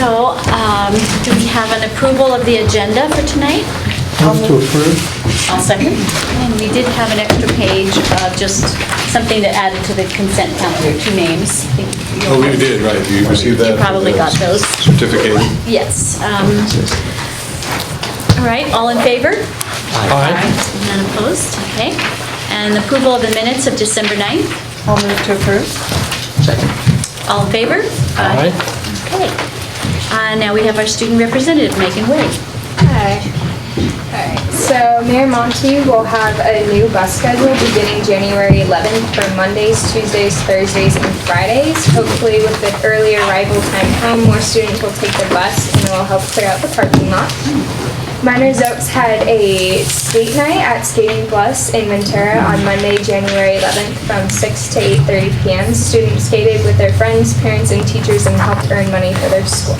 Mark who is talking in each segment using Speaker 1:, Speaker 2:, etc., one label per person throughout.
Speaker 1: So, do we have an approval of the agenda for tonight?
Speaker 2: Move to approve.
Speaker 1: I'll second. And we did have an extra page of just something to add to the consent calendar, 2 names.
Speaker 3: Oh, we did, right. You received that?
Speaker 1: You probably got those.
Speaker 3: Certificate.
Speaker 1: Yes. All right, all in favor?
Speaker 2: Aye.
Speaker 1: None opposed? Okay. And approval of the minutes of December 9th?
Speaker 4: I'll move to approve.
Speaker 2: Second.
Speaker 1: All in favor?
Speaker 2: Aye.
Speaker 1: Okay. Now we have our student representative, Megan Wade.
Speaker 5: Hi. Alright, so Mayor Monty will have a new bus schedule beginning January 11th for Mondays, Tuesdays, Thursdays, and Fridays. Hopefully with the early arrival time home, more students will take the bus and it will help clear out the parking lot. Miners Oaks had a skate night at Skating Plus in Ventura on Monday, January 11th from 6 to 8:30 p.m. Students skated with their friends, parents, and teachers and helped earn money for their school.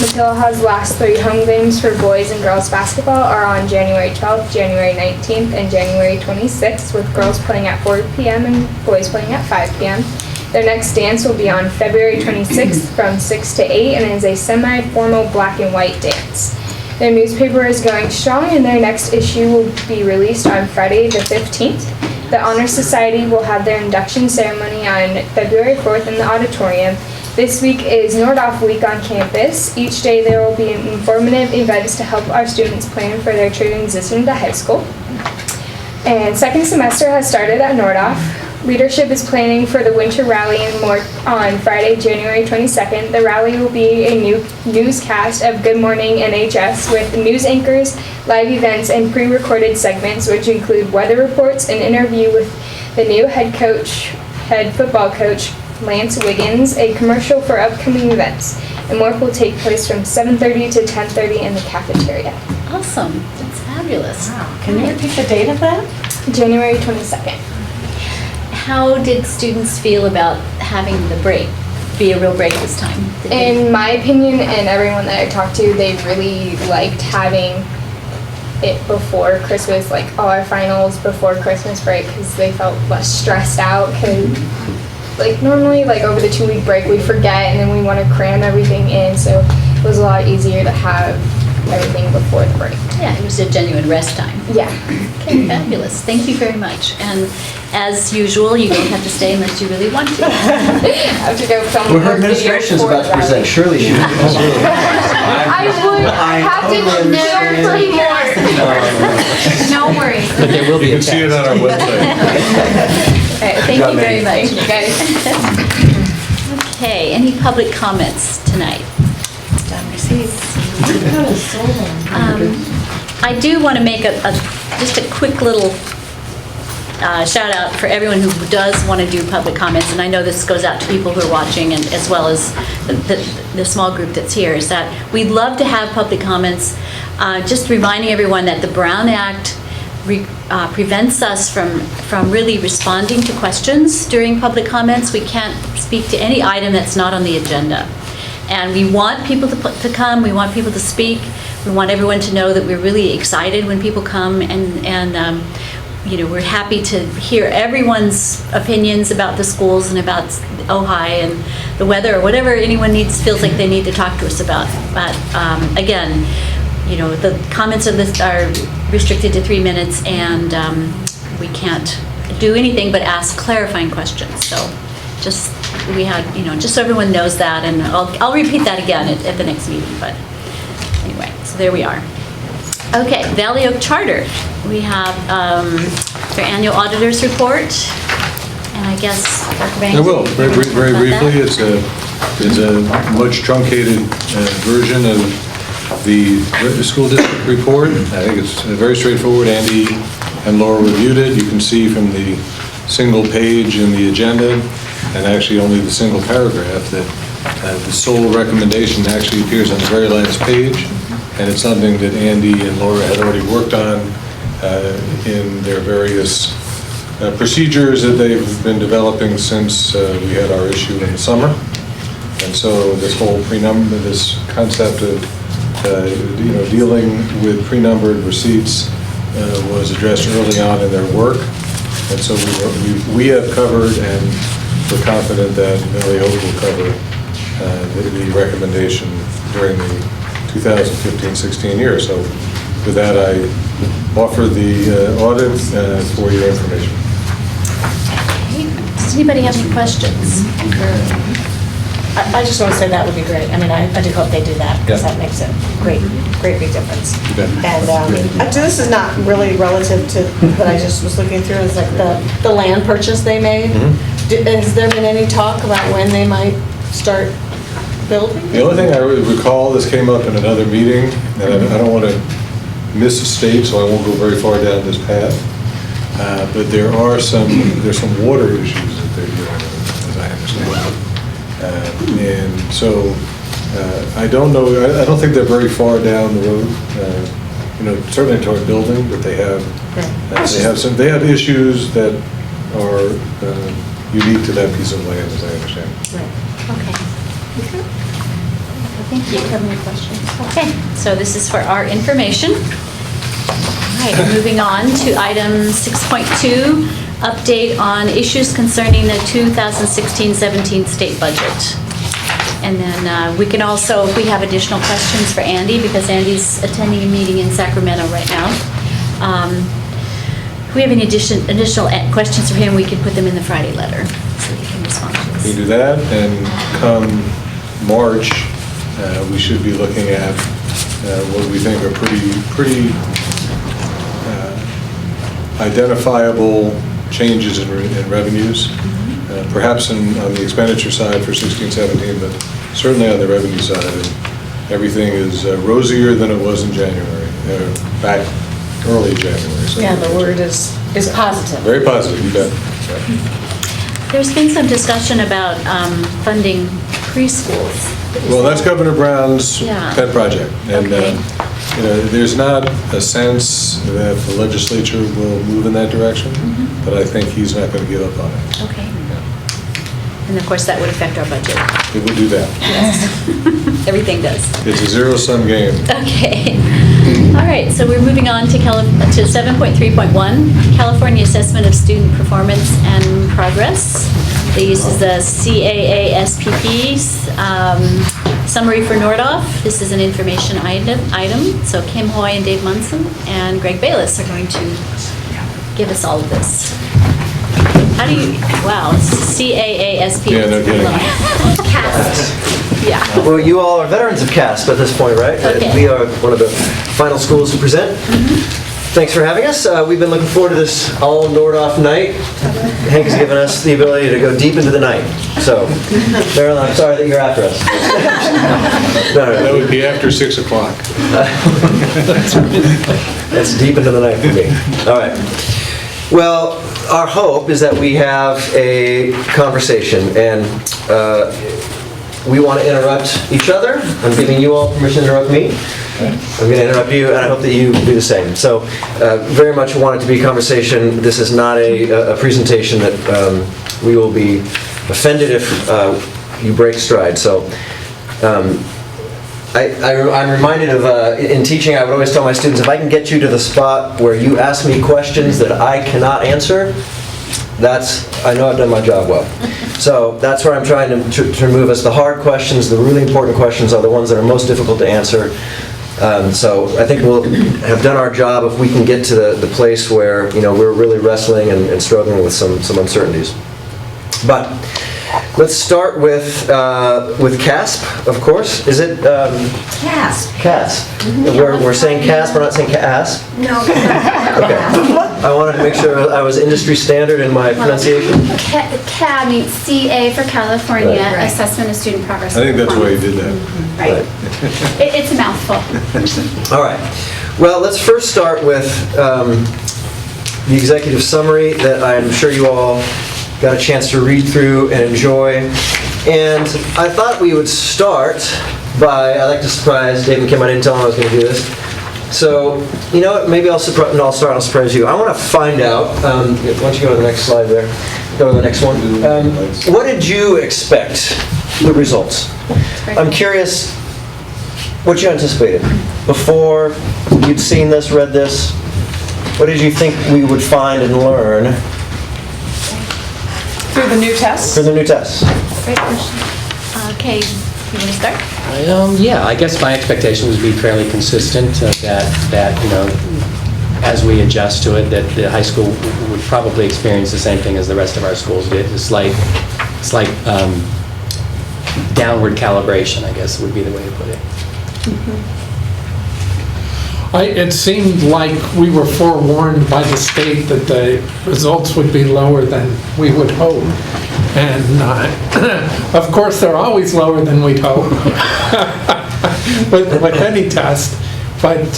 Speaker 5: Matilaha's last 3 home games for boys and girls basketball are on January 12th, January 19th, and January 26th, with girls playing at 4 p.m. and boys playing at 5 p.m. Their next dance will be on February 26th from 6 to 8 and is a semi-formal black and white dance. Their newspaper is going strong and their next issue will be released on Friday the 15th. The Honor Society will have their induction ceremony on February 4th in the auditorium. This week is Nordoff Week on campus. Each day there will be informative events to help our students plan for their transition to high school. And second semester has started at Nordoff. Leadership is planning for the winter rally on Friday, January 22nd. The rally will be a new newscast of Good Morning NHS with news anchors, live events, and pre-recorded segments, which include weather reports, an interview with the new head football coach, Lance Wiggins, a commercial for upcoming events, and more will take place from 7:30 to 10:30 in the cafeteria.
Speaker 1: Awesome. That's fabulous.
Speaker 4: Wow. Can you repeat the date of that?
Speaker 5: January 22nd.
Speaker 1: How did students feel about having the break be a real break this time?
Speaker 5: In my opinion, and everyone that I talked to, they really liked having it before Christmas, like all our finals before Christmas break, because they felt less stressed out. Because like normally, like over the 2-week break, we forget and then we want to cram everything in. So it was a lot easier to have everything before the break.
Speaker 1: Yeah, it was a genuine rest time.
Speaker 5: Yeah.
Speaker 1: Okay, fabulous. Thank you very much. And as usual, you don't have to stay unless you really want to.
Speaker 5: I have to go film
Speaker 2: Well, her
Speaker 5: more videos
Speaker 2: administration is
Speaker 5: for
Speaker 2: about to
Speaker 5: rally.
Speaker 2: present. Surely she should.
Speaker 5: I would have to prepare for more.
Speaker 1: No worries.
Speaker 2: But there will be
Speaker 3: You
Speaker 2: a
Speaker 3: can see it
Speaker 2: test.
Speaker 3: on our website.
Speaker 1: All right, thank
Speaker 2: job,
Speaker 1: you very
Speaker 2: Maggie.
Speaker 1: much.
Speaker 5: Thank you, guys.
Speaker 1: Okay, any public comments tonight?
Speaker 4: Done received.
Speaker 1: I do want to make just a quick little shout out for everyone who does want to do public comments, and I know this goes out to people who are watching and as well as the small group that's here, is that we'd love to have public comments. Just reminding everyone that the Brown Act prevents us from really responding to questions during public comments. We can't speak to any item that's not on the agenda. And we want people to come, we want people to speak, we want everyone to know that we're really excited when people come, and you know, we're happy to hear everyone's opinions about the schools and about Ojai and the weather, or whatever anyone feels like they need to talk to us about. But again, you know, the comments are restricted to 3 minutes, and we can't do anything but ask clarifying questions. So just so everyone knows that, and I'll repeat that again at the next meeting. But anyway, so there we are. Okay, Valley Oak Charter. We have their annual auditor's report, and I guess Dr. Banks.
Speaker 3: I will, very briefly. It's a much truncated version of the school district report. I think it's very straightforward. Andy and Laura reviewed it. You can see from the single page in the agenda, and actually only the single paragraph, that the sole recommendation actually appears on the very last page, and it's something that Andy and Laura had already worked on in their various procedures that they've been developing since we had our issue in the summer. And so this whole this concept of dealing with pre-numbered receipts was addressed early on in their work. And so we have covered, and we're confident that Valley Oak will cover the recommendation during the 2015-16 year. So with that, I offer the audit for your information.
Speaker 1: Does anybody have any questions?
Speaker 4: I just want to say that would be great. I mean, I do hope they do that, because
Speaker 3: Yeah.
Speaker 4: that makes a great big difference.
Speaker 3: You bet.
Speaker 4: And this is not really relative to what I just was looking through, is like the land purchase they made. Has there been any talk about when they might start building?
Speaker 3: The only thing I recall, this came up in another meeting, and I don't want to misstate, so I won't go very far down this path. But there's some water issues that they're dealing with, as I understand. And so I don't know, I don't think they're very far down the road, certainly toward building, but they have issues that are unique to that piece of land, as I understand.
Speaker 1: Okay. Thank you. Have any questions? Okay, so this is for our information. All right, moving on to item 6.2, update on issues concerning the 2016-17 state budget. And then we can also, if we have additional questions for Andy, because Andy's attending a meeting in Sacramento right now. If we have any additional questions for him, we can put them in the Friday letter, so he can respond to us.
Speaker 3: We do that, and come March, we should be looking at what we think are pretty identifiable changes in revenues, perhaps on the expenditure side for 16-17, but certainly on the revenue side. And everything is rosier than it was in January, back early January. So
Speaker 4: Yeah, the word is positive.
Speaker 3: very positive, you bet. Yeah.
Speaker 1: There's been some discussion about funding preschools.
Speaker 3: Well, that's Governor Brown's
Speaker 1: Yeah.
Speaker 3: pet project. And,
Speaker 1: Okay.
Speaker 3: there's not a sense that the legislature will move in that direction, but I think he's not going to give up on it.
Speaker 1: Okay. And of course, that would affect our budget.
Speaker 3: It would do that.
Speaker 1: Everything does.
Speaker 3: It's a zero-sum game.
Speaker 1: Okay. All right, so we're moving on to 7.3.1, California Assessment of Student Performance and Progress. This is the CAASPP summary for Nordhoff. This is an information item. So Kim Hoy and Dave Munson and Greg Bayless are going to give us all of this. How do you, wow, it's CAASPP.
Speaker 3: Yeah, no kidding.
Speaker 1: CAST. Yeah.
Speaker 6: Well, you all are veterans of CASP at this point, right?
Speaker 1: Okay.
Speaker 6: We are one of the final schools to present. Thanks for having us. We've been looking forward to this all Nordhoff night. Hank has given us the ability to go deep into the night. So, Marilyn, I'm sorry that you're after us. No.
Speaker 3: That would be after 6 o'clock.
Speaker 6: That's deep into the night for me. All right. Well, our hope is that we have a conversation, and we want to interrupt each other. I'm giving you all permission to interrupt me. I'm going to interrupt you, and I hope that you do the same. So, very much want it to be a conversation. This is not a presentation that we will be offended if you break stride. So, I'm reminded of, in teaching, I would always tell my students, if I can get you to the spot where you ask me questions that I cannot answer, I know I've done my job well. So that's where I'm trying to remove us. The hard questions, the really important questions are the ones that are most difficult to answer. So I think we'll have done our job if we can get to the place where we're really wrestling and struggling with some uncertainties. But let's start with CASP, of course. Is it
Speaker 7: CASP.
Speaker 6: CASP? We're saying CASP, we're not saying CASP?
Speaker 7: No.
Speaker 6: Okay. I wanted to make sure I was industry standard in my pronunciation.
Speaker 8: CA means CA for California,
Speaker 6: Right.
Speaker 8: Assessment of Student Progress.
Speaker 3: I think that's why he did that.
Speaker 8: Right. It's a mouthful.
Speaker 6: All right. Well, let's first start with the executive summary that I'm sure you all got a chance to read through and enjoy. And I thought we would start by, I like to surprise Dave and Kim. I didn't tell them I was going to do this. So, you know what, maybe I'll start and I'll surprise you. I want to find out, why don't you go to the next slide there, go to the next one. What did you expect, the results? I'm curious what you anticipated. Before you'd seen this, read this, what did you think we would find and learn
Speaker 4: Through the new test?
Speaker 6: for the new tests?
Speaker 8: Great question.
Speaker 1: Okay, You want to start?
Speaker 2: Yeah, I guess my expectation would be fairly consistent, that, you know, as we adjust to it, that the high school would probably experience the same thing as the rest of our schools did. It's like downward calibration, I guess would be the way to put it.
Speaker 7: It seemed like we were forewarned by the state that the results would be lower than we would hope. And of course, they're always lower than we'd hope with any test. But,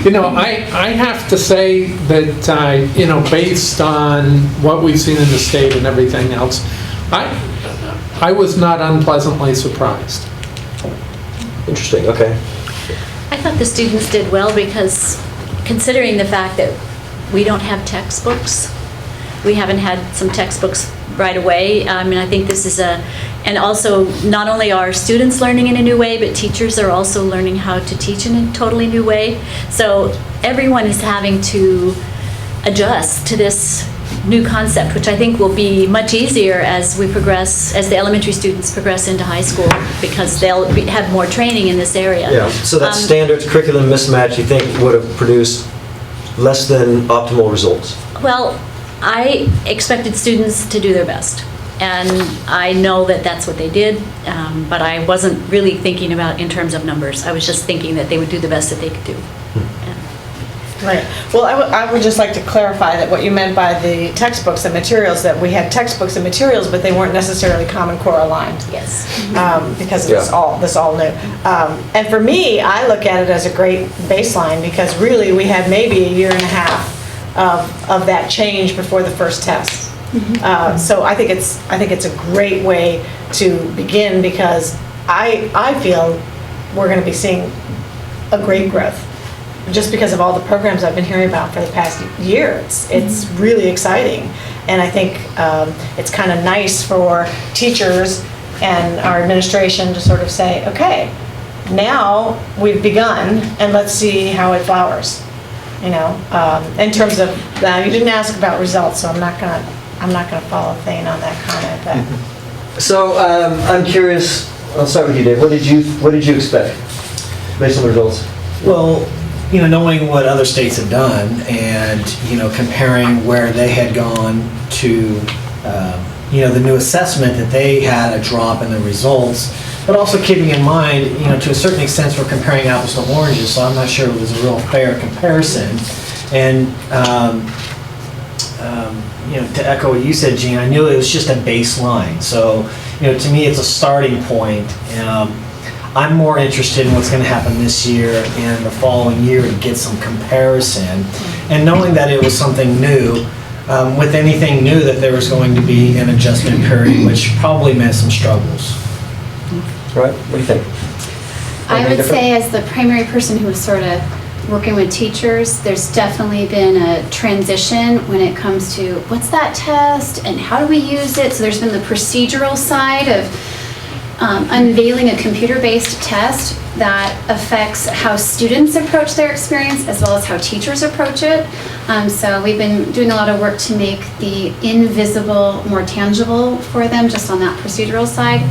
Speaker 7: you know, I have to say that, you know, based on what we've seen in the state and everything else, I was not unpleasantly surprised.
Speaker 6: Interesting, okay.
Speaker 1: I thought the students did well because considering the fact that we don't have textbooks, we haven't had some textbooks right away. I mean, I think this is and also not only are students learning in a new way, but teachers are also learning how to teach in a totally new way. So everyone is having to adjust to this new concept, which I think will be much easier as we progress, as the elementary students progress into high school, because they'll have more training in this area.
Speaker 6: Yeah, so that standards curriculum mismatch, you think, would have produced less than optimal results?
Speaker 1: Well, I expected students to do their best, and I know that that's what they did, but I wasn't really thinking about in terms of numbers. I was just thinking that they would do the best that they could do.
Speaker 4: Right. Well, I would just like to clarify that what you meant by the textbooks and materials, that we had textbooks and materials, but they weren't necessarily Common Core aligned.
Speaker 1: Yes.
Speaker 4: Because of this all new. And for me, I look at it as a great baseline, because really we had maybe a year and a half of that change before the first test. So I think it's a great way to begin, because I feel we're going to be seeing a great growth, just because of all the programs I've been hearing about for the past year. It's really exciting. And I think it's kind of nice for teachers and our administration to sort of say, okay, now we've begun, and let's see how it flowers. You know, in terms of, you didn't ask about results, so I'm not gonna follow Thane on that comment. But.
Speaker 6: So I'm curious, I'll start with you, Dave. What did you expect based on the results?
Speaker 9: Well, you know, knowing what other states have done and, you know, comparing where they had gone to, you know, the new assessment, that they had a drop in the results, but also keeping in mind, you know, to a certain extent we're comparing apples to oranges, so I'm not sure it was a real fair comparison. And, you know, to echo what you said, Gene, I knew it was just a baseline. So, you know, to me, it's a starting point. I'm more interested in what's going to happen this year and the following year to get some comparison. And knowing that it was something new, with anything new, that there was going to be an adjustment period, which probably meant some struggles.
Speaker 6: Right, what do you think?
Speaker 8: I would say, as the primary person who was sort of working with teachers, there's definitely been a transition when it comes to what's that test and how do we use it. So there's been the procedural side of unveiling a computer-based test that affects how students approach their experience as well as how teachers approach it. So we've been doing a lot of work to make the invisible more tangible for them, just on that procedural side.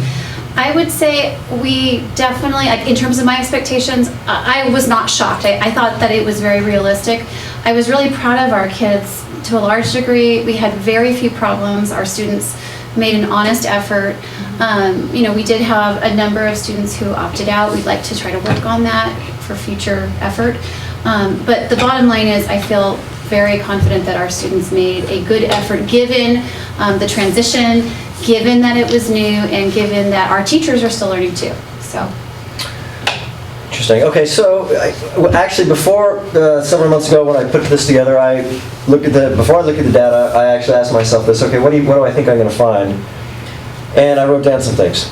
Speaker 8: I would say we definitely, in terms of my expectations, I was not shocked. I thought that it was very realistic. I was really proud of our kids to a large degree. We had very few problems. Our students made an honest effort. You know, we did have a number of students who opted out. We'd like to try to work on that for future effort. But the bottom line is, I feel very confident that our students made a good effort, given the transition, given that it was new, and given that our teachers are still learning too. So.
Speaker 6: Interesting. Okay, so actually, before several months ago, when I put this together, before I look at the data, I actually asked myself this: okay, what do I think I'm going to find? And I wrote down some things.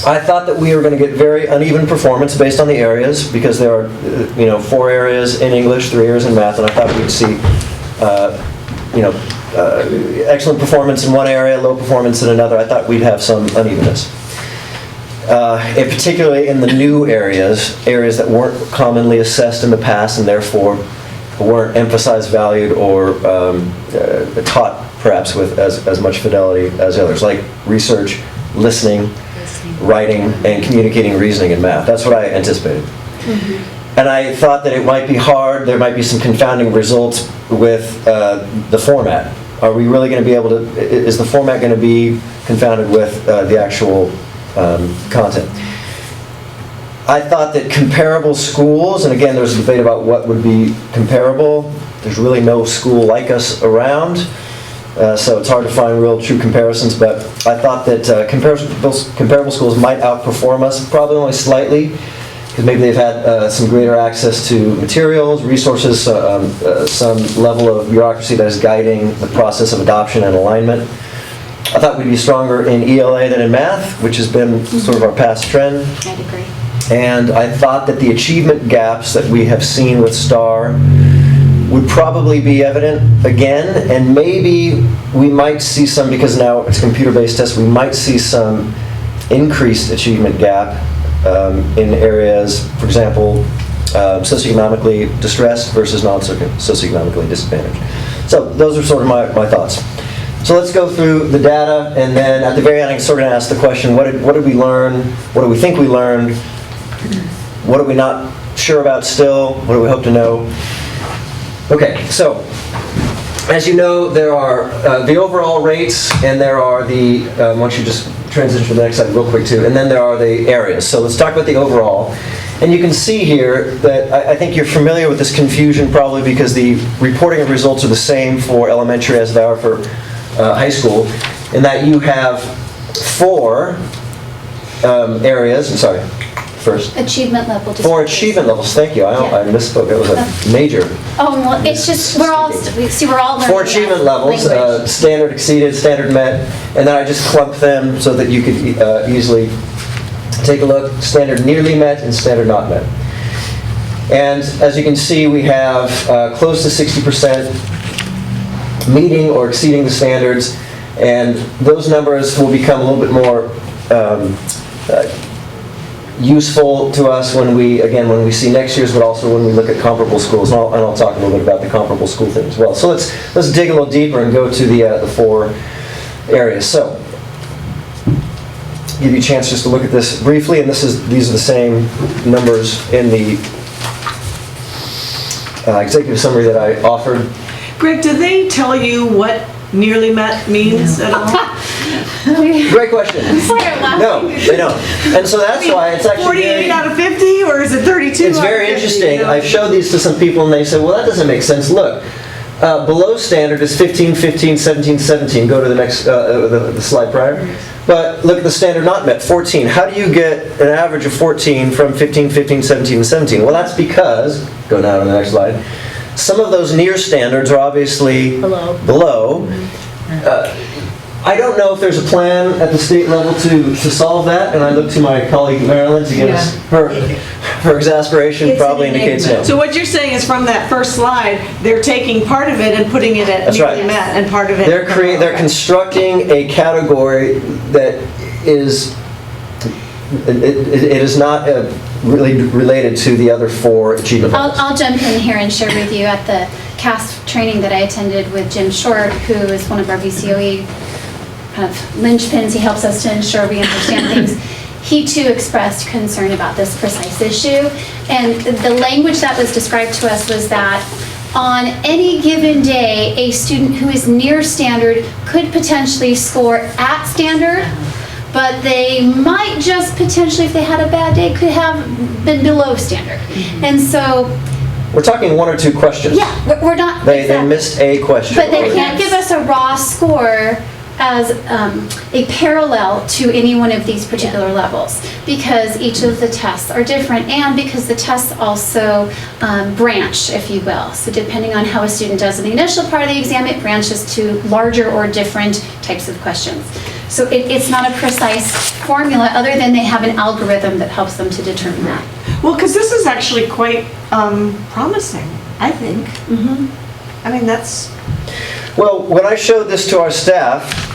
Speaker 6: I thought that we were going to get very uneven performance based on the areas, because there are, 4 areas in English, 3 areas in math, and I thought we'd see, excellent performance in one area, low performance in another. I thought we'd have some unevenness. And particularly in the new areas that weren't commonly assessed in the past and therefore weren't emphasized, valued, or taught perhaps with as much fidelity as others, like research, listening, writing, and communicating reasoning in math. That's what I anticipated. And I thought that it might be hard, there might be some confounding results with the format. Are we really going to be able to, is the format going to be confounded with the actual content? I thought that comparable schools, and again there's a debate about what would be comparable. There's really no school like us around, so it's hard to find real true comparisons, but I thought that comparable schools might outperform us, probably only slightly, because maybe they've had some greater access to materials, resources, some level of bureaucracy that is guiding the process of adoption and alignment. I thought we'd be stronger in ELA than in math, which has been sort of our past trend.
Speaker 8: I'd agree.
Speaker 6: And I thought that the achievement gaps that we have seen with STAR would probably be evident again, and maybe we might see some, because now it's a computer-based test, we might see some increased achievement gap in areas, for example, socioeconomically distressed versus non-socioeconomically disadvantaged. So those are sort of my thoughts. So let's go through the data, and then at the very end I'm sort of going to ask the question, what did we learn? What do we think we learned? What are we not sure about still? What do we hope to know? Okay, so as you know, there are the overall rates, and there are the, once you just transition to the next slide real quick too, and then there are the areas. So let's talk about the overall. And you can see here that I think you're familiar with this confusion probably because the reporting of results are the same for elementary as they are for high school, in that you have 4 areas, I'm sorry, first.
Speaker 8: Achievement level.
Speaker 6: 4 achievement levels, thank you, I misspoke, it was a major.
Speaker 8: Oh, well, it's just, we're all learning.
Speaker 6: 4 achievement levels,
Speaker 8: language.
Speaker 6: standard exceeded, standard met, and then I just clumped them so that you could easily take a look. Standard nearly met and standard not met. And as you can see, we have close to 60% meeting or exceeding the standards, and those numbers will become a little bit more useful to us when we see next year's, but also when we look at comparable schools. And I'll talk a little bit about the comparable school thing as well. So let's dig a little deeper and go to the 4 areas. So give you a chance just to look at this briefly, and these are the same numbers in the executive summary that I offered.
Speaker 10: Greg, do they tell you what nearly met means at all?
Speaker 6: Great question. No, they don't. And so that's why it's actually
Speaker 10: 48 out of 50, or is it 32?
Speaker 6: It's very interesting. I've showed these to some people and they say, well, that doesn't make sense. Look, below standard is 15, 15, 17, 17. Go to the next, the slide prior. But look at the standard not met, 14. How do you get an average of 14 from 15, 15, 17, and 17? Well, that's because, go down to the next slide, some of those near standards are obviously below. I don't know if there's a plan at the state level to solve that, and I look to my colleague Marilyn to give us her exasperation probably indicates no.
Speaker 10: So what you're saying is from that first slide, they're taking part of it and putting it at
Speaker 6: That's
Speaker 10: nearly
Speaker 6: right.
Speaker 10: met, and part of it.
Speaker 6: They're constructing a category that is it is not really related to the other 4 achievement levels.
Speaker 8: I'll jump in here and share with you at the CAST training that I attended with Jim Short, who is one of our VCOE kind of linchpins. He helps us to ensure we understand things. He too expressed concern about this precise issue, and the language that was described to us was that on any given day, a student who is near standard could potentially score at standard, but they might just potentially, if they had a bad day, could have been below standard. And so
Speaker 6: we're talking 1 or 2 questions.
Speaker 8: yeah, we're not.
Speaker 6: They
Speaker 8: exactly.
Speaker 6: missed a question.
Speaker 8: But they can't give us a raw score as a parallel to any one of these particular levels, because each of the tests are different, and because the tests also branch, if you will. So depending on how a student does in the initial part of the exam, it branches to larger or different types of questions. So it's not a precise formula, other than they have an algorithm that helps them to determine that.
Speaker 10: Well, because this is actually quite promising, I think. I mean, that's...
Speaker 6: Well, when I showed this to our staff,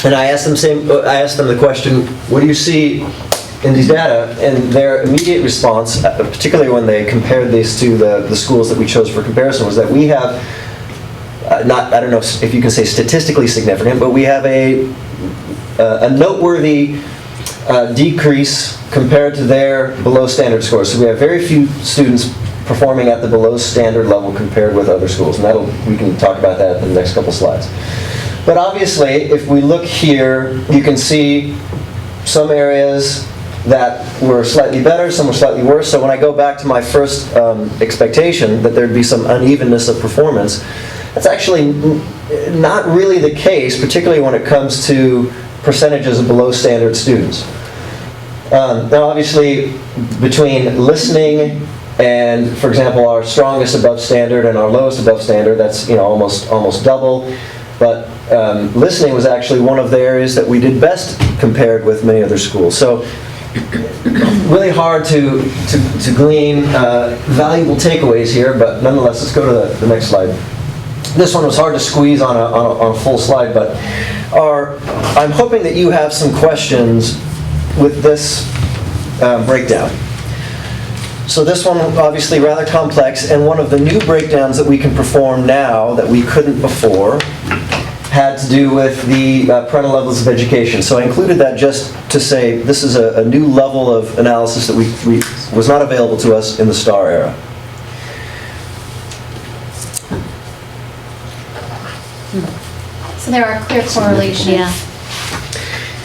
Speaker 6: and I asked them the question, what do you see in these data? And their immediate response, particularly when they compared these to the schools that we chose for comparison, was that we have, I don't know if you can say statistically significant, but we have a noteworthy decrease compared to their below standard scores. So we have very few students performing at the below standard level compared with other schools, and we can talk about that in the next couple slides. But obviously, if we look here, you can see some areas that were slightly better, some were slightly worse. So when I go back to my first expectation that there'd be some unevenness of performance, that's actually not really the case, particularly when it comes to percentages of below standard students. Now obviously, between listening and, for example, our strongest above standard and our lowest above standard, that's almost double. But listening was actually one of the areas that we did best compared with many other schools. So really hard to glean valuable takeaways here, but nonetheless, let's go to the next slide. This one was hard to squeeze on a full slide, but I'm hoping that you have some questions with this breakdown. So this one, obviously rather complex, and one of the new breakdowns that we can perform now that we couldn't before had to do with the parental levels of education. So I included that just to say this is a new level of analysis that was not available to us in the STAR era.
Speaker 8: So there are clear correlations.
Speaker 1: Yeah.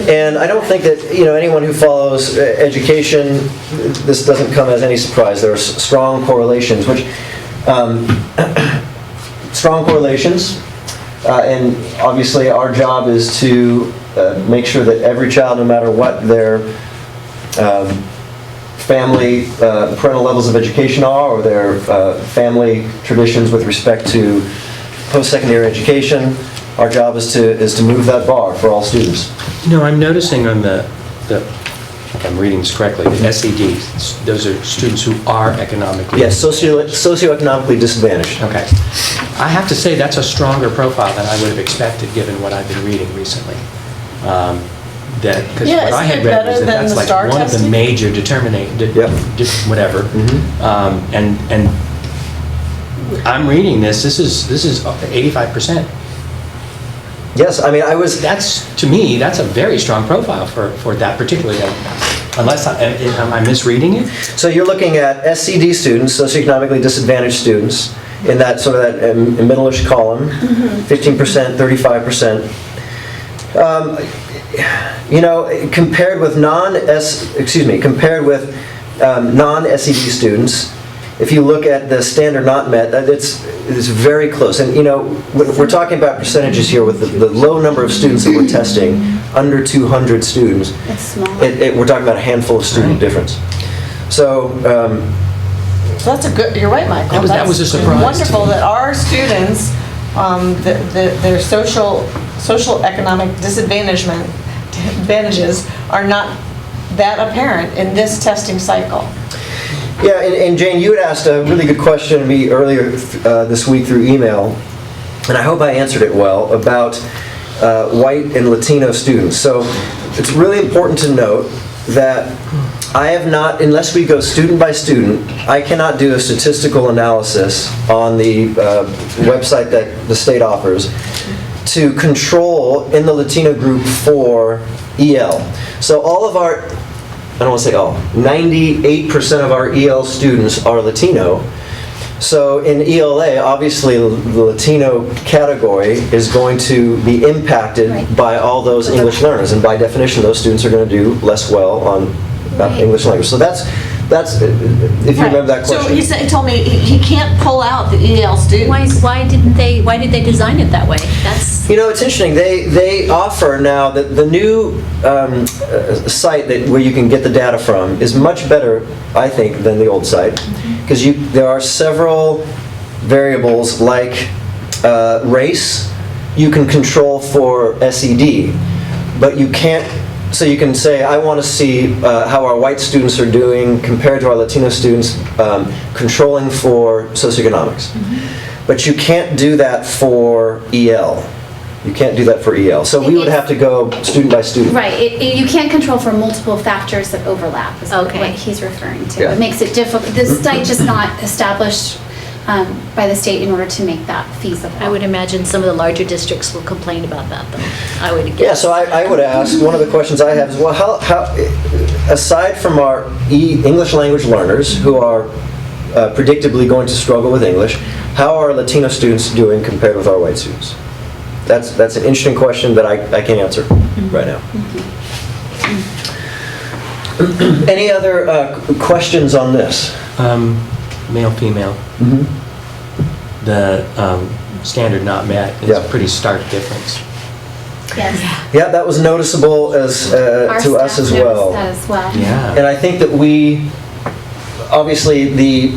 Speaker 6: And I don't think that anyone who follows education, this doesn't come as any surprise. There are strong correlations, and obviously our job is to make sure that every child, no matter what their family parental levels of education are, or their family traditions with respect to post-secondary education, our job is to move that bar for all students.
Speaker 2: I'm noticing on if I'm reading this correctly, the SED, those are students who are economically...
Speaker 6: Yes, socioeconomically disadvantaged.
Speaker 2: Okay. I have to say that's a stronger profile than I would have expected given what I've been reading recently. Because what I had read was that that's like one of the major whatever.
Speaker 6: Mm-hmm.
Speaker 2: And I'm reading this is 85%.
Speaker 6: Yes, I mean,
Speaker 2: To me, that's a very strong profile for that particular guy. Unless am I misreading it?
Speaker 6: So you're looking at SCD students, socioeconomically disadvantaged students, in that sort of that middle-ish column, 15%, 35%. Compared with non-SED students, if you look at the standard not met, it's very close. And we're talking about percentages here with the low number of students that we're testing, under 200 students.
Speaker 8: It's small.
Speaker 6: We're talking about a handful of student difference. So
Speaker 4: that's a good, you're right, Michael.
Speaker 2: That was a surprise.
Speaker 4: Wonderful that our students, their social economic disadvantages are not that apparent in this testing cycle.
Speaker 6: Yeah, and Jane, you had asked a really good question to me earlier this week through email, and I hope I answered it well, about white and Latino students. So it's really important to note that I have not, unless we go student by student, I cannot do a statistical analysis on the website that the state offers to control in the Latino group for EL. So all of our, I don't want to say all, 98% of our EL students are Latino. So in ELA, obviously the Latino category is going to be impacted by all those English learners, and by definition those students are going to do less well on English language. So that's if you remember that question.
Speaker 10: So he told me he can't pull out the EL students.
Speaker 1: Why did they design it that way? That's
Speaker 6: It's interesting. They offer now that the new site where you can get the data from is much better, I think, than the old site, because there are several variables like race you can control for SED, but you can't. So you can say, I want to see how our white students are doing compared to our Latino students, controlling for socioeconomics. But you can't do that for EL. You can't do that for EL. So we would have to go student by student.
Speaker 8: Right. You can't control for multiple factors that overlap, is what he's referring to.
Speaker 6: Yeah.
Speaker 8: It makes it difficult. The site just not established by the state in order to make that feasible.
Speaker 1: I would imagine some of the larger districts will complain about that, though. I would guess.
Speaker 6: Yeah, so I would ask, one of the questions I have is, well, how aside from our English language learners who are predictably going to struggle with English, how are Latino students doing compared with our white students? That's an interesting question that I can't answer right now. Any other questions on this?
Speaker 2: Male, female. The standard not met is
Speaker 6: Yeah.
Speaker 2: a pretty stark difference.
Speaker 8: Yes.
Speaker 6: Yeah, that was noticeable as
Speaker 8: Our
Speaker 6: to us
Speaker 8: staff
Speaker 6: as
Speaker 8: noticed
Speaker 6: well.
Speaker 8: that as well.
Speaker 2: Yeah.
Speaker 6: And I think that we, obviously, the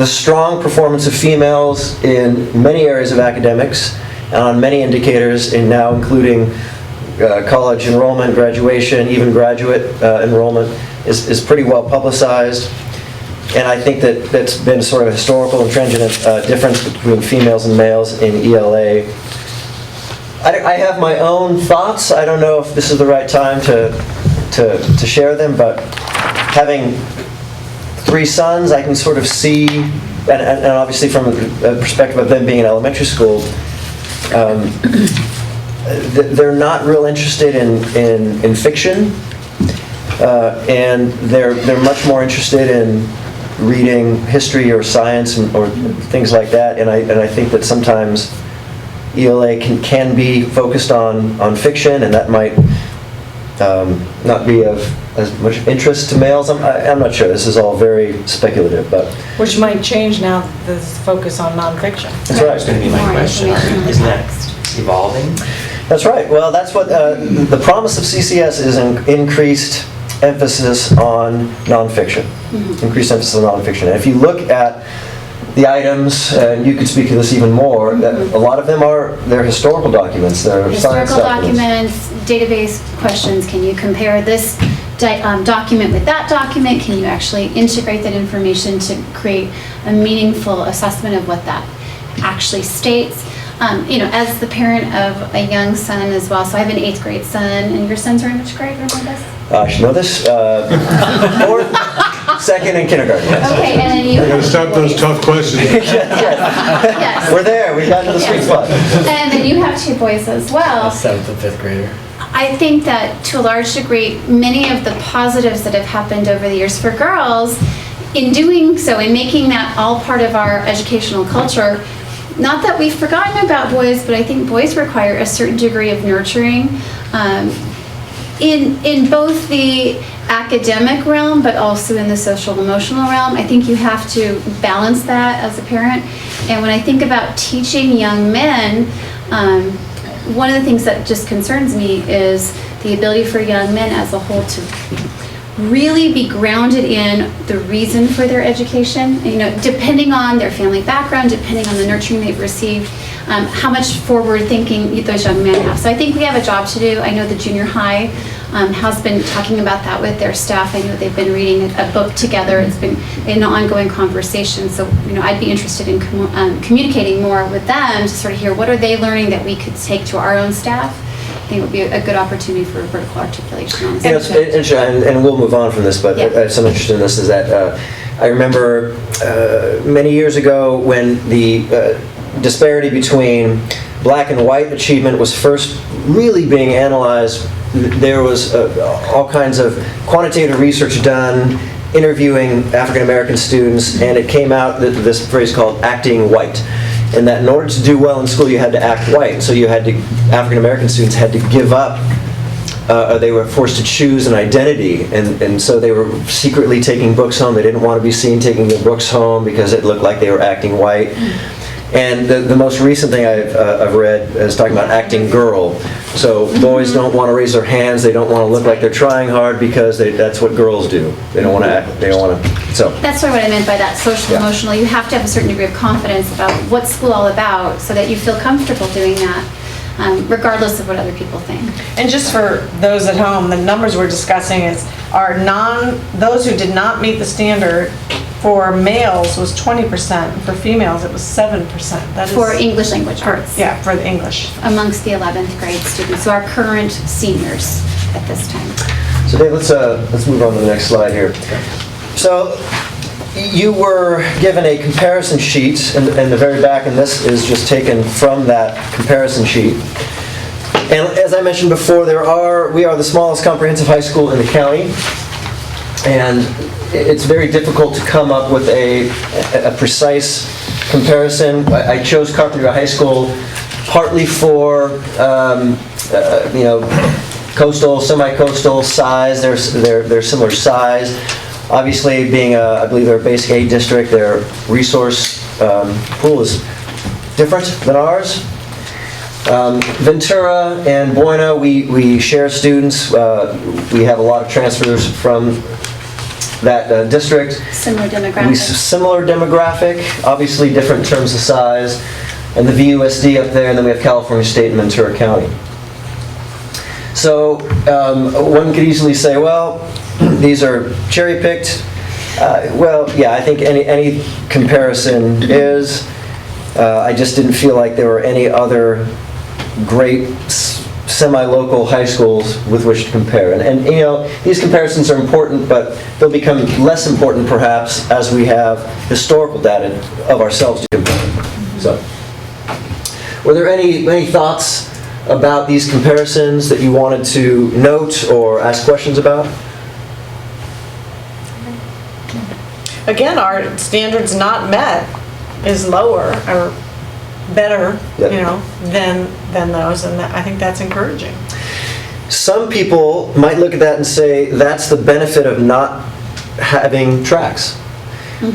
Speaker 6: strong performance of females in many areas of academics and on many indicators, and now including college enrollment, graduation, even graduate enrollment, is pretty well publicized. And I think that that's been sort of a historical and transient difference between females and males in ELA. I have my own thoughts. I don't know if this is the right time to share them, but having 3 sons, I can sort of see, and obviously from a perspective of them being in elementary school, they're not real interested in fiction, and they're much more interested in reading history or science or things like that. And I think that sometimes ELA can be focused on fiction, and that might not be of as much interest to males. I'm not sure. This is all very speculative, but
Speaker 4: Which might change now that there's focus on nonfiction.
Speaker 6: that's right.
Speaker 2: That's going to be my
Speaker 8: More
Speaker 2: question.
Speaker 8: information.
Speaker 2: Isn't that evolving?
Speaker 6: That's right. Well, that's what the promise of CCS is: an increased emphasis on nonfiction. Increased emphasis on nonfiction. And if you look at the items, and you could speak to this even more, a lot of them they're historical documents. They're science
Speaker 8: Historical documents, database questions. Can you compare this document with that document? Can you actually integrate that information to create a meaningful assessment of what that actually states? As the parent of a young son as well, so I have an 8th grade son, and your sons are in which grade? Remind us.
Speaker 6: I should know this. 4th, 2nd, and kindergarten.
Speaker 8: Okay, and then you.
Speaker 3: I gotta stop those tough questions.
Speaker 8: Yes.
Speaker 6: We're there. We got to the sweet spot.
Speaker 8: And then you have 2 boys as well.
Speaker 9: 7th and 5th grader.
Speaker 8: I think that to a large degree, many of the positives that have happened over the years for girls, in doing so, in making that all part of our educational culture, not that we've forgotten about boys, but I think boys require a certain degree of nurturing in both the academic realm, but also in the social emotional realm. I think you have to balance that as a parent. And when I think about teaching young men, one of the things that just concerns me is the ability for young men as a whole to really be grounded in the reason for their education, depending on their family background, depending on the nurturing they've received, how much forward thinking those young men have. So I think we have a job to do. I know the junior high has been talking about that with their staff. I know they've been reading a book together. It's been an ongoing conversation. So, I'd be interested in communicating more with them to sort of hear what are they learning that we could take to our own staff. I think it would be a good opportunity for vertical articulation on this.
Speaker 6: And we'll move on from this, but I have some interest in this, is that I remember many years ago when the disparity between black and white achievement was first really being analyzed. There was all kinds of quantitative research done, interviewing African American students, and it came out that this phrase called acting white. And that in order to do well in school, you had to act white. So African American students had to give up, they were forced to choose an identity. And so they were secretly taking books home. They didn't want to be seen taking their books home because it looked like they were acting white. And the most recent thing I've read is talking about acting girl. So boys don't want to raise their hands. They don't want to look like they're trying hard because that's what girls do. They don't want to act. They don't want to. So
Speaker 8: that's sort of what I meant by that social emotional. You have to have a certain degree of confidence about what's school all about, so that you feel comfortable doing that, regardless of what other people think.
Speaker 4: And just for those at home, the numbers we're discussing those who did not meet the standard for males was 20%, for females it was 7%. That is
Speaker 8: For English language arts.
Speaker 4: Yeah, for the English.
Speaker 8: Amongst the 11th grade students, so our current seniors at this time.
Speaker 6: Dave, let's move on to the next slide here. So You were given a comparison sheet in the very back, and this is just taken from that comparison sheet. And as I mentioned before, we are the smallest comprehensive high school in the county, and it's very difficult to come up with a precise comparison. I chose Carpenter High School partly for coastal, semi-coastal size. They're similar size. Obviously, being I believe they're a basic aid district, their resource pool is different than ours. Ventura and Buena, we share students. We have a lot of transfers from that district.
Speaker 8: Similar demographic.
Speaker 6: Similar demographic, obviously different in terms of size. And the VUSD up there, and then we have California State and Ventura County. So one could easily say, well, these are cherry-picked. Well, yeah, I think any comparison is. I just didn't feel like there were any other great semi-local high schools with which to compare. And these comparisons are important, but they'll become less important perhaps as we have historical data of ourselves to compare. So, were there any thoughts about these comparisons that you wanted to note or ask questions about?
Speaker 4: Again, our standards not met is lower or better,
Speaker 6: Yep.
Speaker 4: than those, and I think that's encouraging.
Speaker 6: Some people might look at that and say that's the benefit of not having tracks.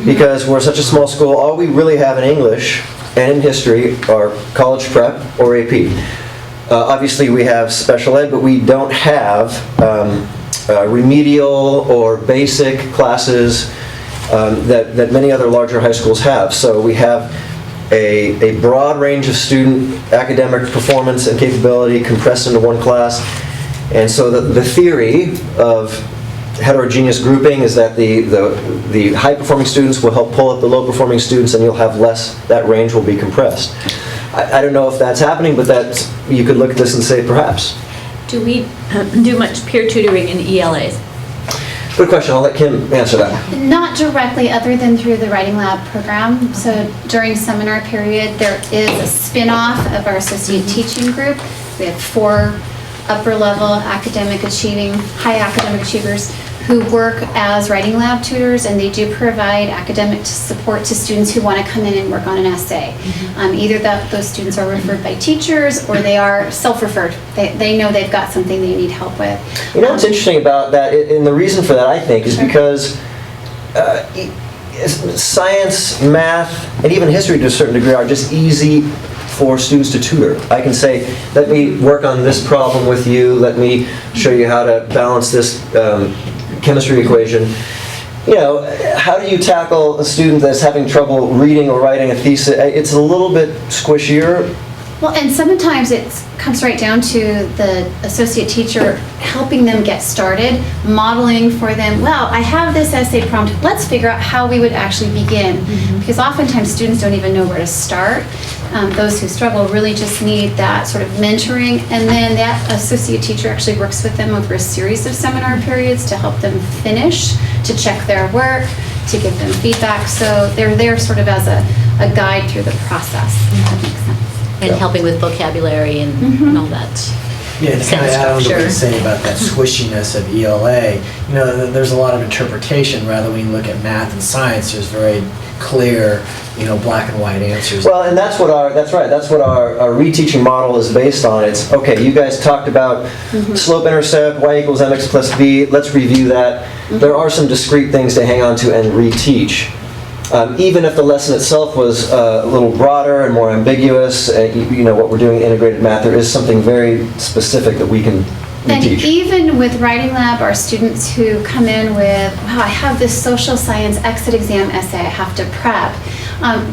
Speaker 6: Because we're such a small school, all we really have in English and in history are college prep or AP. Obviously we have special ed, but we don't have remedial or basic classes that many other larger high schools have. So we have a broad range of student academic performance and capability compressed into one class. And so the theory of heterogeneous grouping is that the high-performing students will help pull up the low-performing students, and you'll have less, that range will be compressed. I don't know if that's happening, but you could look at this and say perhaps.
Speaker 1: Do we do much peer tutoring in ELAs?
Speaker 6: Good question. I'll let Kim answer that.
Speaker 8: Not directly, other than through the Writing Lab program. So during seminar period, there is a spin-off of our associate teaching group. We have 4 upper-level academic achieving, high academic achievers who work as Writing Lab tutors, and they do provide academic support to students who want to come in and work on an essay. Either those students are referred by teachers, or they are self-referred. They know they've got something they need help with.
Speaker 6: You know what's interesting about that, and the reason for that, I think, is because science, math, and even history to a certain degree are just easy for students to tutor. I can say, let me work on this problem with you, let me show you how to balance this chemistry equation. How do you tackle a student that's having trouble reading or writing a thesis? It's a little bit squishier.
Speaker 8: Well, and sometimes it comes right down to the associate teacher helping them get started, modeling for them, well, I have this essay prompt, let's figure out how we would actually begin. Because oftentimes students don't even know where to start. Those who struggle really just need that sort of mentoring, and then that associate teacher actually works with them over a series of seminar periods to help them finish, to check their work, to give them feedback. So they're there sort of as a guide through the process, if that makes sense.
Speaker 1: And helping with vocabulary and all that.
Speaker 9: Yeah, to kind of add on to what you say about that squishiness of ELA, there's a lot of interpretation. Rather, when you look at math and science, there's very clear, black and white answers.
Speaker 6: Well, and that's what our reteaching model is based on. It's, okay, you guys talked about slope-intercept, y equals mx plus b, let's review that. There are some discrete things to hang on to and reteach. Even if the lesson itself was a little broader and more ambiguous, what we're doing in integrated math, there is something very specific that we can reteach.
Speaker 8: And even with Writing Lab, our students who come in with, wow, I have this social science exit exam essay I have to prep.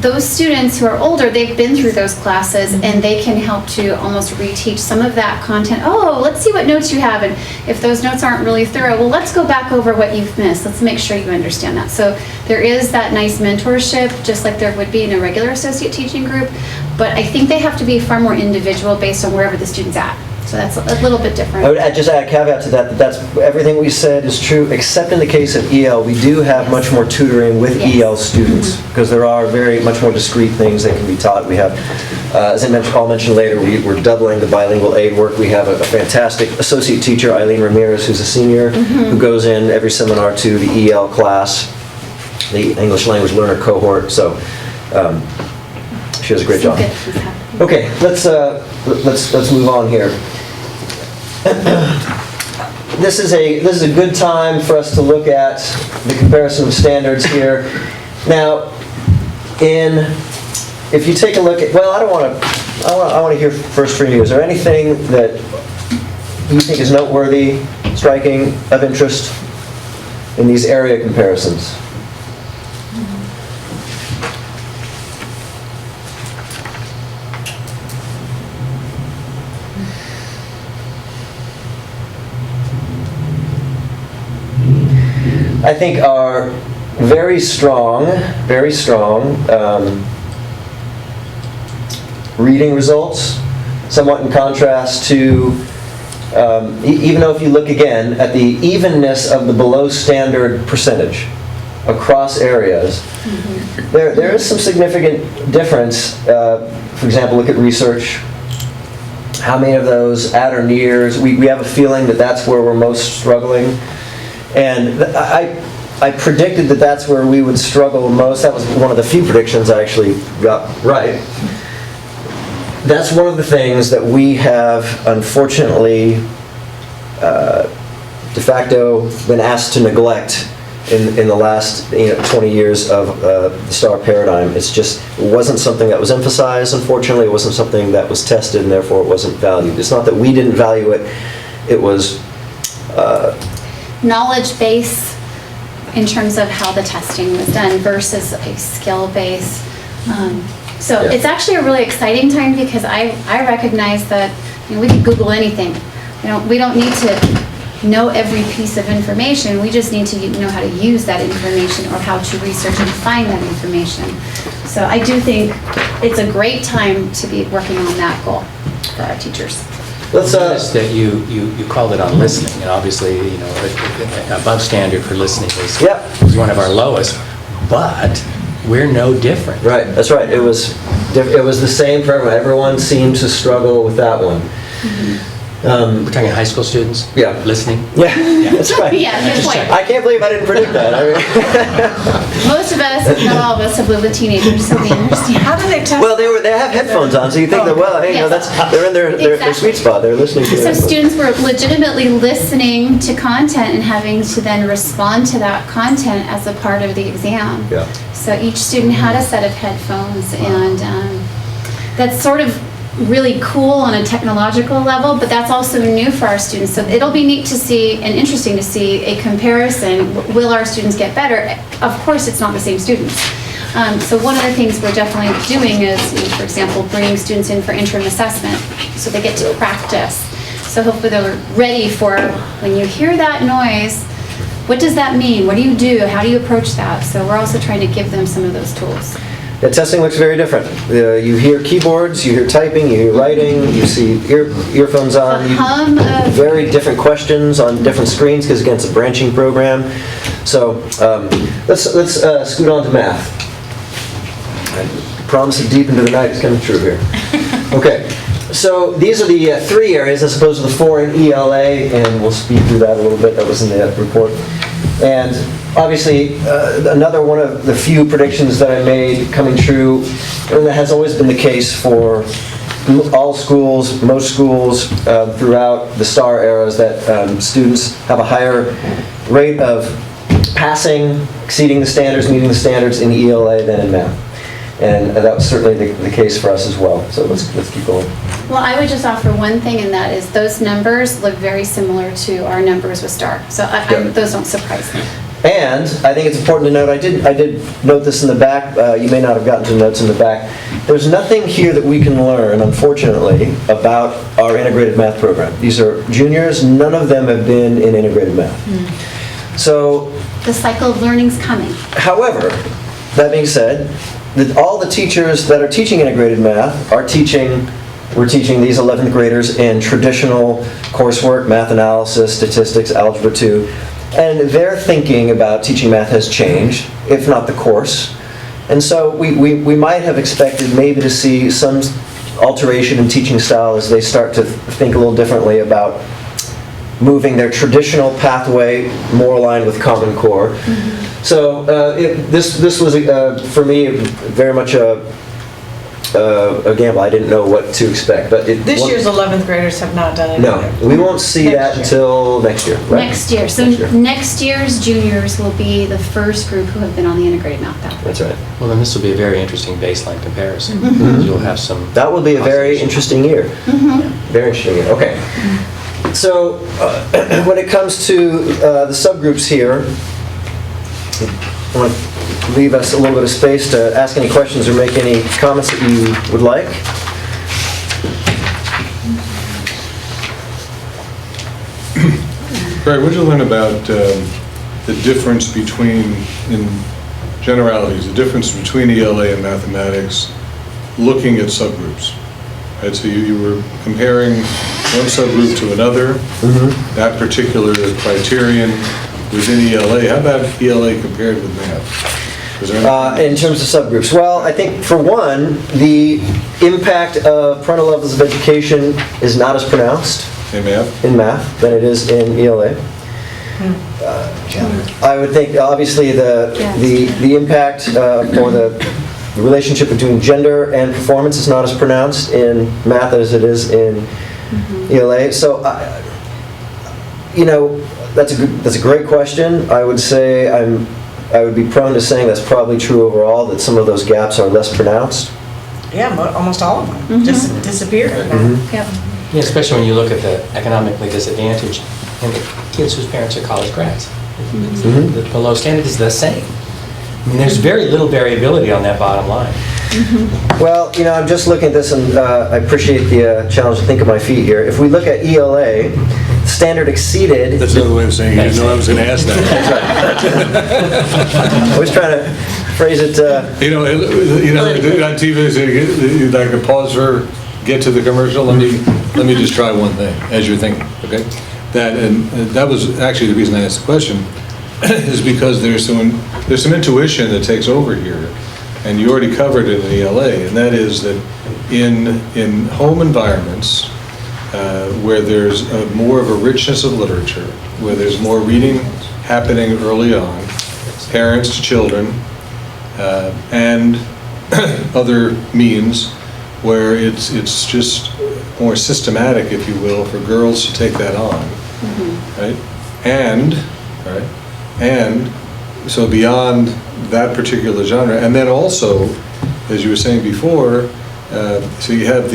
Speaker 8: Those students who are older, they've been through those classes, and they can help to almost reteach some of that content. Oh, let's see what notes you have, and if those notes aren't really thorough, well, let's go back over what you've missed. Let's make sure you understand that. So there is that nice mentorship, just like there would be in a regular associate teaching group, but I think they have to be far more individual based on wherever the student's at. So that's a little bit different.
Speaker 6: I would just add a caveat to that, that's, everything we said is true, except in the case of EL. We do have much more tutoring with
Speaker 8: Yes.
Speaker 6: EL students, because there are very much more discrete things that can be taught. We have, as I'll mention later, we're doubling the bilingual aid work. We have a fantastic associate teacher, Eileen Ramirez, who's a senior, who goes in every seminar to the EL class, the English Language Learner cohort, so she does a great job.
Speaker 8: Good things happening.
Speaker 6: Okay, let's move on here. This is a good time for us to look at the comparison of standards here. Now, if you take a look at, well, I want to hear first from you. Is there anything that you think is noteworthy, striking, of interest in these area comparisons? I think are very strong reading results, somewhat in contrast to, even though if you look again at the evenness of the below standard percentage across areas, there is some significant difference. For example, look at research. How many of those at or nears? We have a feeling that that's where we're most struggling. And I predicted that that's where we would struggle most. That was one of the few predictions I actually got right. That's one of the things that we have, unfortunately, de facto been asked to neglect in the last 20 years of the STAR paradigm. It wasn't something that was emphasized, unfortunately. It wasn't something that was tested, and therefore it wasn't valued. It's not that we didn't value it. It was
Speaker 8: Knowledge base in terms of how the testing was done versus a skill base. So
Speaker 6: Yeah.
Speaker 8: it's actually a really exciting time because I recognize that we can Google anything. We don't need to know every piece of information. We just need to know how to use that information or how to research and find that information. So I do think it's a great time to be working on that goal for our teachers.
Speaker 6: Let's
Speaker 2: Notice that you called it on listening, and obviously, above standard for listening is one of our lowest, but we're no different.
Speaker 6: Right, that's right. It was the same for everyone. Everyone seemed to struggle with that one.
Speaker 2: We're talking high school students?
Speaker 6: Yeah.
Speaker 2: Listening?
Speaker 6: Yeah, that's right.
Speaker 8: Yeah, good point.
Speaker 6: I can't believe I didn't predict that.
Speaker 8: Most of us, if not all of us, have lived with teenagers, so we understand.
Speaker 4: How do they test?
Speaker 6: Well, they have headphones on, so you think that, well, hey,
Speaker 8: Yes.
Speaker 6: they're in their
Speaker 8: Exactly.
Speaker 6: sweet spot. They're listening to
Speaker 8: So
Speaker 6: it.
Speaker 8: students were legitimately listening to content and having to then respond to that content as a part of the exam.
Speaker 6: Yeah.
Speaker 8: So each student had a set of headphones, and that's sort of really cool on a technological level, but that's also new for our students. So it'll be neat to see and interesting to see a comparison. Will our students get better? Of course, it's not the same students. So one of the things we're definitely doing is, for example, bringing students in for interim assessment, so they get to practice. So hopefully they're ready for, when you hear that noise, what does that mean? What do you do? How do you approach that? So we're also trying to give them some of those tools.
Speaker 6: The testing looks very different. You hear keyboards, you hear typing, you hear writing, you see earphones on. Very different questions on different screens, because again, it's a branching program. So let's scoot on to math. I promise to deep into the night is coming true here. Okay, so these are the 3 areas as opposed to the 4 in ELA, and we'll speed through that a little bit. That was in the report. And obviously, another one of the few predictions that I made coming true, and that has always been the case for all schools, most schools throughout the STAR eras, that students have a higher rate of passing, exceeding the standards, meeting the standards in ELA than in math. And that was certainly the case for us as well. So let's keep going.
Speaker 8: Well, I would just offer one thing, and that is those numbers look very similar to our numbers with STAR. So those don't surprise me.
Speaker 6: And I think it's important to note, I did note this in the back, you may not have gotten to the notes in the back, there's nothing here that we can learn, unfortunately, about our integrated math program. These are juniors, none of them have been in integrated math. So,
Speaker 8: The cycle of learning's coming.
Speaker 6: however, that being said, all the teachers that are teaching integrated math are teaching we're teaching these 11th graders in traditional coursework, math analysis, statistics, algebra 2, and their thinking about teaching math has changed, if not the course. And so we might have expected maybe to see some alteration in teaching style as they start to think a little differently about moving their traditional pathway more aligned with Common Core. So this was, for me, very much a gamble. I didn't know what to expect. But
Speaker 4: This year's 11th graders have not done it
Speaker 6: No,
Speaker 4: either.
Speaker 6: we won't see that until next year, right?
Speaker 8: Next year. So next year's juniors will be the first group who have been on the integrated math pathway.
Speaker 6: That's right.
Speaker 2: Well, then this will be a very interesting baseline comparison. You'll have some...
Speaker 6: That will be a very interesting year. Very interesting year. Okay. So when it comes to the subgroups here, I want to leave us a little bit of space to ask any questions or make any comments that you would like.
Speaker 3: Greg, what did you learn about the difference between, in generalities, the difference between ELA and mathematics looking at subgroups? Right, so you were comparing one subgroup to another, that particular criterion within ELA. How about ELA compared with math? Is there
Speaker 6: In terms of subgroups, well, I think for one, the impact of parental levels of education is not as pronounced
Speaker 3: in math?
Speaker 6: than it is in ELA. I would think, obviously, the impact or the relationship between gender and performance is not as pronounced in math as it is in ELA. So, that's a great question. I would say I would be prone to saying that's probably true overall, that some of those gaps are less pronounced.
Speaker 4: Yeah, almost all of them just disappeared.
Speaker 8: Yep.
Speaker 2: Yeah, especially when you look at the economically disadvantaged and the kids whose parents are college grads. The below standard is the same. I mean, there's very little variability on that bottom line.
Speaker 6: Well, I'm just looking at this, and I appreciate the challenge to think of my feet here. If we look at ELA, standard exceeded.
Speaker 3: That's another way of saying you didn't know I was going to ask that.
Speaker 6: I was trying to phrase it.
Speaker 3: On TV, like a pause for get to the commercial. Let me just try one thing as you're thinking. Okay, that was actually the reason I asked the question, is because there's some intuition that takes over here, and you already covered it in ELA, and that is that in home environments where there's more of a richness of literature, where there's more reading happening early on, parents to children, and other means where it's just more systematic, if you will, for girls to take that on, right? And so beyond that particular genre, and then also, as you were saying before, so you have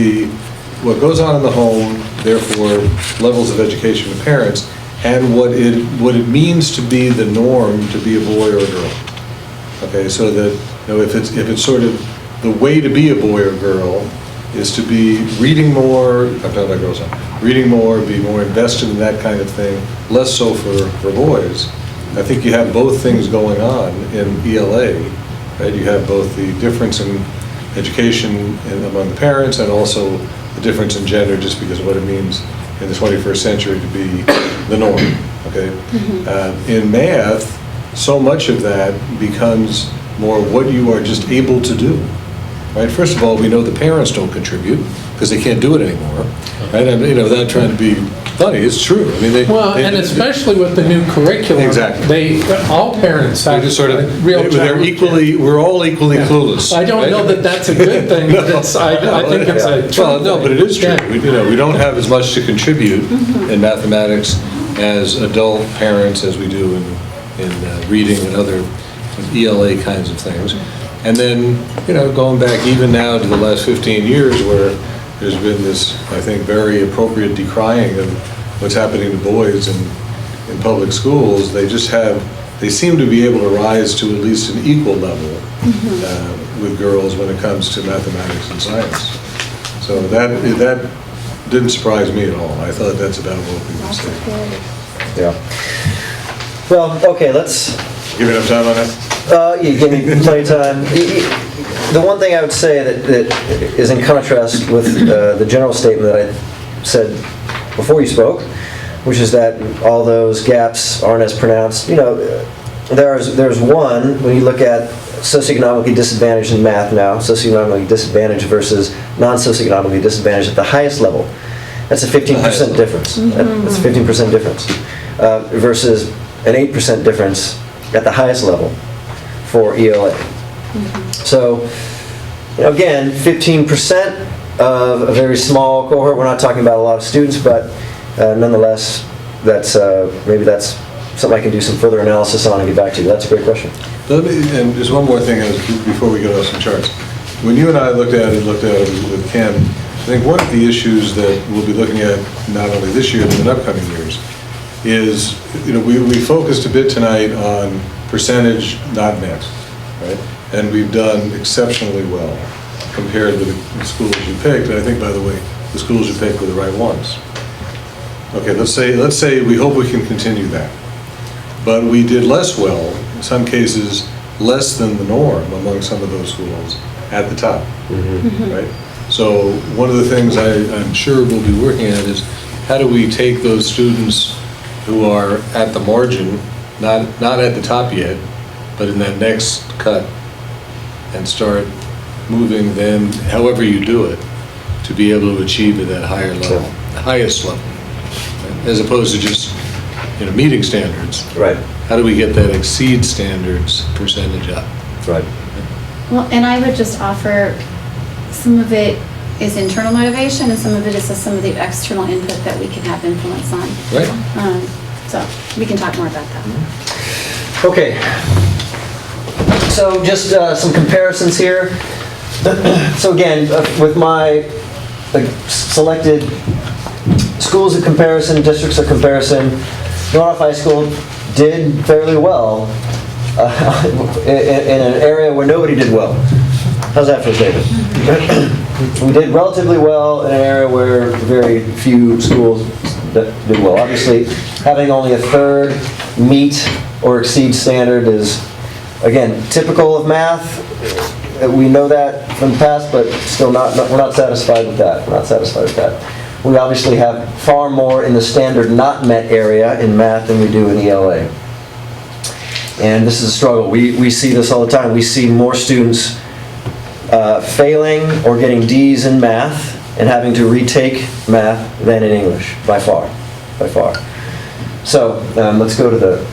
Speaker 3: what goes on in the home, therefore levels of education of parents, and what it means to be the norm to be a boy or a girl. Okay, so that if it's sort of the way to be a boy or girl is to be reading more. I'm talking about girls now. Reading more, be more invested in that kind of thing. Less so for boys. I think you have both things going on in ELA, right? You have both the difference in education among the parents and also the difference in gender, just because of what it means in the 21st century to be the norm, okay? In math, so much of that becomes more what you are just able to do, right? First of all, we know the parents don't contribute because they can't do it anymore, right? And, without trying to be funny, it's true. I mean,
Speaker 7: and especially with the new curriculum.
Speaker 3: Exactly.
Speaker 7: All parents have
Speaker 3: we're all equally clueless.
Speaker 7: I don't know that that's a good thing, but I think it's a true thing.
Speaker 3: No, but it is true.
Speaker 7: Yeah.
Speaker 3: We don't have as much to contribute in mathematics as adult parents as we do in reading and other ELA kinds of things. And then, going back even now to the last 15 years where there's been this, I think, very appropriate decrying of what's happening to boys in public schools. They seem to be able to rise to at least an equal level with girls when it comes to mathematics and science. So that didn't surprise me at all. I thought that's about what we would say.
Speaker 6: Yeah. Well, okay, let's...
Speaker 3: Give me enough time on that?
Speaker 6: You gave me plenty of time. The one thing I would say that is in contrast with the general statement that I said before you spoke, which is that all those gaps aren't as pronounced. There's one, when you look at socioeconomically disadvantaged in math now, socioeconomically disadvantaged versus non-socioeconomically disadvantaged at the highest level. That's a 15% difference. That's a 15% difference versus an 8% difference at the highest level for ELA. So, again, 15% of a very small cohort. We're not talking about a lot of students, but nonetheless, maybe that's something I can do some further analysis on and get back to you. That's a great question.
Speaker 3: And just one more thing before we get off some charts. When you and I looked at it with Ken, I think one of the issues that we'll be looking at not only this year but in upcoming years is, we focused a bit tonight on percentage not met, right? And we've done exceptionally well compared with the schools you picked. And I think, by the way, the schools you picked were the right ones. Okay, let's say we hope we can continue that. But we did less well, in some cases, less than the norm among some of those schools at the top, right? So one of the things I'm sure we'll be working at is how do we take those students who are at the margin, not at the top yet, but in that next cut, and start moving them, however you do it, to be able to achieve at that higher level, the highest level, right? As opposed to just meeting standards.
Speaker 6: Right.
Speaker 3: How do we get that exceed standards percentage up?
Speaker 6: Right.
Speaker 8: Well, and I would just offer, some of it is internal motivation and some of it is some of the external input that we can have influence on.
Speaker 3: Right.
Speaker 8: So we can talk more about that.
Speaker 6: Okay. So just some comparisons here. So again, with my selected schools of comparison, districts of comparison, North High School did fairly well in an area where nobody did well. How's that for David? We did relatively well in an area where very few schools did well. Obviously, having only a third meet or exceed standard is, again, typical of math. We know that from the past, but still we're not satisfied with that. We're not satisfied with that. We obviously have far more in the standard not met area in math than we do in ELA. And this is a struggle. We see this all the time. We see more students failing or getting D's in math and having to retake math than in English, by far. So let's go to the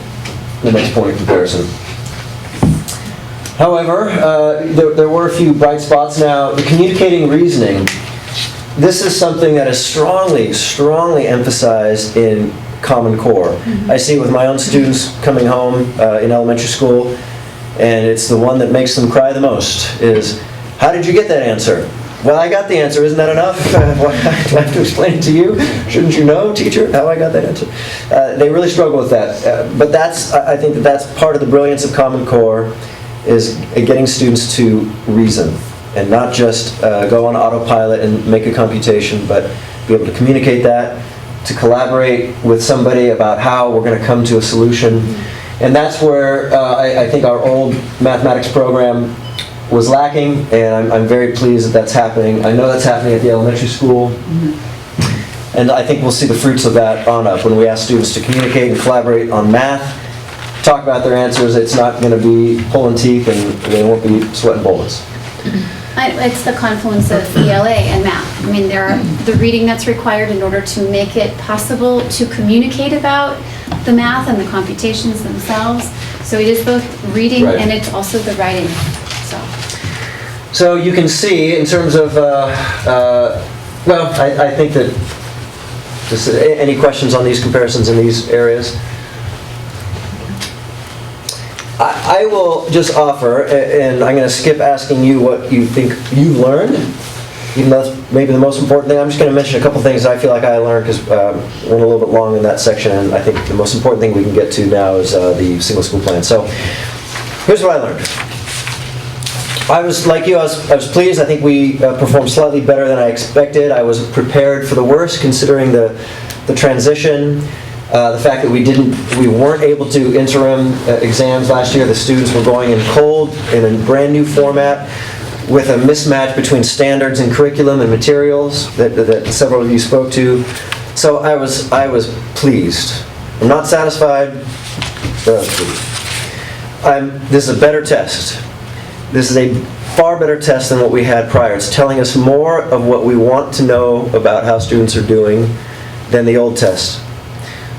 Speaker 6: next point of comparison. However, there were a few bright spots. Now, the communicating reasoning, this is something that is strongly emphasized in Common Core. I see it with my own students coming home in elementary school, and it's the one that makes them cry the most, is, how did you get that answer? Well, I got the answer. Isn't that enough? Do I have to explain it to you? Shouldn't you know, teacher, how I got that answer? They really struggle with that. But I think that's part of the brilliance of Common Core, is getting students to reason and not just go on autopilot and make a computation, but be able to communicate that, to collaborate with somebody about how we're going to come to a solution. And that's where I think our old mathematics program was lacking, and I'm very pleased that that's happening. I know that's happening at the elementary school, and I think we'll see the fruits of that on up. When we ask students to communicate and collaborate on math, talk about their answers, it's not going to be pulling teeth and they won't be sweating bullets.
Speaker 8: It's the confluence of ELA and math. I mean, there are the reading that's required in order to make it possible to communicate about the math and the computations themselves. So it is both reading and it's also the writing.
Speaker 6: So you can see in terms of, I think that, just any questions on these comparisons in these areas? I will just offer, and I'm going to skip asking you what you think you learned, even though that's maybe the most important thing. I'm just going to mention a couple things I feel like I learned, because we went a little bit long in that section, and I think the most important thing we can get to now is the single school plan. So here's what I learned. I was, like you, I was pleased. I think we performed slightly better than I expected. I was prepared for the worst, considering the transition. The fact that we weren't able to interim exams last year. The students were going in cold in a brand new format with a mismatch between standards and curriculum and materials that several of you spoke to. So I was pleased. I'm not satisfied, but I was pleased. This is a better test. This is a far better test than what we had prior. It's telling us more of what we want to know about how students are doing than the old test.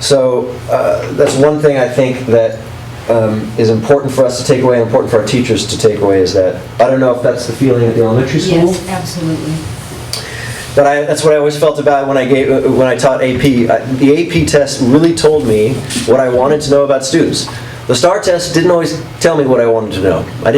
Speaker 6: So that's one thing I think that is important for us to take away, and important for our teachers to take away, is that, I don't know if that's the feeling at the elementary school.
Speaker 10: Yes, absolutely.
Speaker 6: But that's what I always felt about when I taught AP. The AP test really told me what I wanted to know about students. The STAR test didn't always tell me what I wanted to know. I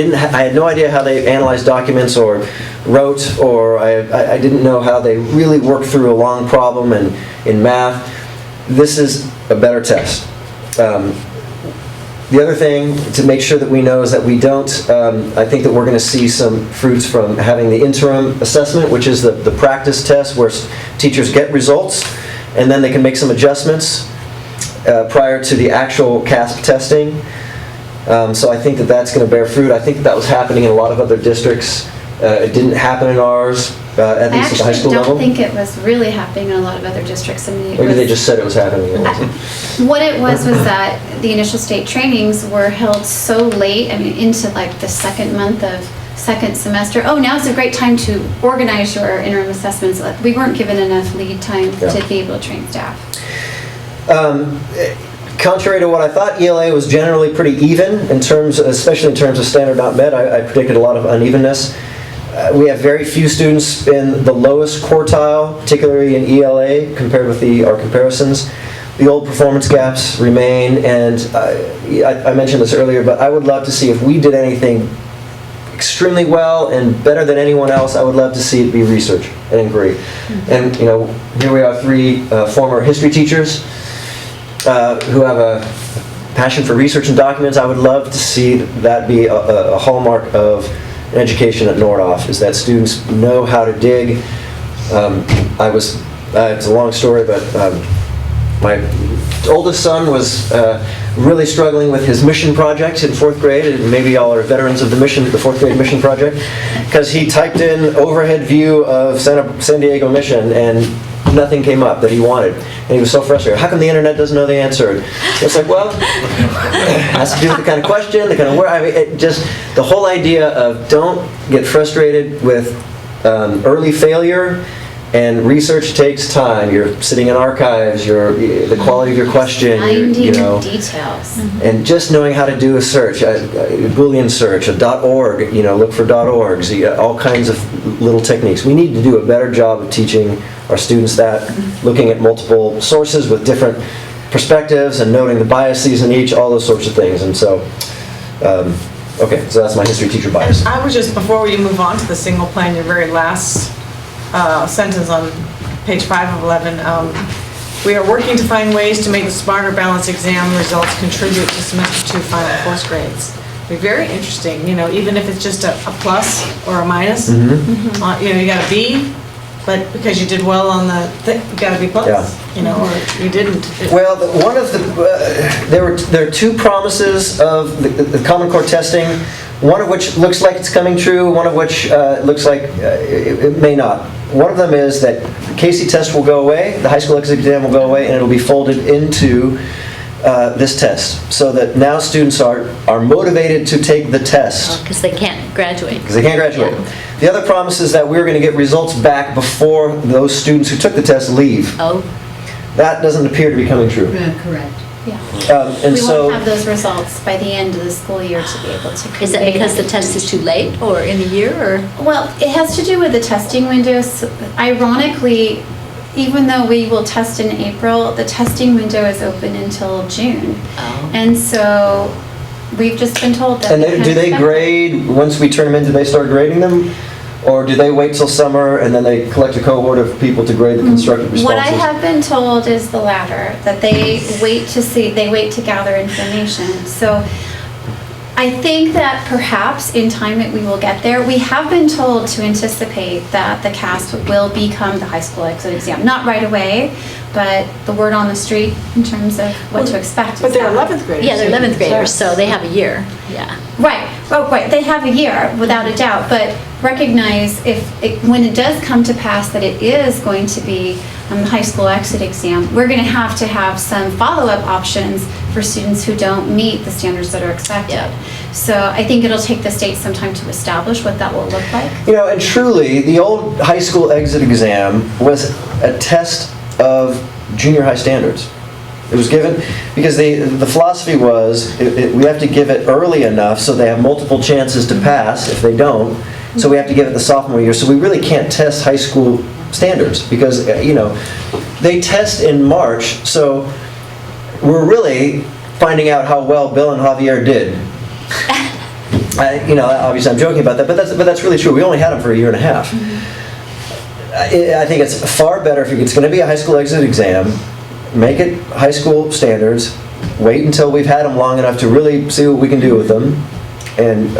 Speaker 6: had no idea how they analyzed documents or wrote, or I didn't know how they really worked through a long problem in math. This is a better test. The other thing to make sure that we know is that we don't, I think that we're going to see some fruits from having the interim assessment, which is the practice test where teachers get results and then they can make some adjustments prior to the actual CASP testing. So I think that that's going to bear fruit. I think that was happening in a lot of other districts. It didn't happen in ours, at least at the high school level.
Speaker 8: I actually don't think it was really happening in a lot of other districts. I mean,
Speaker 6: Maybe they just said it was happening.
Speaker 8: What it was that the initial state trainings were held so late, I mean, into like the second month of second semester. Oh, now's a great time to organize your interim assessments. We weren't given enough lead time to be able to train staff.
Speaker 6: Contrary to what I thought, ELA was generally pretty even in terms, especially in terms of standard not met. I predicted a lot of unevenness. We have very few students in the lowest quartile, particularly in ELA, compared with our comparisons. The old performance gaps remain, and I mentioned this earlier, but I would love to see if we did anything extremely well and better than anyone else. I would love to see it be research and inquiry. And here we are, 3 former history teachers who have a passion for research and documents. I would love to see that be a hallmark of education at Nordhoff, is that students know how to dig. It's a long story, but my oldest son was really struggling with his mission project in 4th grade, and maybe y'all are veterans of the 4th grade mission project, because he typed in overhead view of San Diego Mission, and nothing came up that he wanted. And he was so frustrated. How come the internet doesn't know the answer? It's like, well, it has to do with the kind of question, the kind of word. I mean, the whole idea of don't get frustrated with early failure, and research takes time. You're sitting in archives, the quality of your question,
Speaker 8: Finding details.
Speaker 6: and just knowing how to do a search, a Boolean search, a .org, look for .orgs, all kinds of little techniques. We need to do a better job of teaching our students that, looking at multiple sources with different perspectives and noting the biases in each, all those sorts of things. And so, okay, so that's my history teacher bias.
Speaker 4: And I was just, before we move on to the single plan, your very last sentence on page 5 of 11, we are working to find ways to make the smarter balanced exam results contribute to semester 2 final course grades. Be very interesting, even if it's just a plus or a minus. You got a B, but because you did well on you got a B plus, or you didn't.
Speaker 6: Well, one of there are 2 promises of the Common Core testing, one of which looks like it's coming true, one of which looks like it may not. One of them is that the KC test will go away, the high school exit exam will go away, and it'll be folded into this test, so that now students are motivated to take the test.
Speaker 1: Because they can't graduate.
Speaker 6: Because they can't graduate.
Speaker 1: Yeah.
Speaker 6: The other promise is that we're going to get results back before those students who took the test leave.
Speaker 1: Oh.
Speaker 6: That doesn't appear to be coming true.
Speaker 10: Correct.
Speaker 8: Yeah.
Speaker 6: And
Speaker 8: We
Speaker 6: so,
Speaker 8: won't have those results by the end of the school year to be able to convey.
Speaker 1: Is that because the test is too late, or in the year, or?
Speaker 8: Well, it has to do with the testing windows. Ironically, even though we will test in April, the testing window is open until June.
Speaker 1: Oh.
Speaker 8: And so we've just been told that.
Speaker 6: and
Speaker 8: we
Speaker 6: they,
Speaker 8: can
Speaker 6: do they
Speaker 8: expect
Speaker 6: grade, once we turn them in, do they start grading them? Or do they wait till summer and then they collect a cohort of people to grade the constructive responses?
Speaker 8: What I have been told is the latter, that they wait to gather information. So I think that perhaps in time that we will get there. We have been told to anticipate that the CASP will become the high school exit exam. Not right away, but the word on the street in terms of what to expect.
Speaker 4: But
Speaker 8: is
Speaker 4: they're
Speaker 8: that-
Speaker 4: 11th graders.
Speaker 1: Yeah, they're 11th graders, so they have a year, yeah.
Speaker 8: Right, oh, right, they have a year, without a doubt, but recognize when it does come to pass that it is going to be the high school exit exam, we're gonna have to have some follow-up options for students who don't meet the standards that are expected.
Speaker 1: Yeah.
Speaker 8: So I think it'll take the state some time to establish what that will look like.
Speaker 6: You know, and truly, the old high school exit exam was a test of junior high standards. It was given, because the philosophy was, we have to give it early enough so they have multiple chances to pass if they don't. So we have to give it the sophomore year. So we really can't test high school standards because, you know, they test in March. So we're really finding out how well Bill and Javier did. You know, obviously I'm joking about that, but that's really true. We only had them for a year and a half. I think it's far better if it's going to be a high school exit exam, make it high school standards, wait until we've had them long enough to really see what we can do with them, and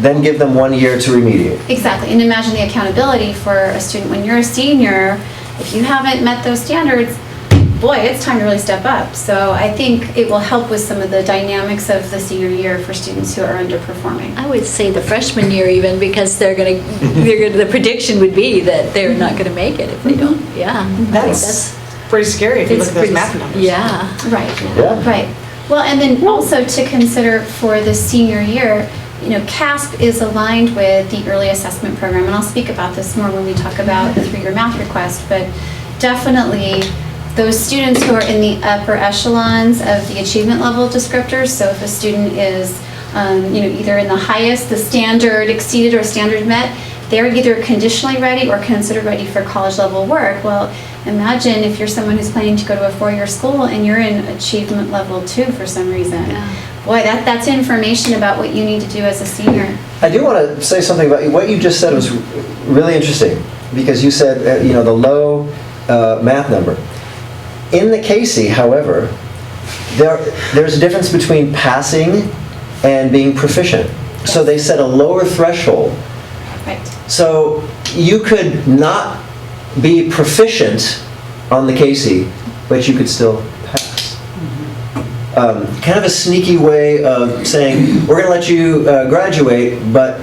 Speaker 6: then give them 1 year to remediate.
Speaker 8: Exactly, and imagine the accountability for a student. When you're a senior, if you haven't met those standards, boy, it's time to really step up. So I think it will help with some of the dynamics of the senior year for students who are underperforming.
Speaker 1: I would say the freshman year even, because the prediction would be that they're not gonna make it if they don't, yeah. I think
Speaker 4: That's pretty scary if you look at those
Speaker 1: pretty
Speaker 4: math numbers.
Speaker 1: Yeah.
Speaker 8: Right,
Speaker 6: Yeah.
Speaker 8: right. Well, and then also to consider for the senior year, you know, CASP is aligned with the early assessment program, and I'll speak about this more when we talk about the 3-year math request, but definitely those students who are in the upper echelons of the achievement level descriptors, so if a student is, you know, either in the highest, the standard exceeded or standard met, they're either conditionally ready or considered ready for college level work. Well, imagine if you're someone who's planning to go to a 4-year school and you're in achievement level 2 for some reason.
Speaker 1: Yeah.
Speaker 8: Boy, that's information about what you need to do as a senior.
Speaker 6: I do want to say something about what you just said was really interesting, because you said, you know, the low math number. In the Casey, however, there's a difference between passing and being proficient. So they set a lower threshold.
Speaker 8: Right.
Speaker 6: So you could not be proficient on the Casey, but you could still pass. Kind of a sneaky way of saying, we're going to let you graduate, but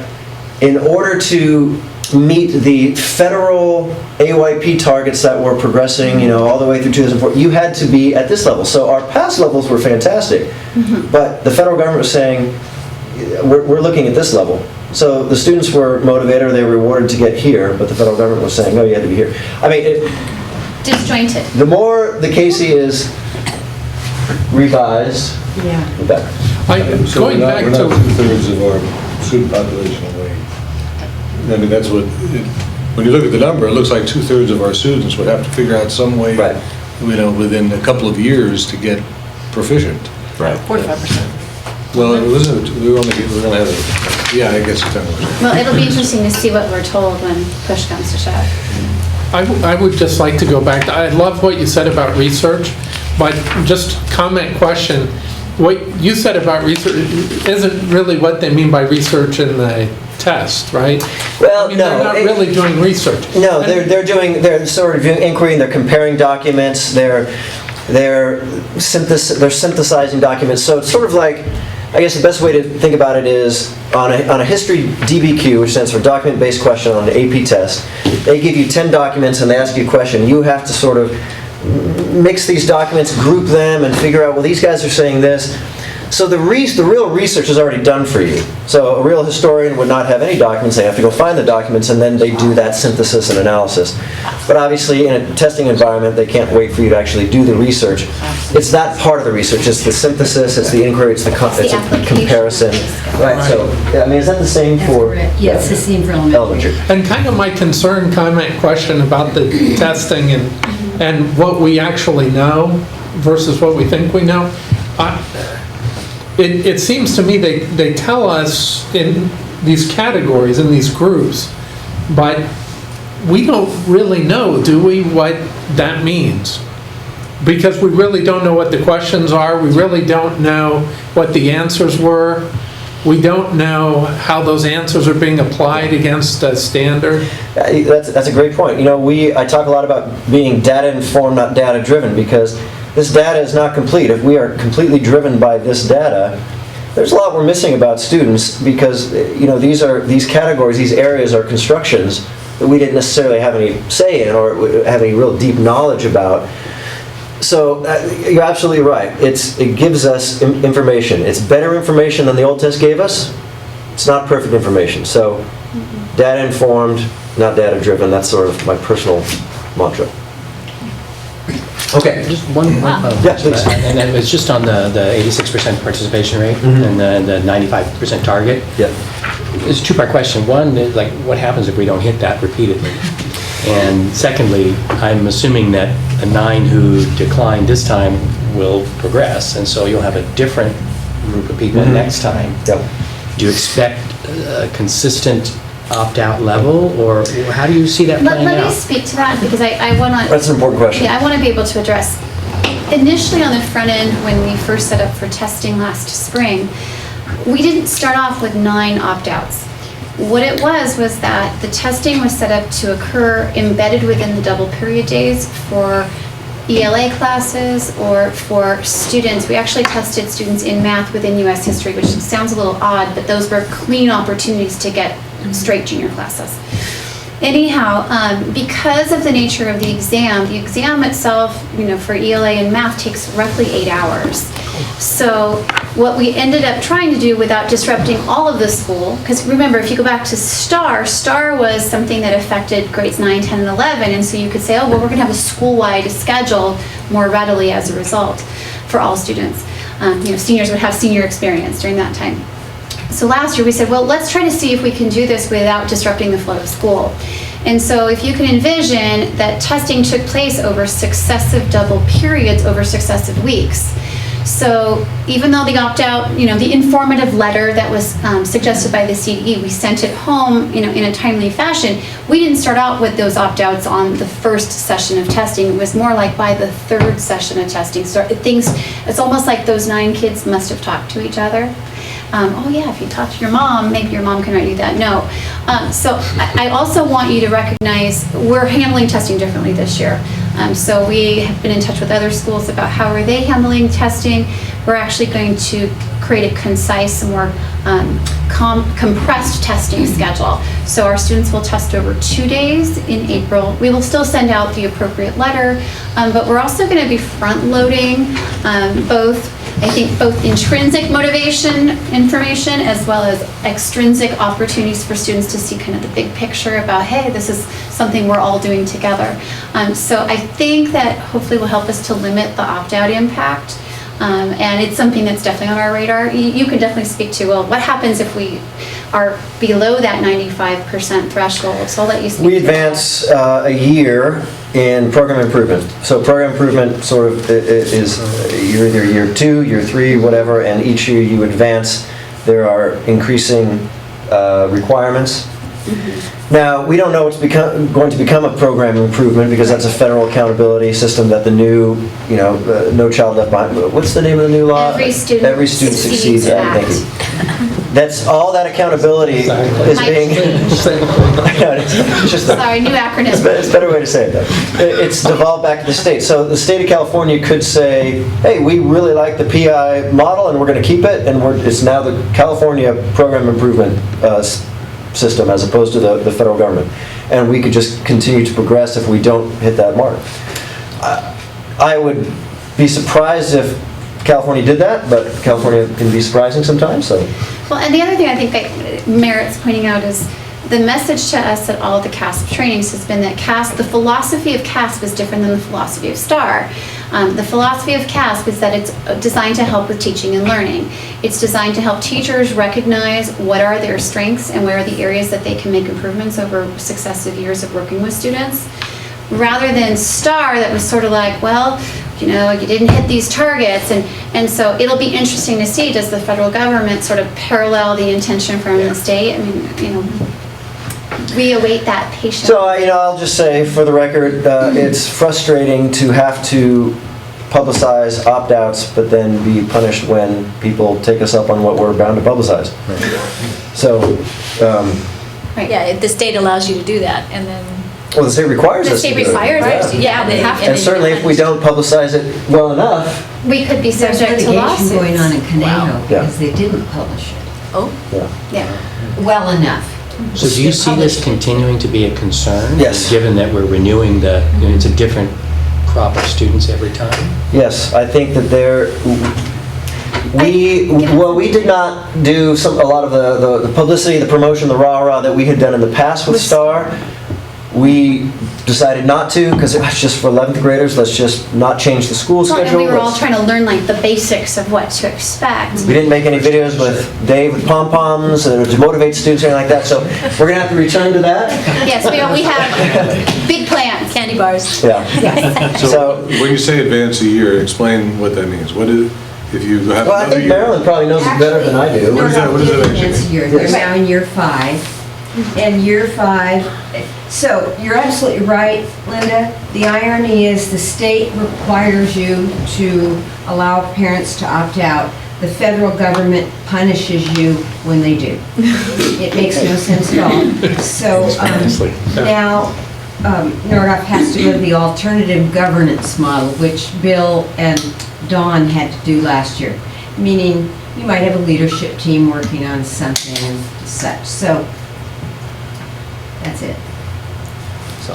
Speaker 6: in order to meet the federal AYP targets that were progressing, you know, all the way through 2004, you had to be at this level. So our pass levels were fantastic, but the federal government was saying, we're looking at this level. So the students were motivated, or they were rewarded to get here, but the federal government was saying, no, you had to be here. I mean,
Speaker 8: Disjointed.
Speaker 6: the more the Casey is revised, the better.
Speaker 3: So
Speaker 7: Going back
Speaker 3: we're not
Speaker 7: to,
Speaker 3: two-thirds of our student population away. I mean, that's what, when you look at the number, it looks like 2/3 of our students would have to figure out some way,
Speaker 6: Right.
Speaker 3: you know, within a couple of years to get proficient.
Speaker 6: Right.
Speaker 4: 45%.
Speaker 3: Well, it wasn't, we were gonna have a, yeah, I guess it's 10%.
Speaker 8: Well, it'll be interesting to see what we're told when push comes to shove.
Speaker 7: I would just like to go back, I love what you said about research, but just comment question, what you said about research isn't really what they mean by research in the test, right?
Speaker 6: Well,
Speaker 7: I mean,
Speaker 6: no,
Speaker 7: they're not
Speaker 6: it-
Speaker 7: really doing research.
Speaker 6: No,
Speaker 7: And-
Speaker 6: they're sort of doing inquiry, and they're comparing documents, they're synthesizing documents. So it's sort of like, I guess the best way to think about it is on a history DBQ, which stands for document-based question on an AP test, they give you 10 documents and they ask you a question. You have to sort of mix these documents, group them, and figure out, well, these guys are saying this. So the real research is already done for you. So a real historian would not have any documents. They have to go find the documents, and then they do that synthesis and analysis. But obviously, in a testing environment, they can't wait for you to actually do the research. It's that part of the research. It's the synthesis, it's the inquiry, it's the
Speaker 8: application.
Speaker 6: comparison. Right, so, I mean, is that the same for
Speaker 11: Yeah, it's the same for elementary.
Speaker 6: elementary?
Speaker 7: And kind of my concern, comment, question about the testing and what we actually know versus what we think we know. It seems to me they tell us in these categories, in these groups, but we don't really know, do we, what that means? because we really don't know what the questions are, we really don't know what the answers were, we don't know how those answers are being applied against a standard.
Speaker 6: That's a great point. You know, I talk a lot about being data-informed, not data-driven, because this data is not complete. If we are completely driven by this data, there's a lot we're missing about students, because you know, these categories, these areas are constructions that we didn't necessarily have any say in or have any real deep knowledge about. So you're absolutely right. It gives us information. It's better information than the old test gave us. It's not perfect information. So data informed, not data driven. That's sort of my personal mantra. Okay.
Speaker 2: Just one
Speaker 6: Yeah, please.
Speaker 2: and then it's just on the 86% participation rate and the 95% target.
Speaker 6: Yeah.
Speaker 2: It's a two-part question. One is like, what happens if we don't hit that repeatedly? And secondly, I'm assuming that a 9 who declined this time will progress, and so you'll have a different group of people next time.
Speaker 6: Yep.
Speaker 2: Do you expect a consistent opt-out level, or how do you see that playing
Speaker 8: Let me
Speaker 2: out?
Speaker 8: speak to that, because I want to...
Speaker 6: That's an important question.
Speaker 8: Yeah, I want to be able to address. Initially on the front end, when we first set up for testing last spring, we didn't start off with 9 opt-outs. What it was that the testing was set up to occur embedded within the double period days for ELA classes or for students. We actually tested students in math within US history, which sounds a little odd, but those were clean opportunities to get straight junior classes. Anyhow, because of the nature of the exam itself, you know, for ELA and math takes roughly 8 hours. So what we ended up trying to do without disrupting all of the school, because remember, if you go back to STAR was something that affected grades 9, 10, and 11, and so you could say, oh, well, we're going to have a school-wide schedule more readily as a result for all students. You know, seniors would have senior experience during that time. So last year we said, well, let's try to see if we can do this without disrupting the flow of school. And so if you can envision that testing took place over successive double periods over successive weeks. So even though the opt-out, you know, the informative letter that was suggested by the CDE, we sent it home, you know, in a timely fashion, we didn't start out with those opt-outs on the first session of testing. It was more like by the third session of testing. So it's almost like those 9 kids must have talked to each other. Oh yeah, if you talk to your mom, maybe your mom can write you that. No. So I also want you to recognize we're handling testing differently this year. So we have been in touch with other schools about how are they handling testing. We're actually going to create a concise, more compressed testing schedule. So our students will test over 2 days in April. We will still send out the appropriate letter, but we're also going to be front-loading both intrinsic motivation information as well as extrinsic opportunities for students to see kind of the big picture about, hey, this is something we're all doing together. So I think that hopefully will help us to limit the opt-out impact. And it's something that's definitely on our radar. You can definitely speak to, well, what happens if we are below that 95% threshold? So I'll let you speak.
Speaker 6: We advance a year in program improvement. So program improvement sort of is you're either year 2, year 3, whatever, and each year you advance. There are increasing requirements. Now, we don't know what's going to become a program improvement because that's a federal accountability system that the new, No Child Left Behind, what's the name of the new law?
Speaker 8: Every Student Succeeds
Speaker 6: Thank
Speaker 8: Act.
Speaker 6: you. That's all that accountability is being...
Speaker 8: Sorry, new acronym.
Speaker 6: It's a better way to say it, though. It's devolved back to the state. So the state of California could say, hey, we really like the PI model and we're going to keep it, and it's now the California Program Improvement system as opposed to the federal government. And we could just continue to progress if we don't hit that mark. I would be surprised if California did that, but California can be surprising sometimes. So.
Speaker 8: Well, and the other thing I think that merits pointing out is the message to us at all the CASP trainings has been that the philosophy of CASP is different than the philosophy of STAR. The philosophy of CASP is that it's designed to help with teaching and learning. It's designed to help teachers recognize what are their strengths and where are the areas that they can make improvements over successive years of working with students. Rather than STAR that was sort of like, well, you didn't hit these targets, and so it'll be interesting to see, does the federal government sort of parallel the intention from the state? I mean, we await that patiently.
Speaker 6: So, I'll just say, for the record, it's frustrating to have to publicize opt-outs, but then be punished when people take us up on what we're bound to publicize. So,
Speaker 1: Yeah, the state allows you to do that, and then.
Speaker 6: well, the state requires
Speaker 8: The
Speaker 6: us to
Speaker 8: state
Speaker 6: do it.
Speaker 8: requires us to, yeah, they have
Speaker 6: And
Speaker 8: to.
Speaker 6: certainly if we don't publicize it well enough,
Speaker 8: We could be
Speaker 11: There's
Speaker 8: subject to
Speaker 11: litigation
Speaker 8: lawsuits.
Speaker 11: going on in Canano
Speaker 6: Yeah.
Speaker 11: because they didn't publish it
Speaker 1: Oh,
Speaker 8: Yeah.
Speaker 11: well enough.
Speaker 2: So do you see this continuing to be a concern?
Speaker 6: Yes.
Speaker 2: Given that we're renewing it's a different crop of students every time?
Speaker 6: yes, I think that we did not do a lot of the publicity, the promotion, the rah-rah that we had done in the past with STAR. We decided not to, because it was just for 11th graders, let's just not change the school
Speaker 8: Well,
Speaker 6: schedule.
Speaker 8: and we were all
Speaker 6: Let's-
Speaker 8: trying to learn like the basics of what to expect.
Speaker 6: We didn't make any videos with Dave with pom-poms to motivate students or anything like that, so we're going to have to return to that.
Speaker 8: Yes, we have big plans.
Speaker 1: candy bars.
Speaker 6: Yeah.
Speaker 3: So when you say advance a year, explain what that means. What is, if you have
Speaker 6: Well, I
Speaker 3: another
Speaker 6: think
Speaker 3: year?
Speaker 6: Marilyn probably knows it better than I do.
Speaker 3: What is that- what is it actually
Speaker 11: Advance
Speaker 3: mean?
Speaker 11: year. They're now in year 5. And year 5, so you're absolutely right, Linda. The irony is the state requires you to allow parents to opt out. The federal government punishes you when they do. It makes no sense at all. So now Nordoff has to go to the alternative governance model, which Bill and Dawn had to do last year, meaning you might have a leadership team working on something and such. So that's it.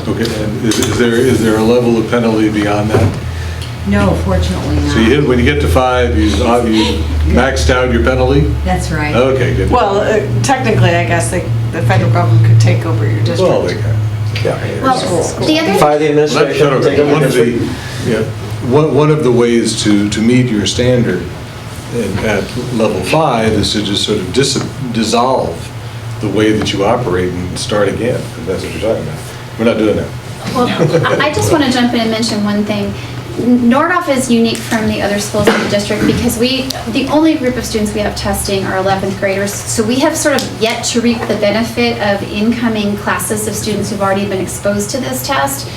Speaker 3: Okay, and is there a level of penalty beyond that?
Speaker 11: No, fortunately
Speaker 3: So you
Speaker 11: not.
Speaker 3: hit, when you get to 5, you maxed out your penalty?
Speaker 11: That's right.
Speaker 3: Okay, good.
Speaker 10: Well, technically, I guess the federal government could take over your district.
Speaker 3: Well, they can.
Speaker 8: Well, the other
Speaker 6: Fire the
Speaker 3: Well, that's
Speaker 6: administration,
Speaker 3: federal
Speaker 6: take
Speaker 3: government.
Speaker 6: over the district.
Speaker 3: One of the ways to meet your standard at level 5 is to just sort of dissolve the way that you operate and start again, if that's what you're talking about. We're not doing that.
Speaker 8: Well, I just want to jump in and mention one thing. Nordoff is unique from the other schools in the district because the only group of students we have testing are 11th graders. So we have sort of yet to reap the benefit of incoming classes of students who've already been exposed to this test.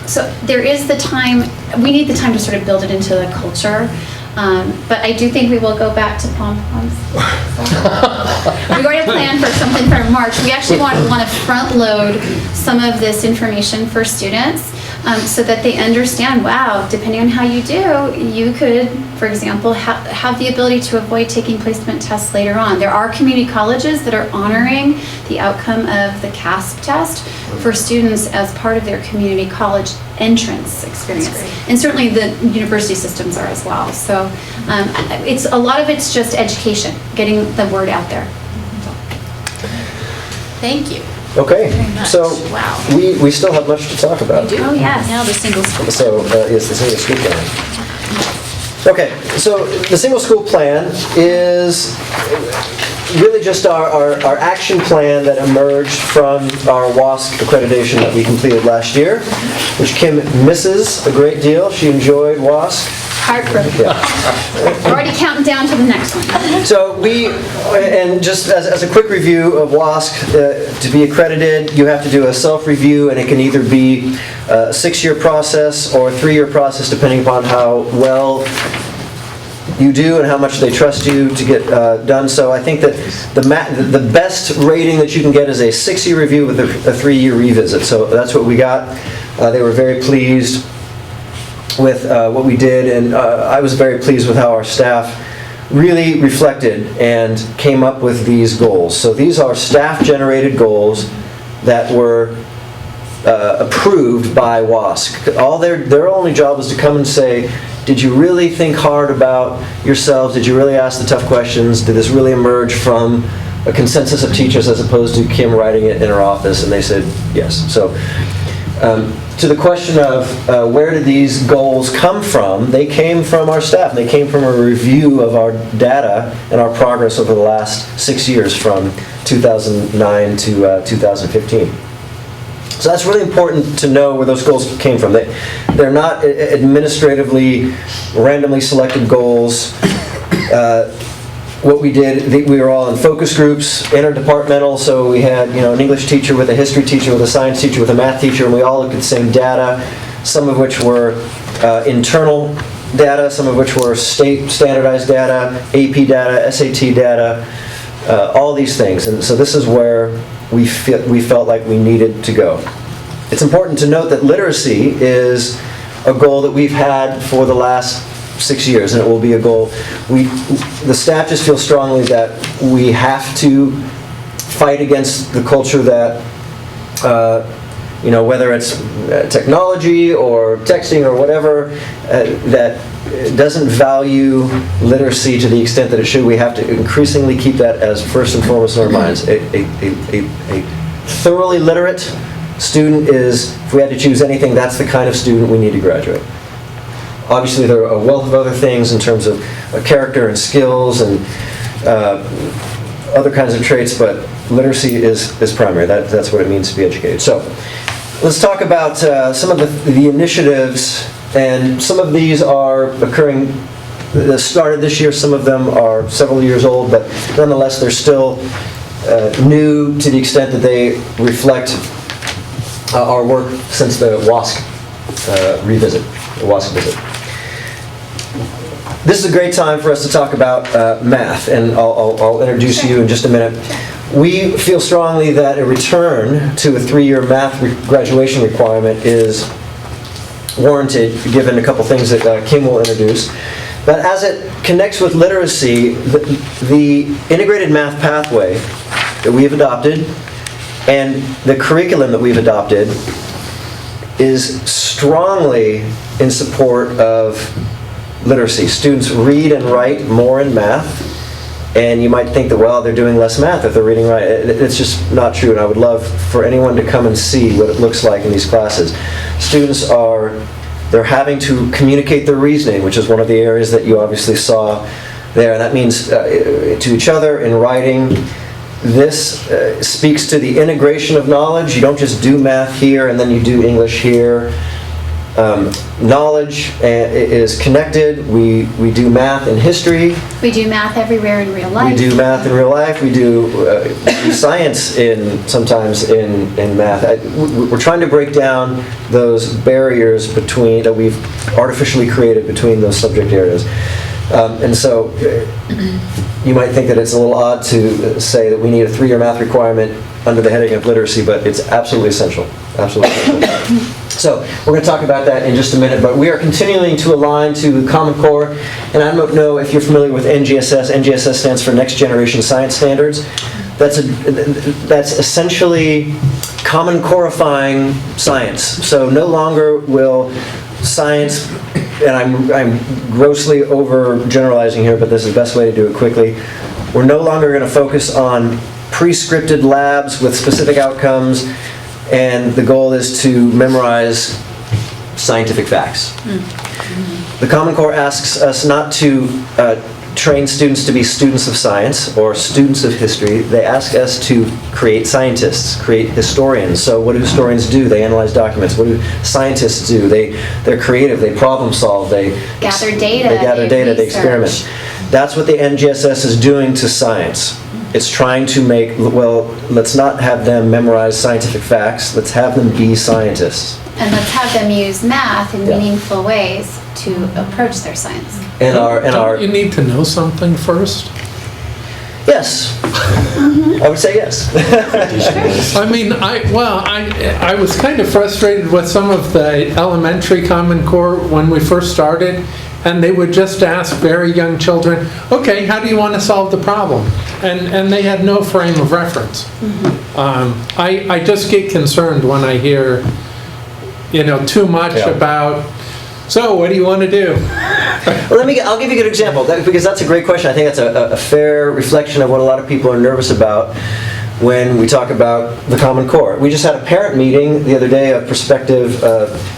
Speaker 8: So there is the time, we need the time to sort of build it into the culture. But I do think we will go back to pom-poms. We've already planned for something for March. We actually want to front load some of this information for students so that they understand, wow, depending on how you do, you could, for example, have the ability to avoid taking placement tests later on. There are community colleges that are honoring the outcome of the CASP test for students as part of their community college entrance experience. And certainly the university systems are as well. So a lot of it's just education, getting the word out there.
Speaker 1: Thank you.
Speaker 6: Okay,
Speaker 1: Very much.
Speaker 6: so
Speaker 1: Wow.
Speaker 6: we still have much to talk about.
Speaker 8: Oh, yes.
Speaker 1: Now the single school.
Speaker 6: So, yes, the single school plan. Okay, so the single school plan is really just our action plan that emerged from our WASC accreditation that we completed last year, which Kim misses a great deal. She enjoyed WASC.
Speaker 8: Heartbroken. Already counting down to the next one.
Speaker 6: So and just as a quick review of WASC, to be accredited, you have to do a self-review, and it can either be a 6-year process or a 3-year process, depending upon how well you do and how much they trust you to get done. So I think that the best rating that you can get is a 6-year review with a 3-year revisit. So that's what we got. They were very pleased with what we did, and I was very pleased with how our staff really reflected and came up with these goals. So these are staff-generated goals that were approved by WASC. Their only job was to come and say, did you really think hard about yourselves? Did you really ask the tough questions? Did this really emerge from a consensus of teachers as opposed to Kim writing it in her office? And they said yes. So to the question of where did these goals come from, they came from our staff. They came from a review of our data and our progress over the last 6 years from 2009 to 2015. So that's really important to know where those goals came from. They're not administratively randomly selected goals. What we did, we were all in focus groups, interdepartmental, so we had an English teacher with a history teacher with a science teacher with a math teacher, and we all looked at the same data, some of which were internal data, some of which were state standardized data, AP data, SAT data, all these things. And so this is where we felt like we needed to go. It's important to note that literacy is a goal that we've had for the last 6 years, and it will be a goal. The staff just feels strongly that we have to fight against the culture that, whether it's technology or texting or whatever, that doesn't value literacy to the extent that it should. We have to increasingly keep that as first and foremost in our minds. A thoroughly literate student is, if we had to choose anything, that's the kind of student we need to graduate. Obviously, there are a wealth of other things in terms of character and skills and other kinds of traits, but literacy is primary. That's what it means to be educated. So, let's talk about some of the initiatives, and some of these are occurring, that started this year, some of them are several years old, but nonetheless, they're still new to the extent that they reflect our work since the WASC visit. This is a great time for us to talk about math, and I'll introduce you in just a minute. We feel strongly that a return to a 3-year math graduation requirement is warranted, given a couple things that Kim will introduce. But as it connects with literacy, the integrated math pathway that we have adopted and the curriculum that we've adopted is strongly in support of literacy. Students read and write more in math, and you might think that, well, they're doing less math if they're reading and writing. It's just not true, and I would love for anyone to come and see what it looks like in these classes. Students they're having to communicate their reasoning, which is one of the areas that you obviously saw there, and that means to each other in writing. This speaks to the integration of knowledge. You don't just do math here and then you do English here. Knowledge is connected. We do math in history.
Speaker 8: We do math everywhere in real life.
Speaker 6: We do math in real life. We do science sometimes in math. We're trying to break down those barriers that we've artificially created between those subject areas. And so you might think that it's a little odd to say that we need a 3-year math requirement under the heading of literacy, but it's absolutely essential. Absolutely essential. So we're going to talk about that in just a minute, but we are continuing to align to the Common Core, and I don't know if you're familiar with NGSS. NGSS stands for Next Generation Science Standards. That's essentially Common Core-ifying science. So no longer will science, and I'm grossly overgeneralizing here, but this is the best way to do it quickly. We're no longer going to focus on pre-scripted labs with specific outcomes, and the goal is to memorize scientific facts. The Common Core asks us not to train students to be students of science or students of history. They ask us to create scientists, create historians. So what do historians do? They analyze documents. What do scientists do? They're creative, they problem solve, they
Speaker 8: gather data,
Speaker 6: they experiment. That's what the NGSS is doing to science. It's trying to make, let's not have them memorize scientific facts, let's have them be scientists.
Speaker 8: And let's have them use math in meaningful ways to approach their science.
Speaker 7: Don't you need to know something first?
Speaker 6: Yes. I would say yes.
Speaker 7: I mean, I was kind of frustrated with some of the elementary Common Core when we first started, and they would just ask very young children, okay, how do you want to solve the problem? And they had no frame of reference. I just get concerned when I hear, too much about, so what do you want to do?
Speaker 6: Well, I'll give you a good example, because that's a great question. I think that's a fair reflection of what a lot of people are nervous about when we talk about the Common Core. We just had a parent meeting the other day of prospective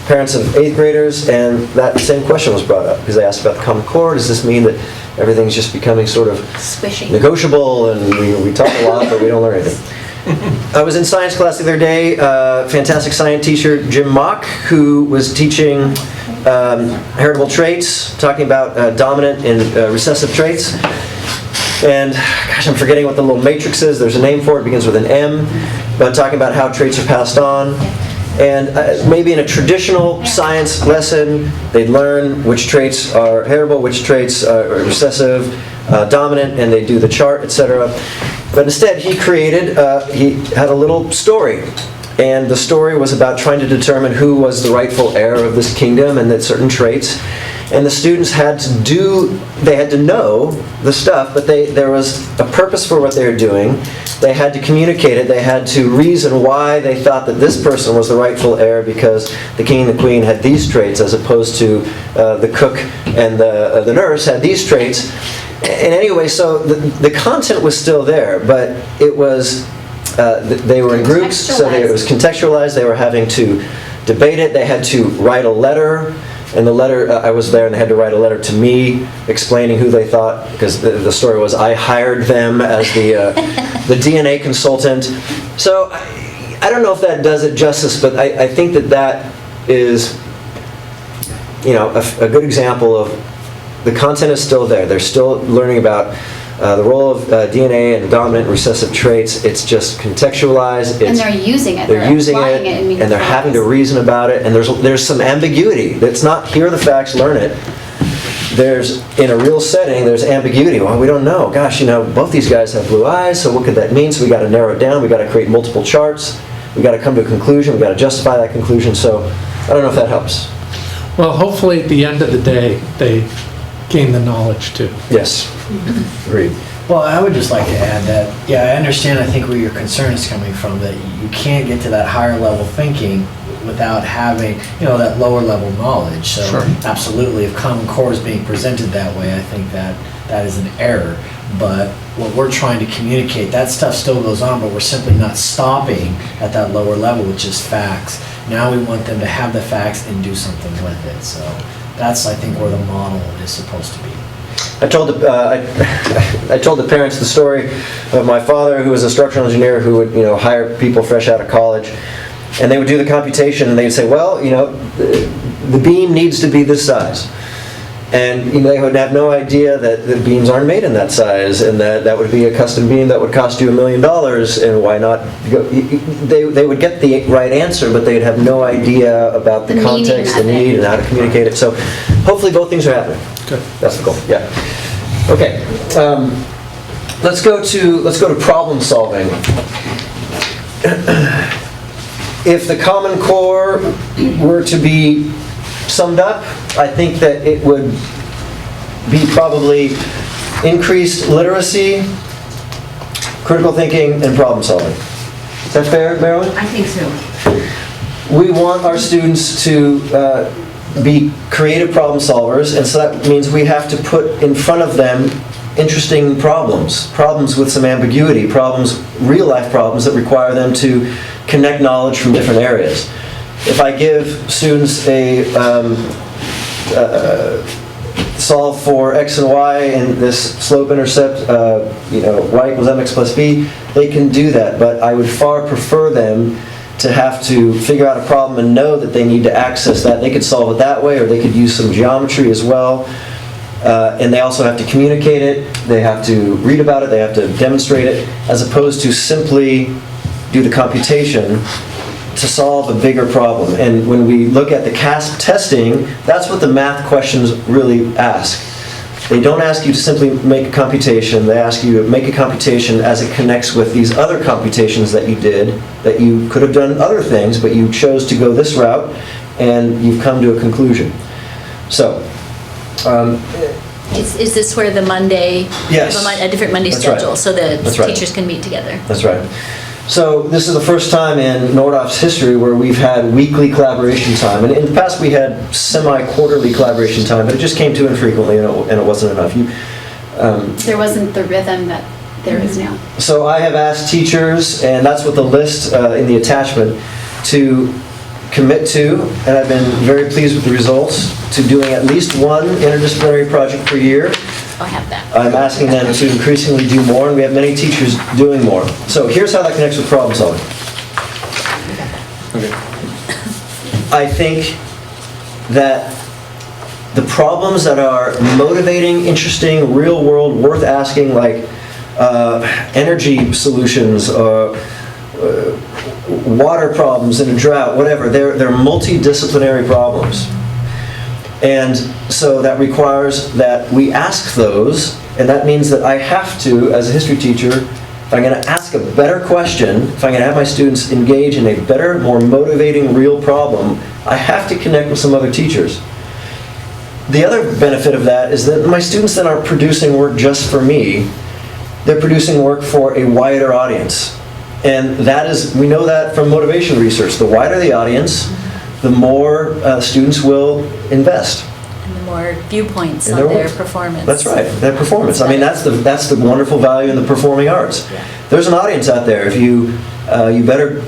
Speaker 6: parents of 8th graders, and that same question was brought up, because they asked about the Common Core. Does this mean that everything's just becoming sort of
Speaker 8: squishy,
Speaker 6: negotiable, and we talk a lot, but we don't learn anything? I was in science class the other day, fantastic science teacher, Jim Mock, who was teaching heritable traits, talking about dominant and recessive traits. And, gosh, I'm forgetting what the little matrix is. There's a name for it. It begins with an M. But talking about how traits are passed on. And maybe in a traditional science lesson, they'd learn which traits are heritable, which traits are recessive, dominant, and they do the chart, etc. But instead, he had a little story. And the story was about trying to determine who was the rightful heir of this kingdom and that certain traits. And the students had to know the stuff, but there was a purpose for what they were doing. They had to communicate it. They had to reason why they thought that this person was the rightful heir because the king and the queen had these traits as opposed to the cook and the nurse had these traits. And anyway, so the content was still there, but it was, they were in groups, so it was contextualized. They were having to debate it. They had to write a letter. And the letter, I was there and they had to write a letter to me explaining who they thought, because the story was I hired them as the DNA consultant. So I don't know if that does it justice, but I think that is, a good example of the content is still there. They're still learning about the role of DNA and dominant and recessive traits. It's just contextualized.
Speaker 8: And they're using it.
Speaker 6: They're using
Speaker 8: applying
Speaker 6: it,
Speaker 8: in meaningful
Speaker 6: and they're having to
Speaker 8: ways.
Speaker 6: reason about it. And there's some ambiguity. It's not here are the facts, learn it. There's, in a real setting, there's ambiguity. Well, we don't know. Gosh, both these guys have blue eyes, so what could that mean? So we got to narrow it down. We got to create multiple charts. We got to come to a conclusion. We got to justify that conclusion. So I don't know if that helps.
Speaker 7: Well, hopefully at the end of the day, they gain the knowledge too.
Speaker 6: Yes. Agreed.
Speaker 9: Well, I would just like to add that, I understand, I think where your concern is coming from, that you can't get to that higher level thinking without having, that lower level knowledge. So
Speaker 7: Sure.
Speaker 9: absolutely, if Common Core is being presented that way, I think that is an error. But what we're trying to communicate, that stuff still goes on, but we're simply not stopping at that lower level, which is facts. Now we want them to have the facts and do something with it. So that's, I think, where the model is supposed to be.
Speaker 6: I told the parents the story of my father, who was a structural engineer, who would hire people fresh out of college, and they would do the computation, and they'd say, well, the beam needs to be this size, and they would have no idea that the beams aren't made in that size, and that would be a custom beam that would cost you $1 million, and why not go? They would get the right answer, but they'd have no idea about the context, the need, and how to communicate it. So hopefully both things are happening.
Speaker 7: Good.
Speaker 6: That's the goal. Yeah. Okay. Let's go to problem solving. If the Common Core were to be summed up, I think that it would be probably increased literacy, critical thinking, and problem solving. Is that fair, Marilyn?
Speaker 11: I think so.
Speaker 6: We want our students to be creative problem solvers, and so that means we have to put in front of them interesting problems with some ambiguity, real life problems that require them to connect knowledge from different areas. If I give students a solve for x and y in this slope-intercept, y equals mx plus b, they can do that, but I would far prefer them to have to figure out a problem and know that they need to access that. They could solve it that way, or they could use some geometry as well. And they also have to communicate it, they have to read about it, they have to demonstrate it, as opposed to simply do the computation to solve a bigger problem. And when we look at the CASP testing, that's what the math questions really ask. They don't ask you to simply make a computation, they ask you to make a computation as it connects with these other computations that you did, that you could have done other things, but you chose to go this route, and you've come to a conclusion. So,
Speaker 1: Is this where the Monday,
Speaker 6: Yes.
Speaker 1: a different Monday
Speaker 6: That's right.
Speaker 1: schedule, so the
Speaker 6: That's right.
Speaker 1: teachers can meet together?
Speaker 6: that's right. So this is the first time in Nordoff's history where we've had weekly collaboration time. And in the past we had semi-quarterly collaboration time, but it just came too infrequently and it wasn't enough.
Speaker 8: There wasn't the rhythm that there is now.
Speaker 6: So I have asked teachers, and that's what the list in the attachment, to commit to, and I've been very pleased with the results, to doing at least one interdisciplinary project per year.
Speaker 1: I'll have that.
Speaker 6: I'm asking them to increasingly do more, and we have many teachers doing more. So here's how that connects with problem solving. I think that the problems that are motivating, interesting, real world, worth asking, like energy solutions, water problems in a drought, whatever. They're multidisciplinary problems. And so that requires that we ask those, and that means that I have to, as a history teacher, if I'm going to ask a better question, if I'm going to have my students engage in a better, more motivating, real problem, I have to connect with some other teachers. The other benefit of that is that my students then aren't producing work just for me. They're producing work for a wider audience. And that is, we know that from motivation research. The wider the audience, the more students will invest.
Speaker 1: And the more viewpoints
Speaker 6: In
Speaker 1: on
Speaker 6: their
Speaker 1: their
Speaker 6: work.
Speaker 1: performance.
Speaker 6: That's right, their performance. I mean, that's the wonderful value in the performing arts.
Speaker 1: Yeah.
Speaker 6: There's an audience out there. If you better do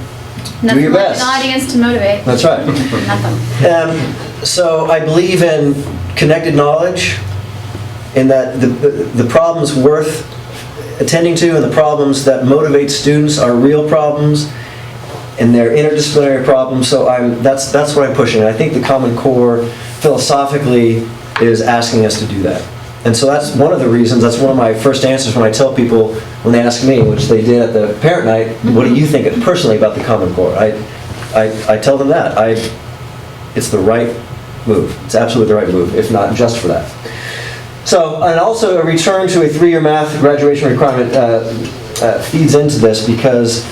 Speaker 8: Nothing
Speaker 6: your
Speaker 8: like
Speaker 6: best.
Speaker 8: an audience to motivate.
Speaker 6: That's right.
Speaker 8: Nothing.
Speaker 6: So I believe in connected knowledge, in that the problems worth attending to and the problems that motivate students are real problems, and they're interdisciplinary problems. So that's what I'm pushing. And I think the Common Core philosophically is asking us to do that. And so that's one of the reasons, that's one of my first answers when I tell people, when they ask me, which they did at the parent night, what do you think personally about the Common Core? I tell them that. It's the right move. It's absolutely the right move, if not just for that. So, and also a return to a 3-year math graduation requirement feeds into this because,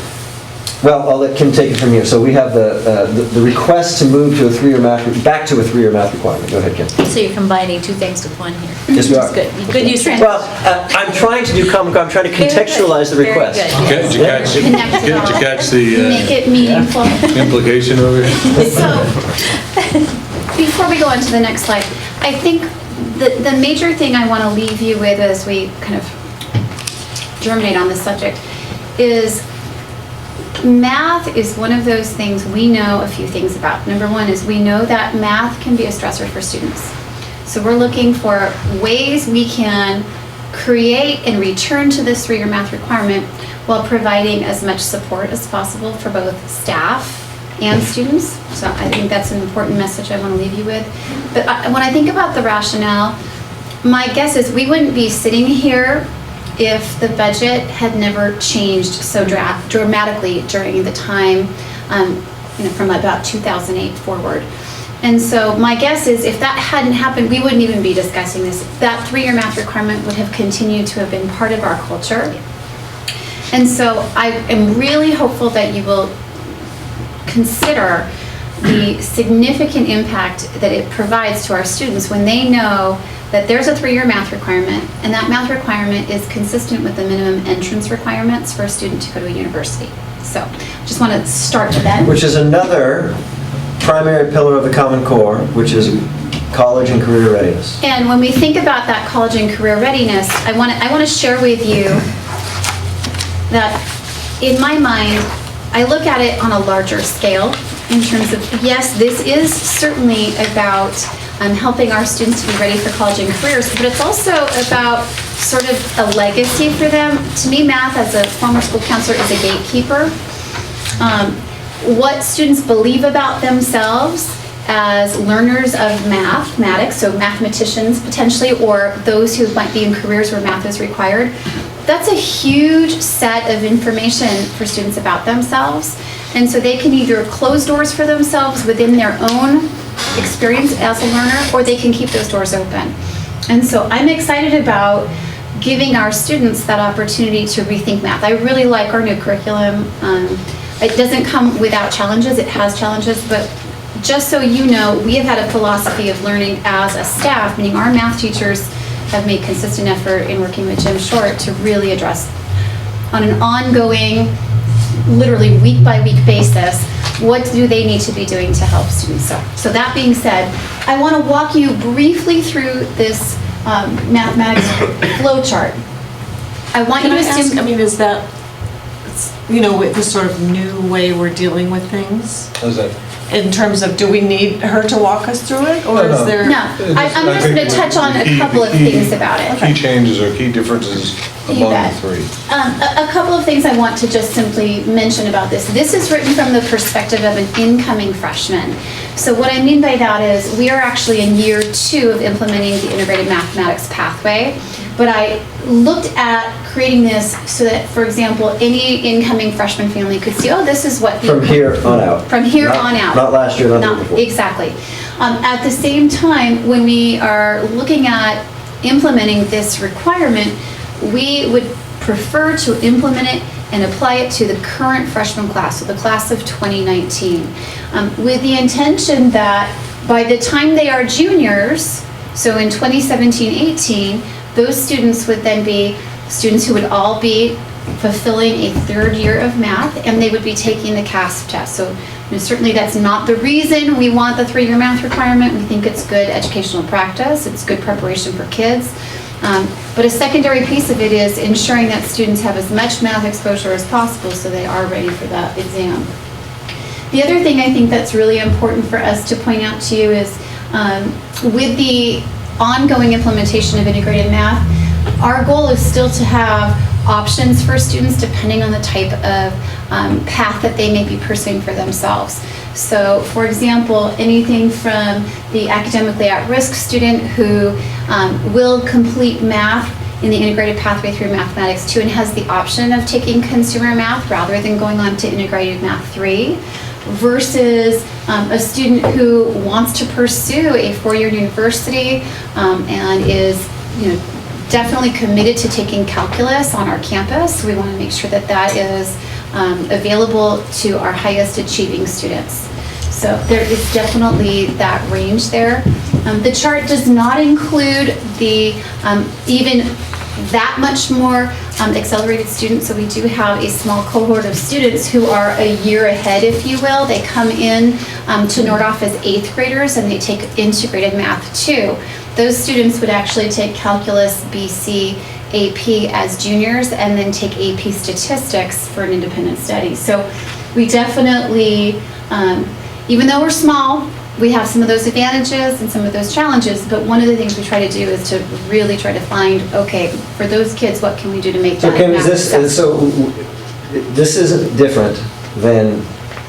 Speaker 6: well, I'll let Kim take it from here. So we have the request to move to a 3-year math, back to a 3-year math requirement. Go ahead, Kim.
Speaker 1: So you're combining two things with one here.
Speaker 6: Yes, we are.
Speaker 1: Which is good. Good use.
Speaker 6: Well, I'm trying to do Common Core. I'm trying to contextualize the
Speaker 1: Very
Speaker 6: request.
Speaker 1: good.
Speaker 3: Did you catch,
Speaker 8: Connect it
Speaker 3: did
Speaker 8: all.
Speaker 3: you catch
Speaker 8: Make
Speaker 3: the
Speaker 8: it meaningful.
Speaker 3: implication over here?
Speaker 8: So, before we go on to the next slide, I think the major thing I want to leave you with as we kind of germinate on this subject is math is one of those things we know a few things about. Number one is we know that math can be a stressor for students. So we're looking for ways we can create and return to this 3-year math requirement while providing as much support as possible for both staff and students. So I think that's an important message I want to leave you with. But when I think about the rationale, my guess is we wouldn't be sitting here if the budget had never changed so dramatically during the time, from about 2008 forward. And so my guess is if that hadn't happened, we wouldn't even be discussing this. That 3-year math requirement would have continued to have been part of our culture. And so I am really hopeful that you will consider the significant impact that it provides to our students when they know that there's a 3-year math requirement, and that math requirement is consistent with the minimum entrance requirements for a student to go to a university. So, just want to start with that.
Speaker 6: Which is another primary pillar of the Common Core, which is college and career readiness.
Speaker 8: And when we think about that college and career readiness, I want to share with you that in my mind, I look at it on a larger scale in terms of, yes, this is certainly about helping our students to be ready for college and careers, but it's also about sort of a legacy for them. To me, math as a former school counselor is a gatekeeper. What students believe about themselves as learners of mathematics, so mathematicians potentially, or those who might be in careers where math is required, that's a huge set of information for students about themselves. And so they can either close doors for themselves within their own experience as a learner, or they can keep those doors open. And so I'm excited about giving our students that opportunity to rethink math. I really like our new curriculum. It doesn't come without challenges, it has challenges, but just so you know, we have had a philosophy of learning as a staff, meaning our math teachers have made consistent effort in working with Jim Short to really address on an ongoing, literally week by week basis, what do they need to be doing to help students? So that being said, I want to walk you briefly through this mathematics flow chart. I want you to assume.
Speaker 10: I mean, is that, with this sort of new way we're dealing with things?
Speaker 3: How's that?
Speaker 10: In terms of, do we need her to walk us through it, or is there?
Speaker 8: No, I'm just going to touch on a couple of things about it.
Speaker 3: Key changes or key differences
Speaker 8: You
Speaker 3: among the
Speaker 8: bet.
Speaker 3: three.
Speaker 8: A couple of things I want to just simply mention about this. This is written from the perspective of an incoming freshman. So what I mean by that is we are actually in year 2 of implementing the integrated mathematics pathway, but I looked at creating this so that, for example, any incoming freshman family could see, oh, this is what.
Speaker 6: From here on out.
Speaker 8: From here
Speaker 6: Not-
Speaker 8: on out.
Speaker 6: Not last year, not the year before.
Speaker 8: Exactly. At the same time, when we are looking at implementing this requirement, we would prefer to implement it and apply it to the current freshman class, so the class of 2019, with the intention that by the time they are juniors, so in 2017-18, those students would then be students who would all be fulfilling a third year of math, and they would be taking the CASP test. So certainly that's not the reason we want the 3-year math requirement. We think it's good educational practice, it's good preparation for kids. But a secondary piece of it is ensuring that students have as much math exposure as possible so they are ready for that exam. The other thing I think that's really important for us to point out to you is with the ongoing implementation of integrated math, our goal is still to have options for students depending on the type of path that they may be pursuing for themselves. So, for example, anything from the academically at-risk student who will complete math in the integrated pathway through Mathematics 2 and has the option of taking consumer math rather than going on to integrated math 3, versus a student who wants to pursue a 4-year university and is, definitely committed to taking calculus on our campus. We want to make sure that that is available to our highest achieving students. So there is definitely that range there. The chart does not include the even that much more accelerated students. So we do have a small cohort of students who are a year ahead, if you will. They come in to Nordhoff as 8th graders and they take integrated math 2. Those students would actually take calculus, BC, AP as juniors and then take AP statistics for an independent study. So we definitely, even though we're small, we have some of those advantages and some of those challenges, but one of the things we try to do is to really try to find, okay, for those kids, what can we do to make that
Speaker 6: Kim,
Speaker 8: successful?
Speaker 6: so this isn't different than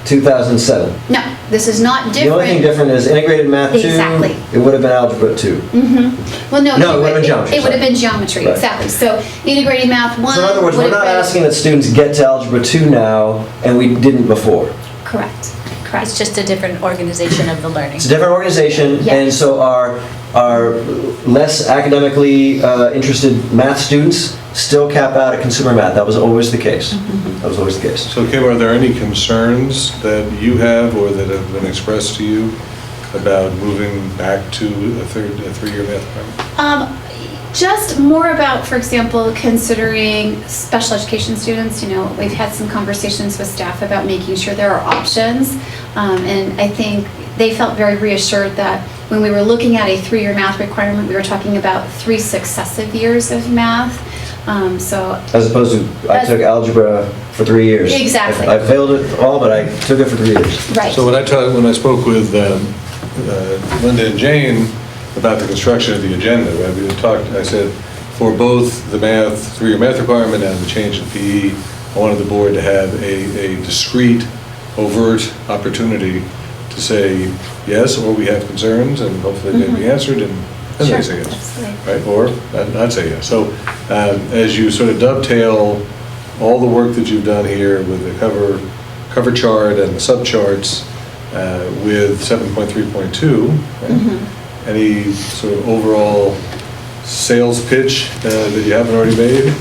Speaker 6: 2007?
Speaker 8: No, this is not different.
Speaker 6: The only thing different is integrated math 2.
Speaker 8: Exactly.
Speaker 6: It would have been algebra 2.
Speaker 8: Well, no,
Speaker 6: No, it would have been geometry,
Speaker 8: It would have
Speaker 6: sorry.
Speaker 8: been geometry,
Speaker 6: Right.
Speaker 8: exactly. So integrated math 1
Speaker 6: So in other words,
Speaker 8: would
Speaker 6: we're
Speaker 8: have
Speaker 6: not
Speaker 8: been-
Speaker 6: asking that students get to algebra 2 now, and we didn't before.
Speaker 8: Correct.
Speaker 1: It's just a different organization of the learning.
Speaker 6: It's a different organization,
Speaker 8: Yes.
Speaker 6: and so our less academically interested math students still cap out at consumer math. That was always the case. That was always the case.
Speaker 3: So Kim, are there any concerns that you have or that have been expressed to you about moving back to a 3-year math requirement?
Speaker 8: Just more about, for example, considering special education students. We've had some conversations with staff about making sure there are options. And I think they felt very reassured that when we were looking at a 3-year math requirement, we were talking about 3 successive years of math.
Speaker 6: As opposed to, I took algebra for 3 years.
Speaker 8: Exactly.
Speaker 6: I failed it all, but I took it for 3 years.
Speaker 8: Right.
Speaker 3: So when I spoke with Linda and Jane about the construction of the agenda, right, we had talked, I said, for both the 3-year math requirement and the change in PE, I wanted the board to have a discrete, overt opportunity to say yes, or we have concerns, and hopefully they'd be answered, and then they say yes.
Speaker 8: Absolutely.
Speaker 3: Right, or not say yes. So as you sort of dovetail all the work that you've done here with the cover chart and the subcharts with 7.3.2, right? Any sort of overall sales pitch that you haven't already made?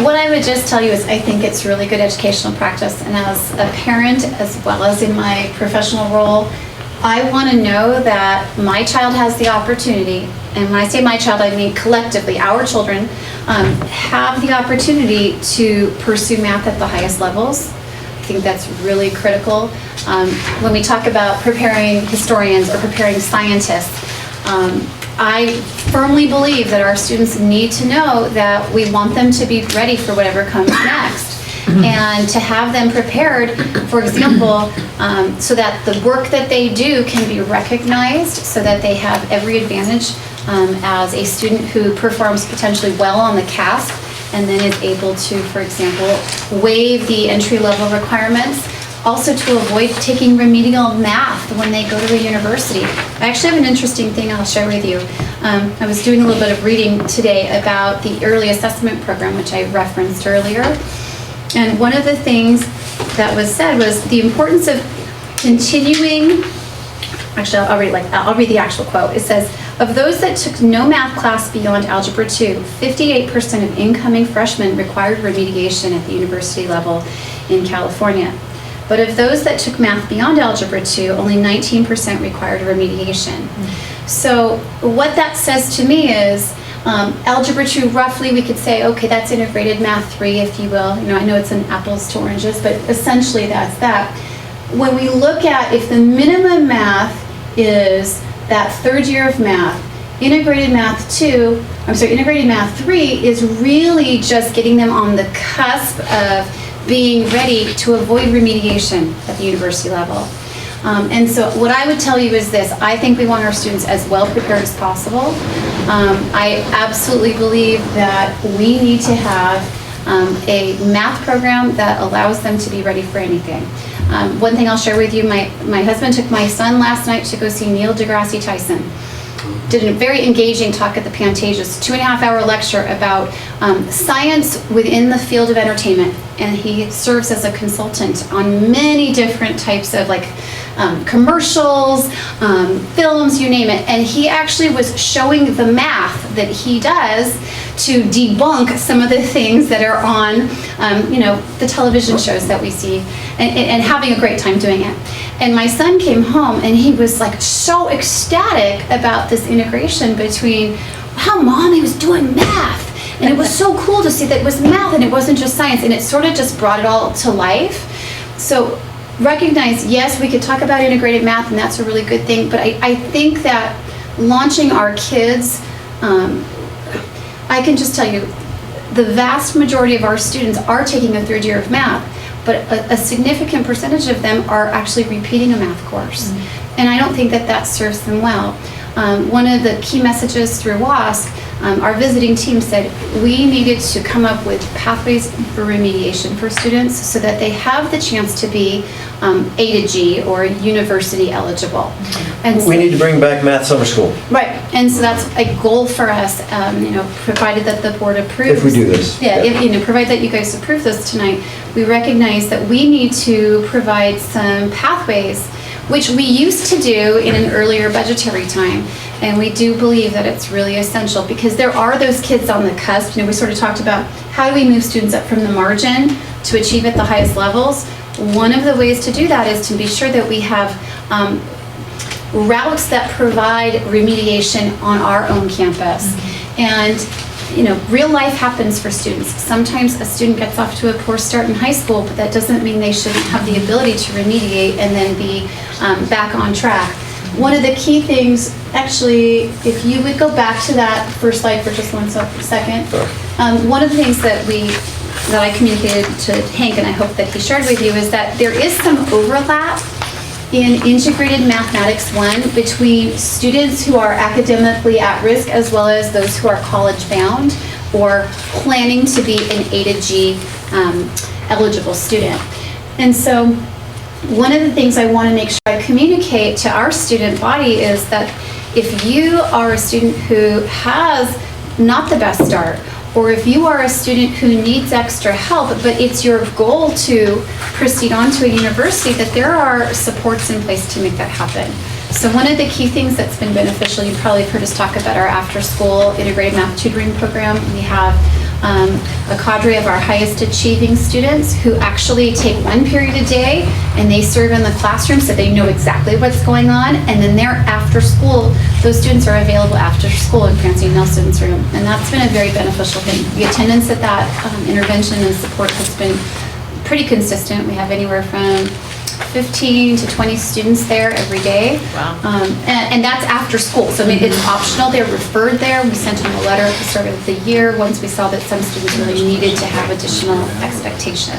Speaker 8: What I would just tell you is I think it's really good educational practice, and as a parent, as well as in my professional role, I want to know that my child has the opportunity, and when I say my child, I mean collectively, our children, have the opportunity to pursue math at the highest levels. I think that's really critical. When we talk about preparing historians or preparing scientists, I firmly believe that our students need to know that we want them to be ready for whatever comes next. And to have them prepared, for example, so that the work that they do can be recognized, so that they have every advantage as a student who performs potentially well on the CASP and then is able to, for example, waive the entry-level requirements. also to avoid taking remedial math when they go to a university. I actually have an interesting thing I'll share with you. I was doing a little bit of reading today about the early assessment program, which I referenced earlier. And one of the things that was said was the importance of continuing, actually I'll read the actual quote. It says, of those that took no math class beyond Algebra 2, 58% of incoming freshmen required remediation at the university level in California. But of those that took math beyond Algebra 2, only 19% required remediation. So what that says to me is, Algebra 2, roughly we could say, okay, that's integrated math 3, if you will. I know it's an apples to oranges, but essentially that's that. When we look at if the minimum math is that third year of math, integrated math 3 is really just getting them on the cusp of being ready to avoid remediation at the university level. And so what I would tell you is this: I think we want our students as well prepared as possible. I absolutely believe that we need to have a math program that allows them to be ready for anything. One thing I'll share with you, my husband took my son last night to go see Neil deGrasse Tyson. Did a very engaging talk at the Pantages, 2.5-hour lecture about science within the field of entertainment. And he serves as a consultant on many different types of commercials, films, you name it. And he actually was showing the math that he does to debunk some of the things that are on, the television shows that we see, and having a great time doing it. And my son came home and he was so ecstatic about this integration between how Mommy was doing math. And it was so cool to see that it was math and it wasn't just science, and it sort of just brought it all to life. So recognize, yes, we could talk about integrated math, and that's a really good thing, but I think that launching our kids, I can just tell you, the vast majority of our students are taking a third year of math, but a significant percentage of them are actually repeating a math course. And I don't think that serves them well. One of the key messages through WASC, our visiting team said we needed to come up with pathways for remediation for students so that they have the chance to be A to G or university eligible. And so,
Speaker 6: We need to bring back math summer school.
Speaker 8: right, and so that's a goal for us, provided that the board approves.
Speaker 6: If we do this.
Speaker 8: Yeah, provided that you guys approve this tonight, we recognize that we need to provide some pathways, which we used to do in an earlier budgetary time. And we do believe that it's really essential because there are those kids on the cusp. We sort of talked about how do we move students up from the margin to achieve at the highest levels. One of the ways to do that is to be sure that we have routes that provide remediation on our own campus. And real life happens for students. Sometimes a student gets off to a poor start in high school, but that doesn't mean they shouldn't have the ability to remediate and then be back on track. One of the key things, actually, if you would go back to that first slide for just one second. One of the things that I communicated to Hank, and I hope that he shared with you, is that there is some overlap in Integrated Mathematics 1 between students who are academically at risk as well as those who are college bound or planning to be an A to G eligible student. And so one of the things I want to make sure I communicate to our student body is that if you are a student who has not the best start, or if you are a student who needs extra help, but it's your goal to proceed on to a university, that there are supports in place to make that happen. So one of the key things that's been beneficial, you probably have heard us talk about our after-school integrated math tutoring program. We have a cadre of our highest achieving students who actually take one period a day and they serve in the classroom so they know exactly what's going on, and then they're after school, those students are available after school in Francine Nelson's room, and that's been a very beneficial thing. The attendance at that intervention and support has been pretty consistent. We have anywhere from 15 to 20 students there every day.
Speaker 1: Wow.
Speaker 8: And that's after school. So it's optional. They're referred there. We sent them a letter at the start of the year once we saw that some students really needed to have additional expectation.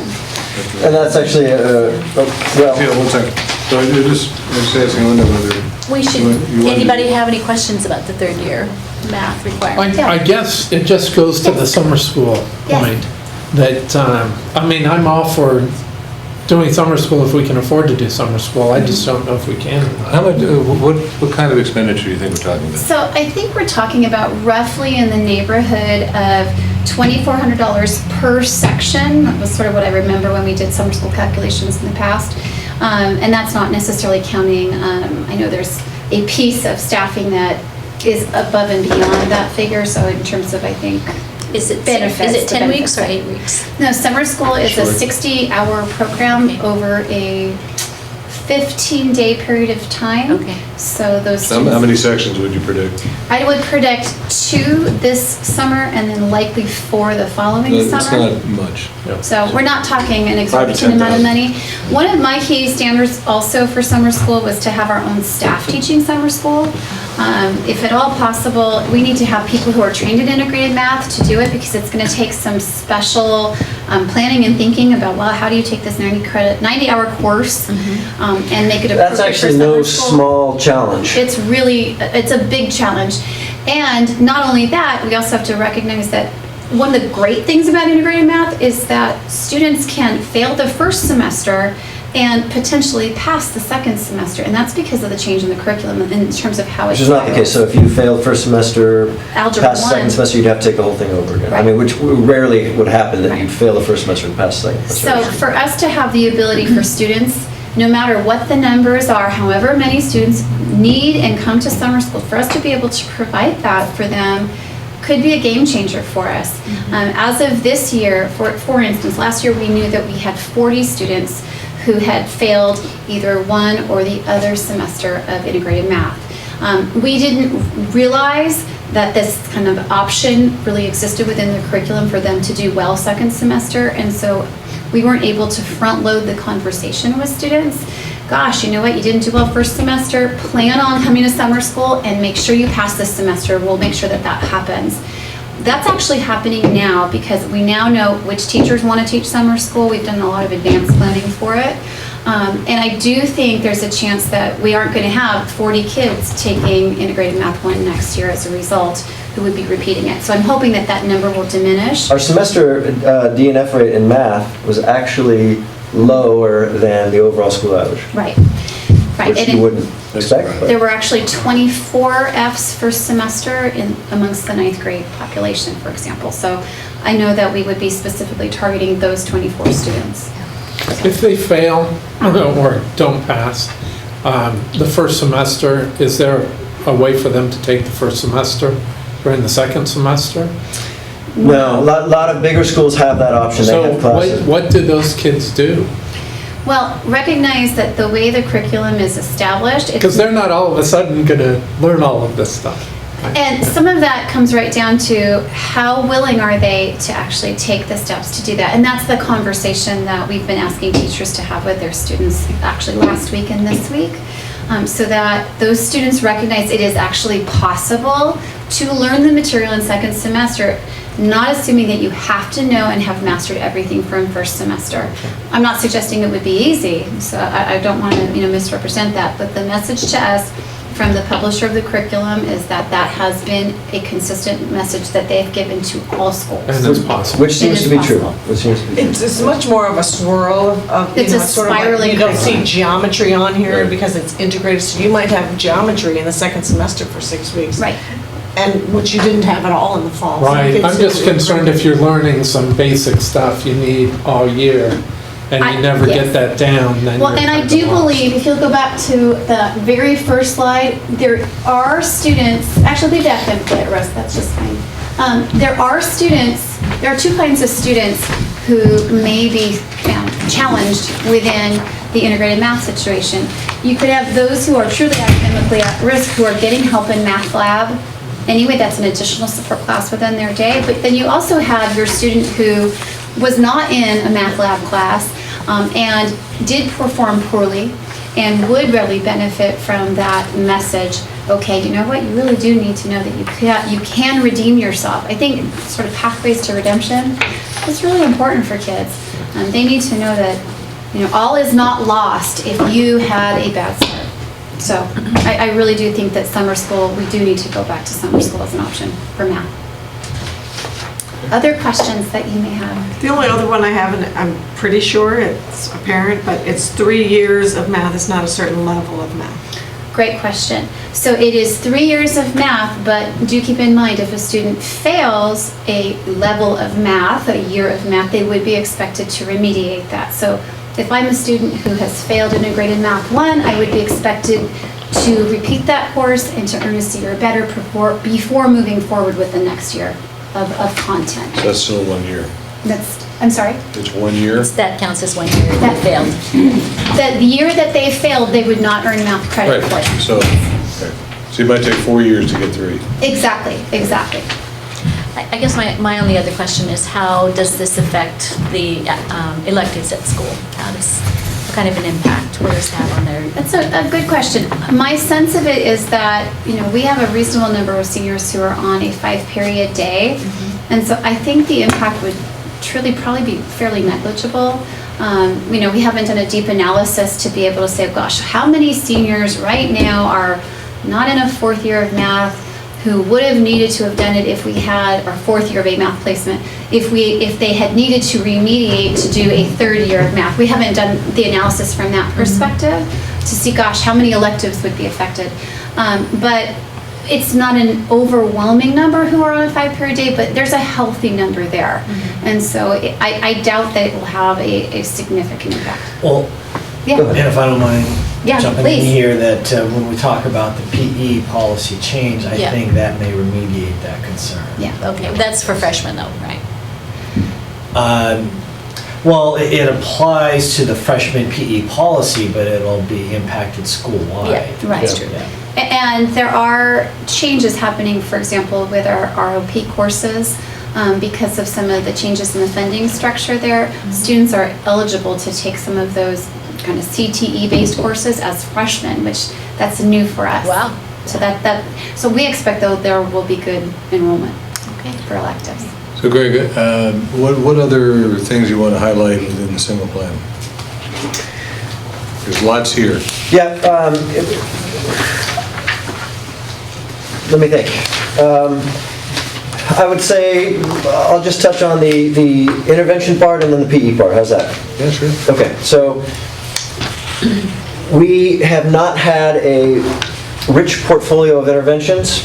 Speaker 6: And that's actually,
Speaker 3: Yeah, one second. So I just asking Linda whether.
Speaker 1: We should,
Speaker 3: you wanted to-
Speaker 1: anybody have any questions about the third year math requirement?
Speaker 7: I guess it just goes to the summer school
Speaker 8: Yes.
Speaker 7: point. That, I'm all for doing summer school if we can afford to do summer school. I just don't know if we can.
Speaker 3: How much, what kind of expenditure do you think we're talking about?
Speaker 8: So I think we're talking about roughly in the neighborhood of $2,400 per section. That was sort of what I remember when we did summer school calculations in the past. And that's not necessarily counting, I know there's a piece of staffing that is above and beyond that figure. So in terms of, I think, benefits.
Speaker 1: Is it 10
Speaker 8: the
Speaker 1: weeks or
Speaker 8: benefits.
Speaker 1: 8 weeks?
Speaker 8: No, summer school is a
Speaker 3: Sure.
Speaker 8: 60-hour program
Speaker 1: Okay.
Speaker 8: over a 15-day period of time.
Speaker 1: Okay.
Speaker 8: So those
Speaker 3: How
Speaker 8: students,
Speaker 3: many sections would you predict?
Speaker 8: I would predict 2 this summer and then likely 4 the following
Speaker 3: It's
Speaker 8: summer.
Speaker 3: not much.
Speaker 8: So we're not talking an
Speaker 3: 5 to
Speaker 8: exorbitant amount of
Speaker 3: 10,000.
Speaker 8: money. One of my key standards also for summer school was to have our own staff teaching summer school. If at all possible, we need to have people who are trained in integrated math to do it because it's going to take some special planning and thinking about, well, how do you take this 90-hour course and make it appropriate
Speaker 6: That's
Speaker 8: for
Speaker 6: actually no
Speaker 8: summer school?
Speaker 6: small challenge.
Speaker 8: It's really, it's a big challenge. And not only that, we also have to recognize that one of the great things about integrated math is that students can fail the first semester and potentially pass the second semester. And that's because of the change in the curriculum in terms of how it's.
Speaker 6: Which is not the case. So if you failed first semester,
Speaker 8: Algebra
Speaker 6: past second
Speaker 8: 1.
Speaker 6: semester, you'd have to take the whole thing over again. I
Speaker 8: Right.
Speaker 6: mean, which rarely would happen, that
Speaker 8: Right.
Speaker 6: you'd fail the first semester and pass the second. That's
Speaker 8: So
Speaker 6: right.
Speaker 8: for us to have the ability for students, no matter what the numbers are, however many students need and come to summer school, for us to be able to provide that for them could be a game changer for us. As of this year, for instance, last year we knew that we had 40 students who had failed either one or the other semester of integrated math. We didn't realize that this kind of option really existed within the curriculum for them to do well second semester, and so we weren't able to front load the conversation with students. Gosh, you know what, you didn't do well first semester, plan on coming to summer school and make sure you pass this semester. We'll make sure that that happens. That's actually happening now because we now know which teachers want to teach summer school. We've done a lot of advanced planning for it. And I do think there's a chance that we aren't going to have 40 kids taking integrated math 1 next year as a result who would be repeating it. So I'm hoping that that number will diminish.
Speaker 6: Our semester DNF rate in math was actually lower than the overall school average,
Speaker 8: Right. Right.
Speaker 6: which
Speaker 8: And
Speaker 6: you wouldn't expect.
Speaker 3: right.
Speaker 6: but-
Speaker 8: there were actually 24 Fs first semester amongst the 9th grade population, for example. So I know that we would be specifically targeting those 24 students.
Speaker 7: If they fail or don't pass the first semester, is there a way for them to take the first semester during the second semester?
Speaker 6: No, a lot of bigger schools have that option. They
Speaker 7: So
Speaker 6: have classes.
Speaker 7: what do those kids do?
Speaker 8: Well, recognize that the way the curriculum is established,
Speaker 7: Because they're not all of a sudden going to learn all of this stuff.
Speaker 8: and some of that comes right down to how willing are they to actually take the steps to do that. And that's the conversation that we've been asking teachers to have with their students actually last week and this week. So that those students recognize it is actually possible to learn the material in second semester, not assuming that you have to know and have mastered everything from first semester. I'm not suggesting it would be easy, so I don't want to misrepresent that, but the message to us from the publisher of the curriculum is that that has been a consistent message that they've given to all schools.
Speaker 7: And it's possible.
Speaker 6: Which seems
Speaker 8: It
Speaker 6: to
Speaker 8: is
Speaker 6: be true.
Speaker 8: possible.
Speaker 6: Which seems to be true.
Speaker 4: It's much more of a swirl of,
Speaker 8: It's a
Speaker 4: sort of like,
Speaker 8: spiraling
Speaker 4: you don't see
Speaker 8: curriculum.
Speaker 4: geometry on here
Speaker 3: Right.
Speaker 4: because it's integrated, so you might have geometry in the second semester for 6 weeks.
Speaker 8: Right.
Speaker 4: And which you didn't have at all in the fall. So you
Speaker 7: Right,
Speaker 4: can
Speaker 7: I'm
Speaker 4: see
Speaker 7: just
Speaker 4: the
Speaker 7: concerned if you're learning some basic stuff you need all year, and you never
Speaker 8: yes.
Speaker 7: get that down, then
Speaker 8: Well,
Speaker 7: you're
Speaker 8: and I
Speaker 7: kind of
Speaker 8: do
Speaker 7: lost.
Speaker 8: believe, if you'll go back to the very first slide, there are students, actually leave that template, Russ, that's just fine. There are two kinds of students who may be challenged within the integrated math situation. You could have those who are truly academically at risk, who are getting help in math lab. Anyway, that's an additional support class within their day. But then you also have your student who was not in a math lab class and did perform poorly and would really benefit from that message. Okay, you know what? You really do need to know that you can redeem yourself. I think sort of pathways to redemption is really important for kids. They need to know that all is not lost if you had a bad start. So I really do think that summer school, we do need to go back to summer school as an option for math. other questions that you may have?
Speaker 10: The only other one I have, and I'm pretty sure it's apparent, but it's 3 years of math. It's not a certain level of math.
Speaker 8: Great question. So it is 3 years of math, but do keep in mind if a student fails a level of math, a year of math, they would be expected to remediate that. So if I'm a student who has failed integrated math 1, I would be expected to repeat that course and to earn a C or better before moving forward with the next year of content.
Speaker 3: So that's still 1 year.
Speaker 8: I'm sorry?
Speaker 3: It's 1 year?
Speaker 1: That counts as 1 year that failed.
Speaker 8: The year that they failed, they would not earn math credit for.
Speaker 3: Right, so, okay. So you might take 4 years to get 3.
Speaker 8: Exactly.
Speaker 1: I guess my only other question is how does this affect the electives at school? What kind of an impact will this have on their?
Speaker 8: That's a good question. My sense of it is that, we have a reasonable number of seniors who are on a 5-period day. And so I think the impact would truly probably be fairly negligible. We haven't done a deep analysis to be able to say, gosh, how many seniors right now are not in a 4th year of math who would have needed to have done it if we had our 4th year of a math placement, if they had needed to remediate to do a 3rd year of math. We haven't done the analysis from that perspective to see, gosh, how many electives would be affected. But it's not an overwhelming number who are on a 5-period day, but there's a healthy number there. And so I doubt that it will have a significant impact.
Speaker 9: Well,
Speaker 8: Yeah.
Speaker 9: and if I don't mind
Speaker 8: Yeah,
Speaker 9: jumping
Speaker 8: please.
Speaker 9: in here, that when we talk about the PE policy change, I
Speaker 1: Yeah.
Speaker 9: think that may remediate that concern.
Speaker 8: Yeah.
Speaker 1: Okay, that's for freshmen though, right?
Speaker 9: Well, it applies to the freshman PE policy, but it'll be impacted school-wide.
Speaker 1: Yeah,
Speaker 8: right.
Speaker 1: That's true.
Speaker 9: Yeah.
Speaker 8: And there are changes happening, for example, with our ROP courses. Because of some of the changes in the funding structure there, students are eligible to take some of those kind of CTE-based courses as freshmen, which that's new for us.
Speaker 1: Wow.
Speaker 8: So we expect though there will be good enrollment
Speaker 1: Okay.
Speaker 8: for electives.
Speaker 3: So Greg, what other things you want to highlight within the single plan? There's lots here.
Speaker 6: Yeah, let me think. I would say, I'll just touch on the intervention part and then the PE part. How's that?
Speaker 3: Yeah, sure.
Speaker 6: Okay, so we have not had a rich portfolio of interventions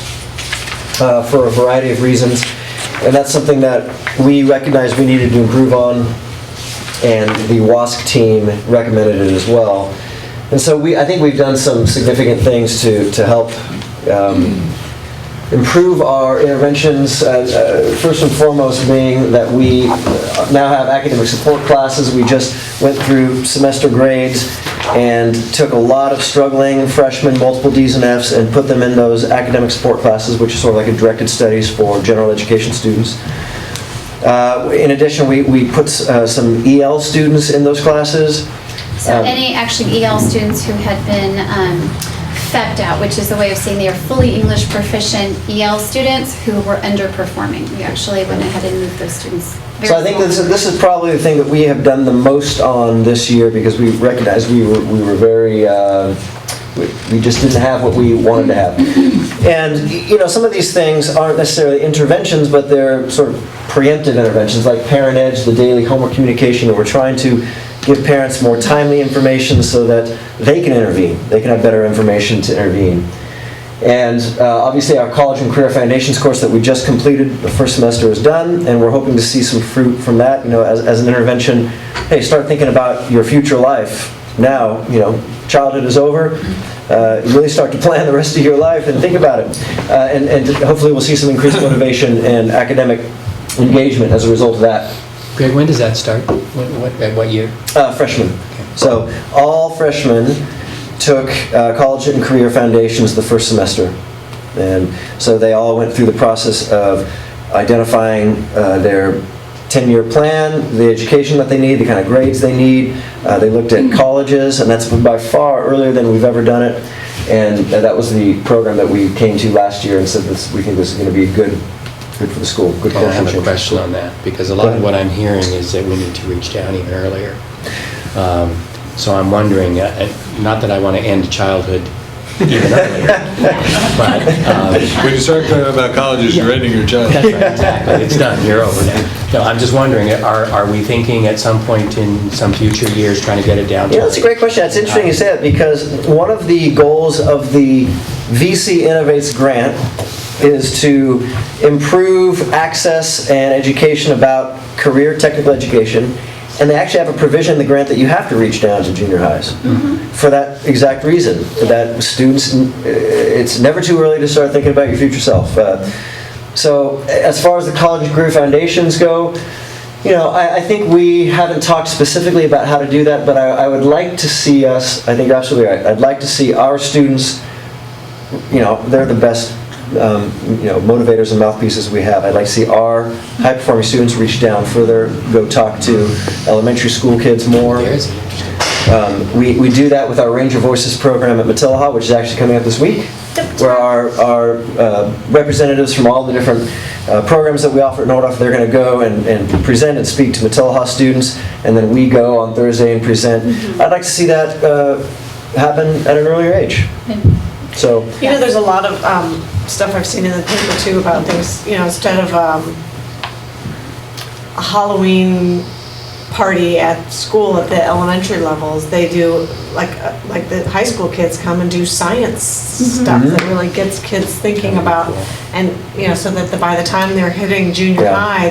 Speaker 6: for a variety of reasons, and that's something that we recognized we needed to improve on, and the WASC team recommended it as well. And so I think we've done some significant things to help improve our interventions, first and foremost being that we now have academic support classes. We just went through semester grades and took a lot of struggling freshmen, multiple D's and F's, and put them in those academic support classes, which is sort of like a directed studies for general education students. In addition, we put some EL students in those classes.
Speaker 8: So any actually EL students who had been FEP'd out, which is a way of saying they are fully English proficient EL students who were underperforming. We actually went ahead and moved those students.
Speaker 6: So I think this is probably the thing that we have done the most on this year, because we recognized we were very, we just didn't have what we wanted to have. And, some of these things aren't necessarily interventions, but they're sort of preemptive interventions, like Parent Edge, the daily homework communication, where we're trying to give parents more timely information so that they can intervene. They can have better information to intervene. And obviously our College and Career Foundations course that we just completed, the first semester is done, and we're hoping to see some fruit from that, as an intervention. Hey, start thinking about your future life now. Childhood is over. Really start to plan the rest of your life and think about it. And hopefully we'll see some increased motivation and academic engagement as a result of that.
Speaker 2: Greg, when does that start? What year?
Speaker 6: Freshmen. So all freshmen took College and Career Foundations the first semester. And so they all went through the process of identifying their 10-year plan, the education that they need, the kind of grades they need. They looked at colleges, and that's by far earlier than we've ever done it. And that was the program that we came to last year and said we think this is going to be good for the school. Good
Speaker 2: I have a
Speaker 6: culture
Speaker 2: question on that, because a lot of what I'm hearing is that we need to reach down even earlier. So I'm wondering, not that I want to end childhood even earlier. But,
Speaker 3: When you start talking about colleges, you're ending your child.
Speaker 2: that's right, exactly. It's done, you're over now. No, I'm just wondering, are we thinking at some point in some future years trying to get it down to?
Speaker 6: Yeah, that's a great question. It's interesting you say that because one of the goals of the VC Innovates grant is to improve access and education about career technical education. And they actually have a provision in the grant that you have to reach down to junior highs for that exact reason, that students, it's never too early to start thinking about your future self. So as far as the College Career Foundations go, I think we haven't talked specifically about how to do that, but I would like to see us, I think you're absolutely right, I'd like to see our students, they're the best motivators and mouthpieces we have. I'd like to see our high-performing students reach down further, go talk to elementary school kids more. We do that with our Range of Voices program at Matilaha, which is actually coming up this week, where our representatives from all the different programs that we offer at Nordhoff, they're going to go and present and speak to Matilaha students, and then we go on Thursday and present. I'd like to see that happen at an earlier age. So,
Speaker 4: there's a lot of stuff I've seen in the paper too about things, instead of a Halloween party at school at the elementary levels, they do, like the high school kids come and do science stuff that really gets kids thinking about, and, so that by the time they're hitting junior high,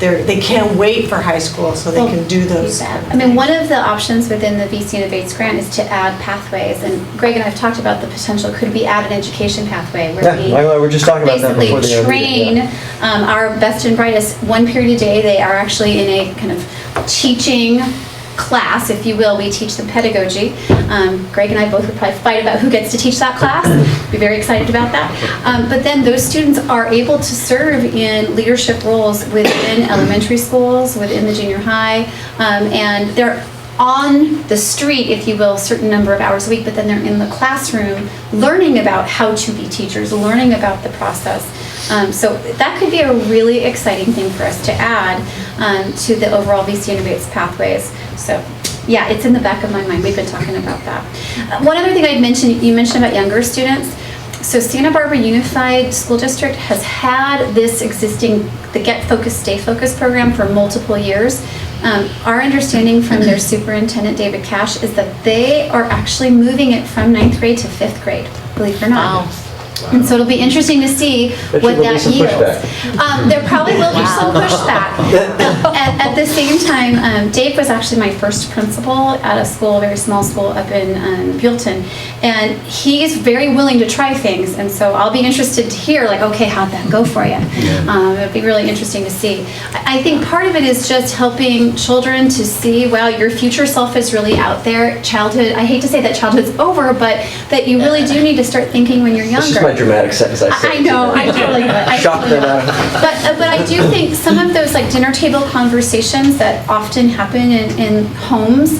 Speaker 4: they can't wait for high school so they can do those.
Speaker 8: I mean, one of the options within the VC Innovates grant is to add pathways, and Greg and I have talked about the potential, could we add an education pathway where we
Speaker 6: we're just talking about that before
Speaker 8: basically
Speaker 6: the
Speaker 8: train our best and brightest one period a day. They are actually in a kind of teaching class, if you will. We teach them pedagogy. Greg and I both would probably fight about who gets to teach that class. Be very excited about that. But then those students are able to serve in leadership roles within elementary schools, within the junior high, and they're on the street, if you will, a certain number of hours a week, but then they're in the classroom learning about how to be teachers, learning about the process. So that could be a really exciting thing for us to add to the overall VC Innovates pathways. So yeah, it's in the back of my mind. We've been talking about that. One other thing I'd mention, you mentioned about younger students. So Santa Barbara Unified School District has had this existing, the Get Focused, Stay Focused program for multiple years. Our understanding from their superintendent, David Cash, is that they are actually moving it from 9th grade to 5th grade, believe it or not.
Speaker 1: Wow.
Speaker 8: And so it'll be interesting to see what that yields. There probably will be some pushback. At the same time, Dave was actually my first principal at a school, a very small school up in Buellton, and he's very willing to try things. And so I'll be interested to hear, like, okay, how'd that go for you? It'll be really interesting to see. I think part of it is just helping children to see, wow, your future self is really out there. Childhood, I hate to say that childhood's over, but that you really do need to start thinking when you're younger.
Speaker 6: This is my dramatic sentence I said.
Speaker 8: I know, I totally get it.
Speaker 6: Shock them out.
Speaker 8: But I do think some of those like dinner table conversations that often happen in homes,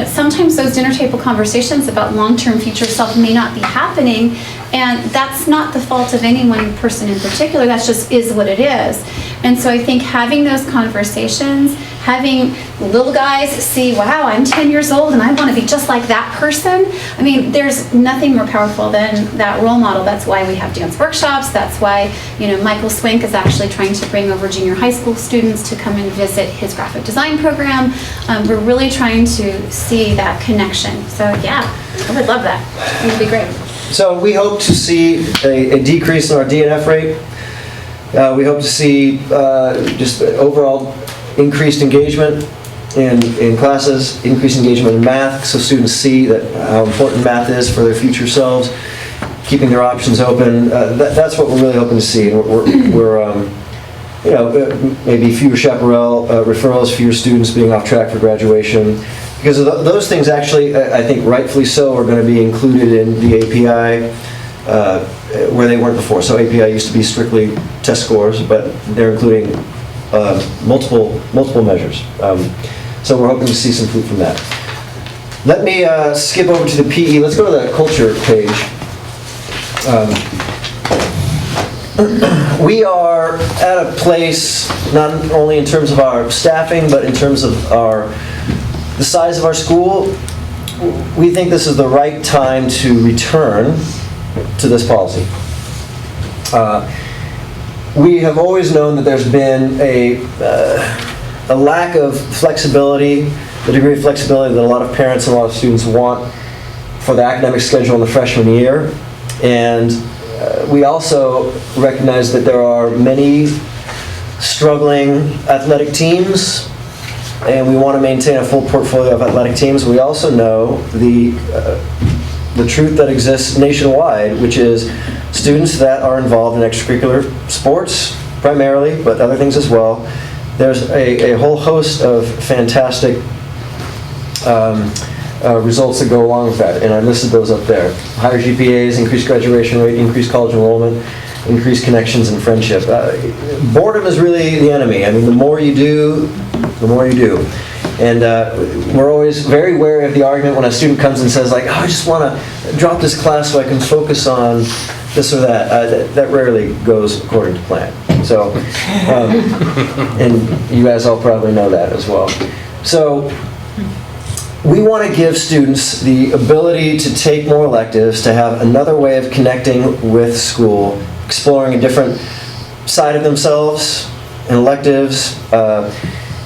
Speaker 8: sometimes those dinner table conversations about long-term future self may not be happening, and that's not the fault of any one person in particular. That just is what it is. And so I think having those conversations, having little guys see, wow, I'm 10 years old and I want to be just like that person. I mean, there's nothing more powerful than that role model. That's why we have dance workshops. That's why, Michael Swank is actually trying to bring over junior high school students to come and visit his graphic design program. We're really trying to see that connection. So yeah, I would love that. It would be great.
Speaker 6: So we hope to see a decrease in our DNF rate. We hope to see just overall increased engagement in classes, increased engagement in math, so students see that how important math is for their future selves, keeping their options open. That's what we're really hoping to see. We're maybe fewer chaparral referrals, fewer students being off track for graduation. Because of those things actually, I think rightfully so, are going to be included in the API where they weren't before. So API used to be strictly test scores, but they're including multiple measures. So we're hoping to see some fruit from that. Let me skip over to the PE. Let's go to the culture page. We are at a place, not only in terms of our staffing, but in terms of the size of our school, we think this is the right time to return to this policy. We have always known that there's been a lack of flexibility, the degree of flexibility that a lot of parents and a lot of students want for the academic schedule in the freshman year. And we also recognize that there are many struggling athletic teams, and we want to maintain a full portfolio of athletic teams. We also know the truth that exists nationwide, which is students that are involved in extracurricular sports primarily, but other things as well. There's a whole host of fantastic results that go along with that, and I listed those up there. Higher GPAs, increased graduation rate, increased college enrollment, increased connections and friendship. Boredom is really the enemy. I mean, the more you do, the more you do. And we're always very wary of the argument when a student comes and says, like, oh, I just want to drop this class so I can focus on this or that. That rarely goes according to plan. So, and you guys all probably know that as well. So, we want to give students the ability to take more electives, to have another way of connecting with school, exploring a different side of themselves in electives.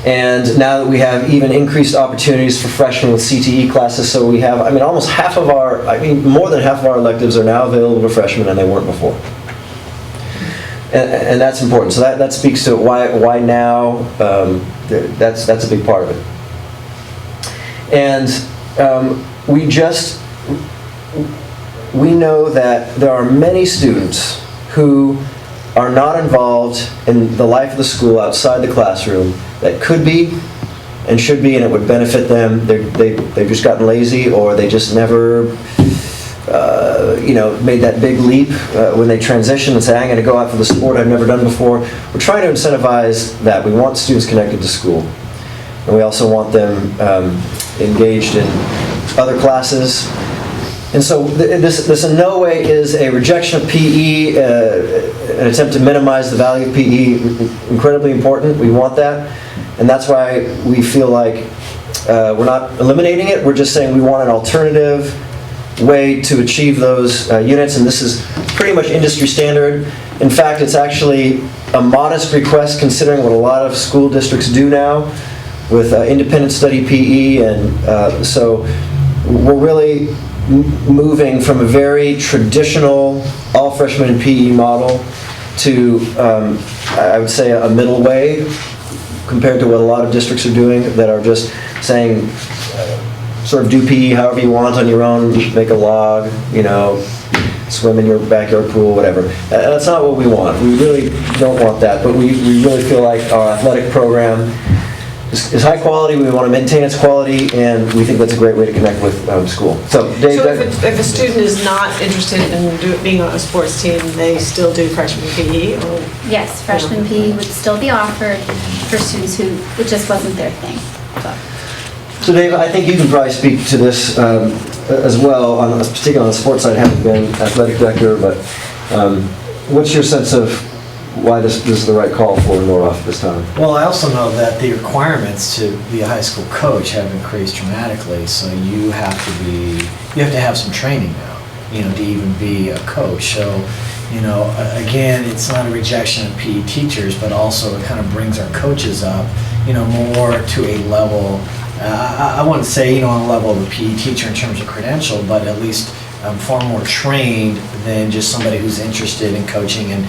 Speaker 6: And now that we have even increased opportunities for freshmen with CTE classes, so we have, almost half of our, more than half of our electives are now available to freshmen, and they weren't before. And that's important. So that speaks to why now. That's a big part of it. And we know that there are many students who are not involved in the life of the school outside the classroom that could be and should be, and it would benefit them. They've just gotten lazy, or they just never made that big leap when they transition and say, I'm going to go out for the sport I've never done before. We're trying to incentivize that. We want students connected to school. And we also want them engaged in other classes. And so this in no way is a rejection of PE, an attempt to minimize the value of PE. Incredibly important. We want that. And that's why we feel like we're not eliminating it. We're just saying we want an alternative way to achieve those units. And this is pretty much industry standard. In fact, it's actually a modest request considering what a lot of school districts do now with independent study PE. And so we're really moving from a very traditional all freshmen in PE model to, I would say, a middle way compared to what a lot of districts are doing that are just saying, sort of do PE however you want on your own, make a log, swim in your backyard pool, whatever. That's not what we want. We really don't want that, but we really feel like our athletic program is high quality. We want to maintain its quality, and we think that's a great way to connect with school. So, Dave,
Speaker 4: So if a student is not interested in being on a sports team, they still do freshman PE? Or?
Speaker 8: Yes, freshman PE would still be offered for students who it just wasn't their thing.
Speaker 6: So Dave, I think you can probably speak to this as well, particularly on the sports side. I haven't been athletic director, but what's your sense of why this is the right call for Noroff this time?
Speaker 9: Well, I also know that the requirements to be a high school coach have increased dramatically, so you have to have some training now, to even be a coach. So, again, it's not a rejection of PE teachers, but also it kind of brings our coaches up, more to a level, I wouldn't say, on a level of a PE teacher in terms of credential, but at least far more trained than just somebody who's interested in coaching and,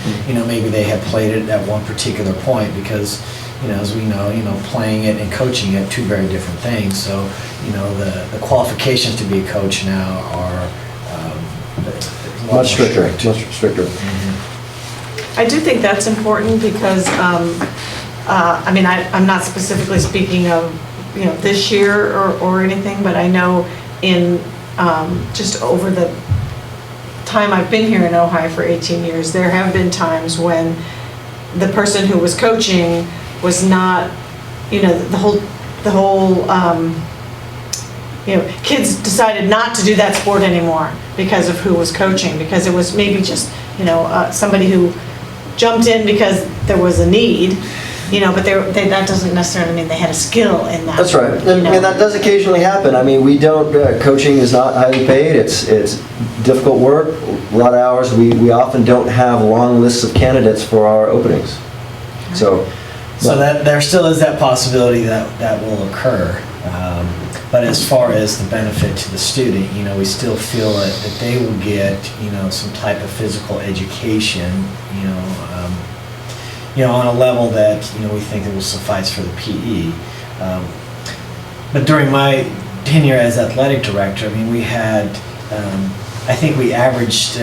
Speaker 9: maybe they have played it at one particular point because, as we know, playing it and coaching it, two very different things. So, the qualifications to be a coach now are
Speaker 6: much stricter.
Speaker 4: I do think that's important because, I'm not specifically speaking of, this year or anything, but I know in just over the time I've been here in Ojai for 18 years, there have been times when the person who was coaching was not, the whole kids decided not to do that sport anymore because of who was coaching, because it was maybe just, somebody who jumped in because there was a need, but that doesn't necessarily mean they had a skill in that.
Speaker 6: That's right, and that does occasionally happen. I mean, we don't, coaching is not highly paid, it's difficult work, a lot of hours. We often don't have long lists of candidates for our openings, so.
Speaker 9: So that there still is that possibility that will occur. But as far as the benefit to the student, we still feel that they will get, some type of physical education, on a level that, we think it will suffice for the PE. But during my tenure as athletic director, we had, I think we averaged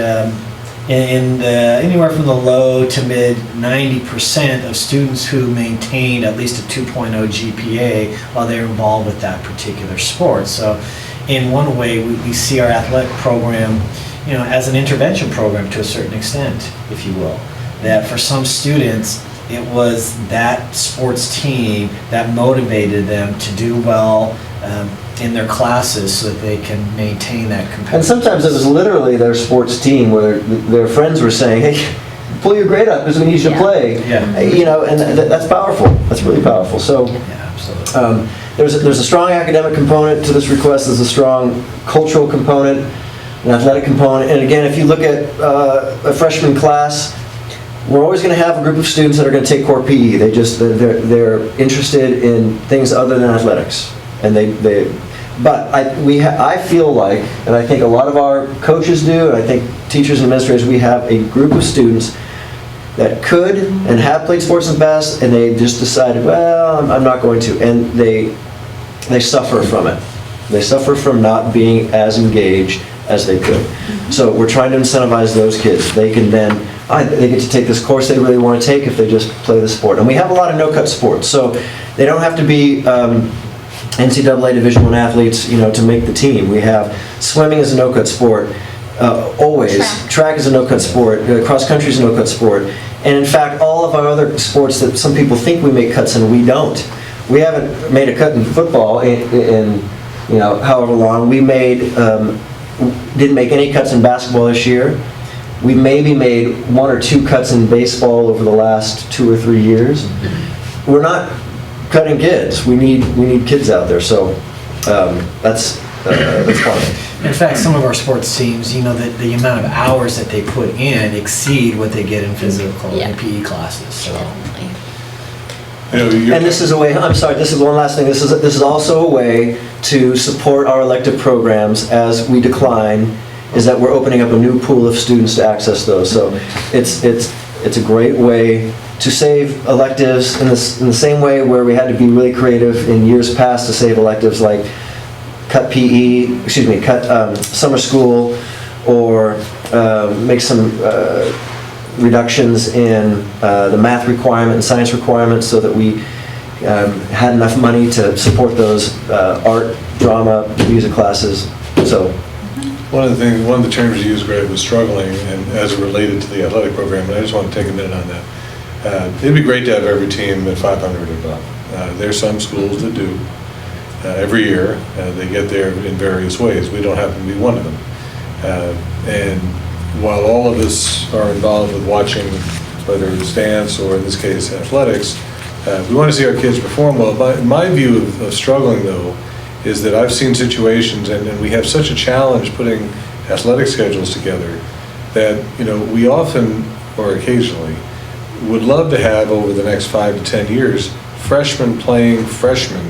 Speaker 9: anywhere from the low to mid 90% of students who maintained at least a 2.0 GPA while they're involved with that particular sport. So in one way, we see our athletic program, as an intervention program to a certain extent, if you will. That for some students, it was that sports team that motivated them to do well in their classes so that they can maintain that competitive.
Speaker 6: And sometimes it was literally their sports team where their friends were saying, hey, pull your grade up because we need you to play.
Speaker 9: Yeah.
Speaker 6: And that's powerful. That's really powerful. So
Speaker 9: Yeah, absolutely.
Speaker 6: there's a strong academic component to this request. There's a strong cultural component, an athletic component. And again, if you look at a freshman class, we're always going to have a group of students that are going to take core PE. They're interested in things other than athletics. And I feel like, and I think a lot of our coaches do, and I think teachers and administrators, we have a group of students that could and have played sports in the past, and they just decided, well, I'm not going to, and they suffer from it. They suffer from not being as engaged as they could. So we're trying to incentivize those kids. They can then, they get to take this course they really want to take if they just play the sport. And we have a lot of no-cut sports, so they don't have to be NCAA Division I athletes, to make the team. We have swimming as a no-cut sport, always. Track is a no-cut sport. Cross country is a no-cut sport. And in fact, all of our other sports that some people think we make cuts in, we don't. We haven't made a cut in football in however long. We didn't make any cuts in basketball this year. We maybe made 1 or 2 cuts in baseball over the last 2 or 3 years. We're not cutting kids. We need kids out there. So that's fun.
Speaker 9: In fact, some of our sports teams, that the amount of hours that they put in exceed what they get in physical and PE classes. So.
Speaker 6: And this is a way, I'm sorry, this is one last thing. This is also a way to support our elective programs as we decline, is that we're opening up a new pool of students to access those. So it's a great way to save electives in the same way where we had to be really creative in years past to save electives like cut summer school, or make some reductions in the math requirement and science requirements so that we had enough money to support those art, drama, music classes. So
Speaker 3: one of the terms you used, Greg, was struggling, and as it related to the athletic program, and I just want to take a minute on that. It'd be great to have every team at 500 or above. There's some schools that do. Every year, they get there in various ways. We don't happen to be one of them. And while all of us are involved with watching, whether it's dance or in this case athletics, we want to see our kids perform well. My view of struggling, though, is that I've seen situations, and we have such a challenge putting athletic schedules together, that we often, or occasionally, would love to have over the next 5 to 10 years freshmen playing freshmen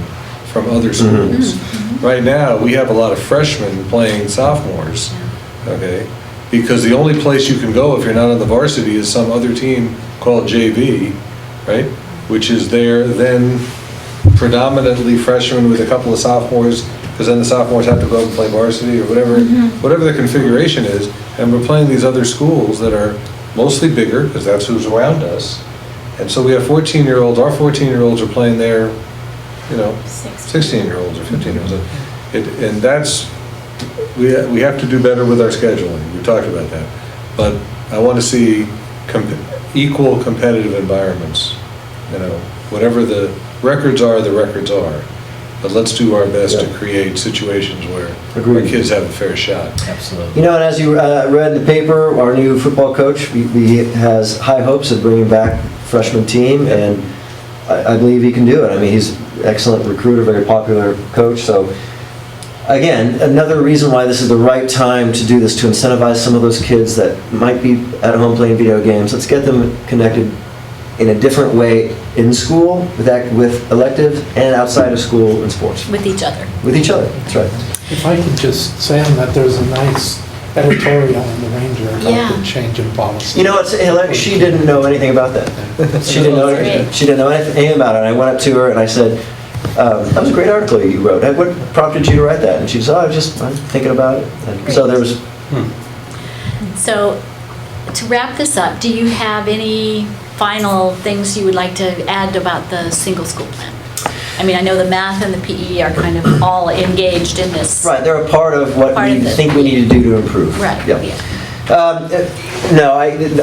Speaker 3: from other schools. Right now, we have a lot of freshmen playing sophomores, okay? Because the only place you can go if you're not on the varsity is some other team called JV, right? Which is there then predominantly freshmen with a couple of sophomores, because then the sophomores have to go out and play varsity or whatever the configuration is. And we're playing these other schools that are mostly bigger, because that's who's around us. And so we have 14-year-olds, our 14-year-olds are playing their, 16-year-olds or 15-year-olds. And that's, we have to do better with our scheduling. We talked about that. But I want to see equal competitive environments. Whatever the records are, the records are. But let's do our best to create situations where our kids have a fair shot.
Speaker 9: Absolutely.
Speaker 6: And as you read in the paper, our new football coach he has high hopes of bringing back freshman team, and I believe he can do it. I mean, he's an excellent recruiter, very popular coach, so again, another reason why this is the right time to do this, to incentivize some of those kids that might be at home playing video games. Let's get them connected in a different way in school, with electives, and outside of school in sports.
Speaker 1: With each other.
Speaker 6: With each other, that's right.
Speaker 7: If I could just say on that, there's a nice editorial in the Ranger
Speaker 1: Yeah.
Speaker 7: about the change in policy.
Speaker 6: You know, it's hilarious. She didn't know anything about that. She didn't know anything.
Speaker 1: Great.
Speaker 6: She didn't know anything about it. And I went up to her and I said, "That was a great article you wrote. What prompted you to write that?" And she said, I'm thinking about it." And so there was.
Speaker 1: So, to wrap this up, do you have any final things you would like to add about the single school plan? I mean, I know the math and the PE are kind of all engaged in this.
Speaker 6: Right, they're a part of what
Speaker 1: Part
Speaker 6: we
Speaker 1: of the-
Speaker 6: think we need to do to improve.
Speaker 1: Right,
Speaker 6: Yep.
Speaker 1: yeah.
Speaker 6: No,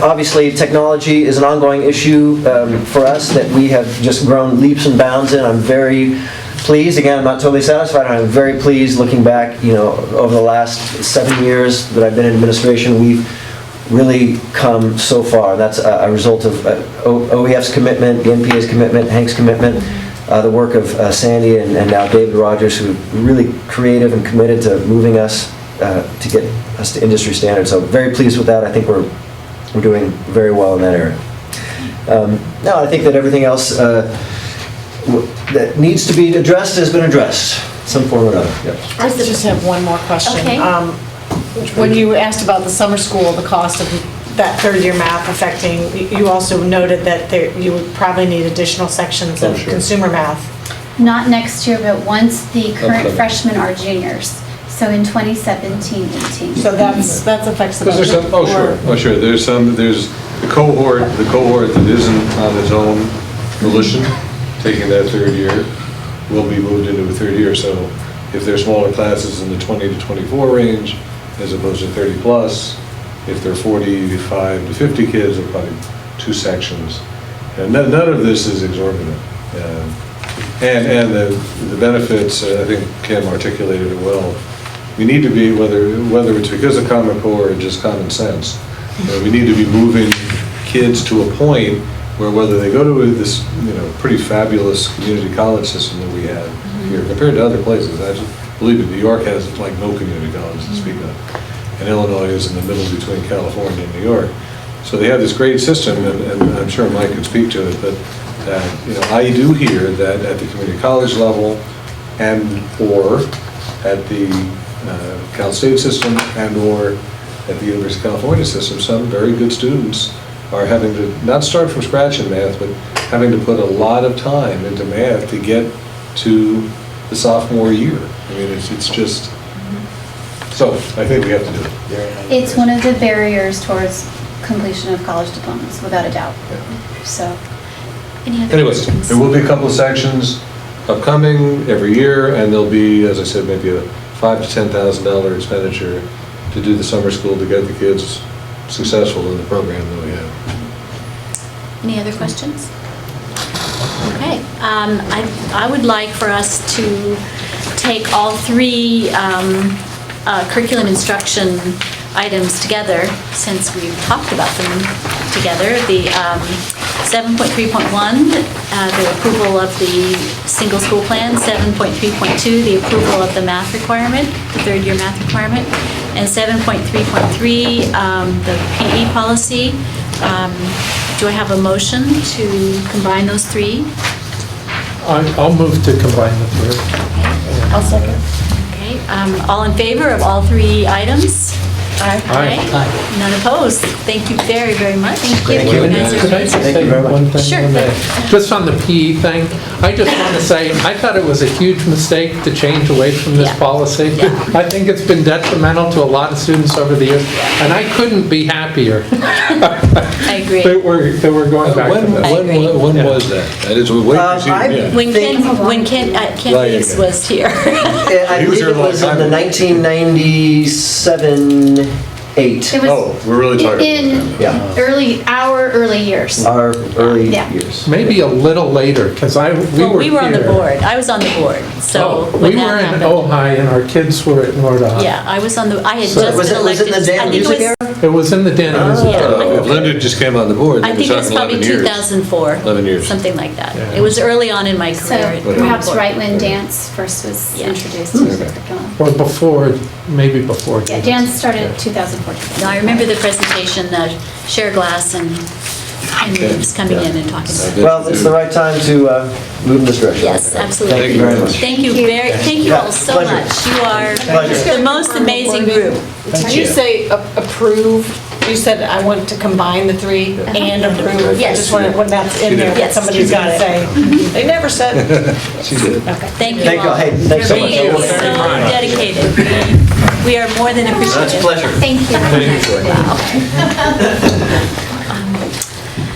Speaker 6: obviously, technology is an ongoing issue for us that we have just grown leaps and bounds in. I'm very pleased. Again, I'm not totally satisfied. I'm very pleased looking back, over the last 7 years that I've been in administration, we've really come so far. That's a result of OEF's commitment, the NPA's commitment, Hank's commitment, the work of Sandy and now David Rogers, who are really creative and committed to moving us to get us to industry standards. So very pleased with that. I think we're doing very well in that area. No, I think that everything else that needs to be addressed has been addressed, some form or another. Yep.
Speaker 4: I just have one more question.
Speaker 1: Okay.
Speaker 4: When you asked about the summer school, the cost of that third-year math affecting, you also noted that you would probably need additional sections of
Speaker 3: sure.
Speaker 4: consumer math.
Speaker 8: Not next year, but once the current
Speaker 3: Okay.
Speaker 8: freshmen are juniors. So in 2017-18.
Speaker 4: So that affects the
Speaker 3: Because there's
Speaker 4: budget?
Speaker 3: some, sure, there's the cohort that isn't on its own volition, taking that third year, will be moved into a third year. So if they're smaller classes in the 20 to 24 range, as opposed to 30 plus, if they're 45 to 50 kids, they're probably 2 sections. And none of this is exorbitant. And the benefits, I think Kim articulated it well. We need to be, whether it's because of Common Core or just common sense, we need to be moving kids to a point where whether they go to this, pretty fabulous community college system that we have here compared to other places. I just believe it, New York has like no community college to speak of. And Illinois is in the middle between California and New York. So they have this great system, and I'm sure Mike could speak to it, but I do hear that at the community college level or at the Cal State system or at the University of California system, some very good students are having to not start from scratch in math, but having to put a lot of time into math to get to the sophomore year. I mean, it's just, so I think we have to do it.
Speaker 8: It's one of the barriers towards completion of college diplomas, without a doubt. So,
Speaker 1: Any other
Speaker 3: Anyways,
Speaker 1: questions?
Speaker 3: there will be a couple of sections upcoming every year, and there'll be, as I said, maybe a $5,000 to $10,000 expenditure to do the summer school to get the kids successful in the program that we have.
Speaker 1: Any other questions? Okay, I would like for us to take all 3 curriculum instruction items together, since we've talked about them together. The 7.3.1, the approval of the single school plan, 7.3.2, the approval of the math requirement, the third-year math requirement, and 7.3.3, the PE policy. Do I have a motion to combine those 3?
Speaker 7: I'll move to combine the 3.
Speaker 4: I'll second.
Speaker 1: Okay, all in favor of all 3 items?
Speaker 7: Aye.
Speaker 1: None opposed? Thank you very, very much.
Speaker 6: Thank you.
Speaker 7: Could I just
Speaker 6: Thank
Speaker 7: say
Speaker 6: you very much.
Speaker 7: one thing?
Speaker 1: Sure.
Speaker 7: on that? Just on the PE thing, I just want to say, I thought it was a huge mistake to change away from this
Speaker 1: Yeah.
Speaker 7: policy.
Speaker 1: Yeah.
Speaker 7: I think it's been detrimental to a lot of students over the years, and I couldn't be happier
Speaker 1: I agree.
Speaker 7: that we're going back to
Speaker 3: When
Speaker 7: this.
Speaker 3: when was that? That is way preceding,
Speaker 6: I
Speaker 3: yeah.
Speaker 1: When
Speaker 6: think-
Speaker 1: Ken
Speaker 3: Right,
Speaker 1: Reeves
Speaker 3: okay.
Speaker 1: was here.
Speaker 6: I
Speaker 3: He was
Speaker 6: believe
Speaker 3: here a
Speaker 6: it
Speaker 3: long
Speaker 6: was in
Speaker 3: time
Speaker 6: the
Speaker 3: ago.
Speaker 6: 1997, 8.
Speaker 8: It
Speaker 3: Oh,
Speaker 8: was
Speaker 3: we're really talking
Speaker 8: in
Speaker 3: about that.
Speaker 6: Yeah,
Speaker 8: our early years.
Speaker 6: our early
Speaker 8: Yeah.
Speaker 6: years.
Speaker 7: Maybe a little later, because we
Speaker 1: Well,
Speaker 7: were
Speaker 1: we were on the
Speaker 7: here.
Speaker 1: board. I was on the board, so
Speaker 7: Oh,
Speaker 1: when
Speaker 7: we
Speaker 1: that
Speaker 7: were in
Speaker 1: happened.
Speaker 7: Ojai and our kids were at Nord Ojai.
Speaker 1: Yeah, I was on the, I had
Speaker 6: So
Speaker 1: just
Speaker 6: was
Speaker 1: been
Speaker 6: it
Speaker 1: elected.
Speaker 6: in the Dan
Speaker 1: I think it
Speaker 6: music
Speaker 1: was-
Speaker 6: era?
Speaker 7: It was in the den. It was
Speaker 3: If Linda just came on the board,
Speaker 1: I
Speaker 3: then
Speaker 1: think
Speaker 3: we're
Speaker 1: it was
Speaker 3: talking
Speaker 1: probably
Speaker 3: 11 years.
Speaker 1: 2004.
Speaker 3: 11 years.
Speaker 1: Something like that.
Speaker 7: Yeah.
Speaker 1: It was early on in my
Speaker 8: So
Speaker 1: career.
Speaker 8: perhaps right when dance first was
Speaker 1: Yeah.
Speaker 8: introduced to the
Speaker 3: Okay.
Speaker 8: curriculum.
Speaker 7: or before, maybe before.
Speaker 8: Yeah, dance started 2014.
Speaker 1: No, I remember the presentation, Share Glass and was coming in and talking about it.
Speaker 6: Well, it's the right time to move in this direction.
Speaker 1: Yes, absolutely.
Speaker 3: Thank you very much.
Speaker 1: Thank you all so
Speaker 6: Pleasure.
Speaker 1: much. You are
Speaker 6: Pleasure.
Speaker 1: the most amazing group.
Speaker 4: Did you say approve? You said I want to combine the three and approve.
Speaker 1: Yes.
Speaker 4: I just wanted, when that's in there,
Speaker 1: Yes.
Speaker 4: somebody's got to say. They never said.
Speaker 3: She did.
Speaker 1: Thank you
Speaker 6: Thank you.
Speaker 1: all.
Speaker 6: Hey, thanks so
Speaker 1: For
Speaker 6: much.
Speaker 1: being
Speaker 7: Thank you
Speaker 1: so
Speaker 7: very much.
Speaker 1: dedicated. We are more than appreciative.
Speaker 6: That's a pleasure.
Speaker 8: Thank you.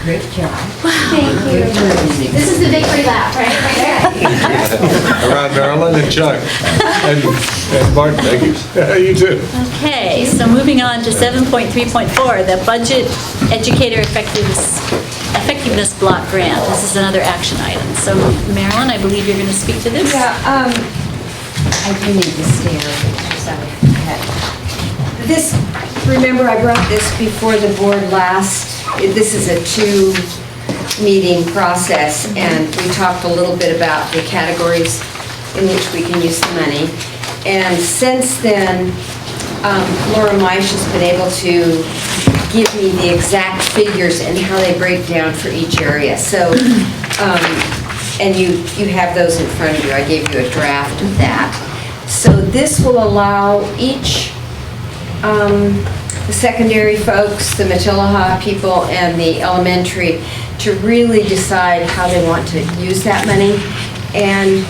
Speaker 11: Great job.
Speaker 8: Thank you. This is the victory lap, right? Right there.
Speaker 3: Around Marilyn and Chuck and Martin, thank you.
Speaker 7: You too.
Speaker 1: Okay, so moving on to 7.3.4, the Budget Educator Effectiveness Block Grant. This is another action item. So Marilyn, I believe you're going to speak to this?
Speaker 11: Yeah, I do need to stay This, remember I brought this before the board last, this is a 2-meeting process, and we talked a little bit about the categories in which we can use the money. And since then, Laura Meisch has been able to give me the exact figures and how they break down for each area. So, and you have those in front of you. I gave you a draft of that. So this will allow each, the secondary folks, the Matilaha people, and the elementary to really decide how they want to use that money. And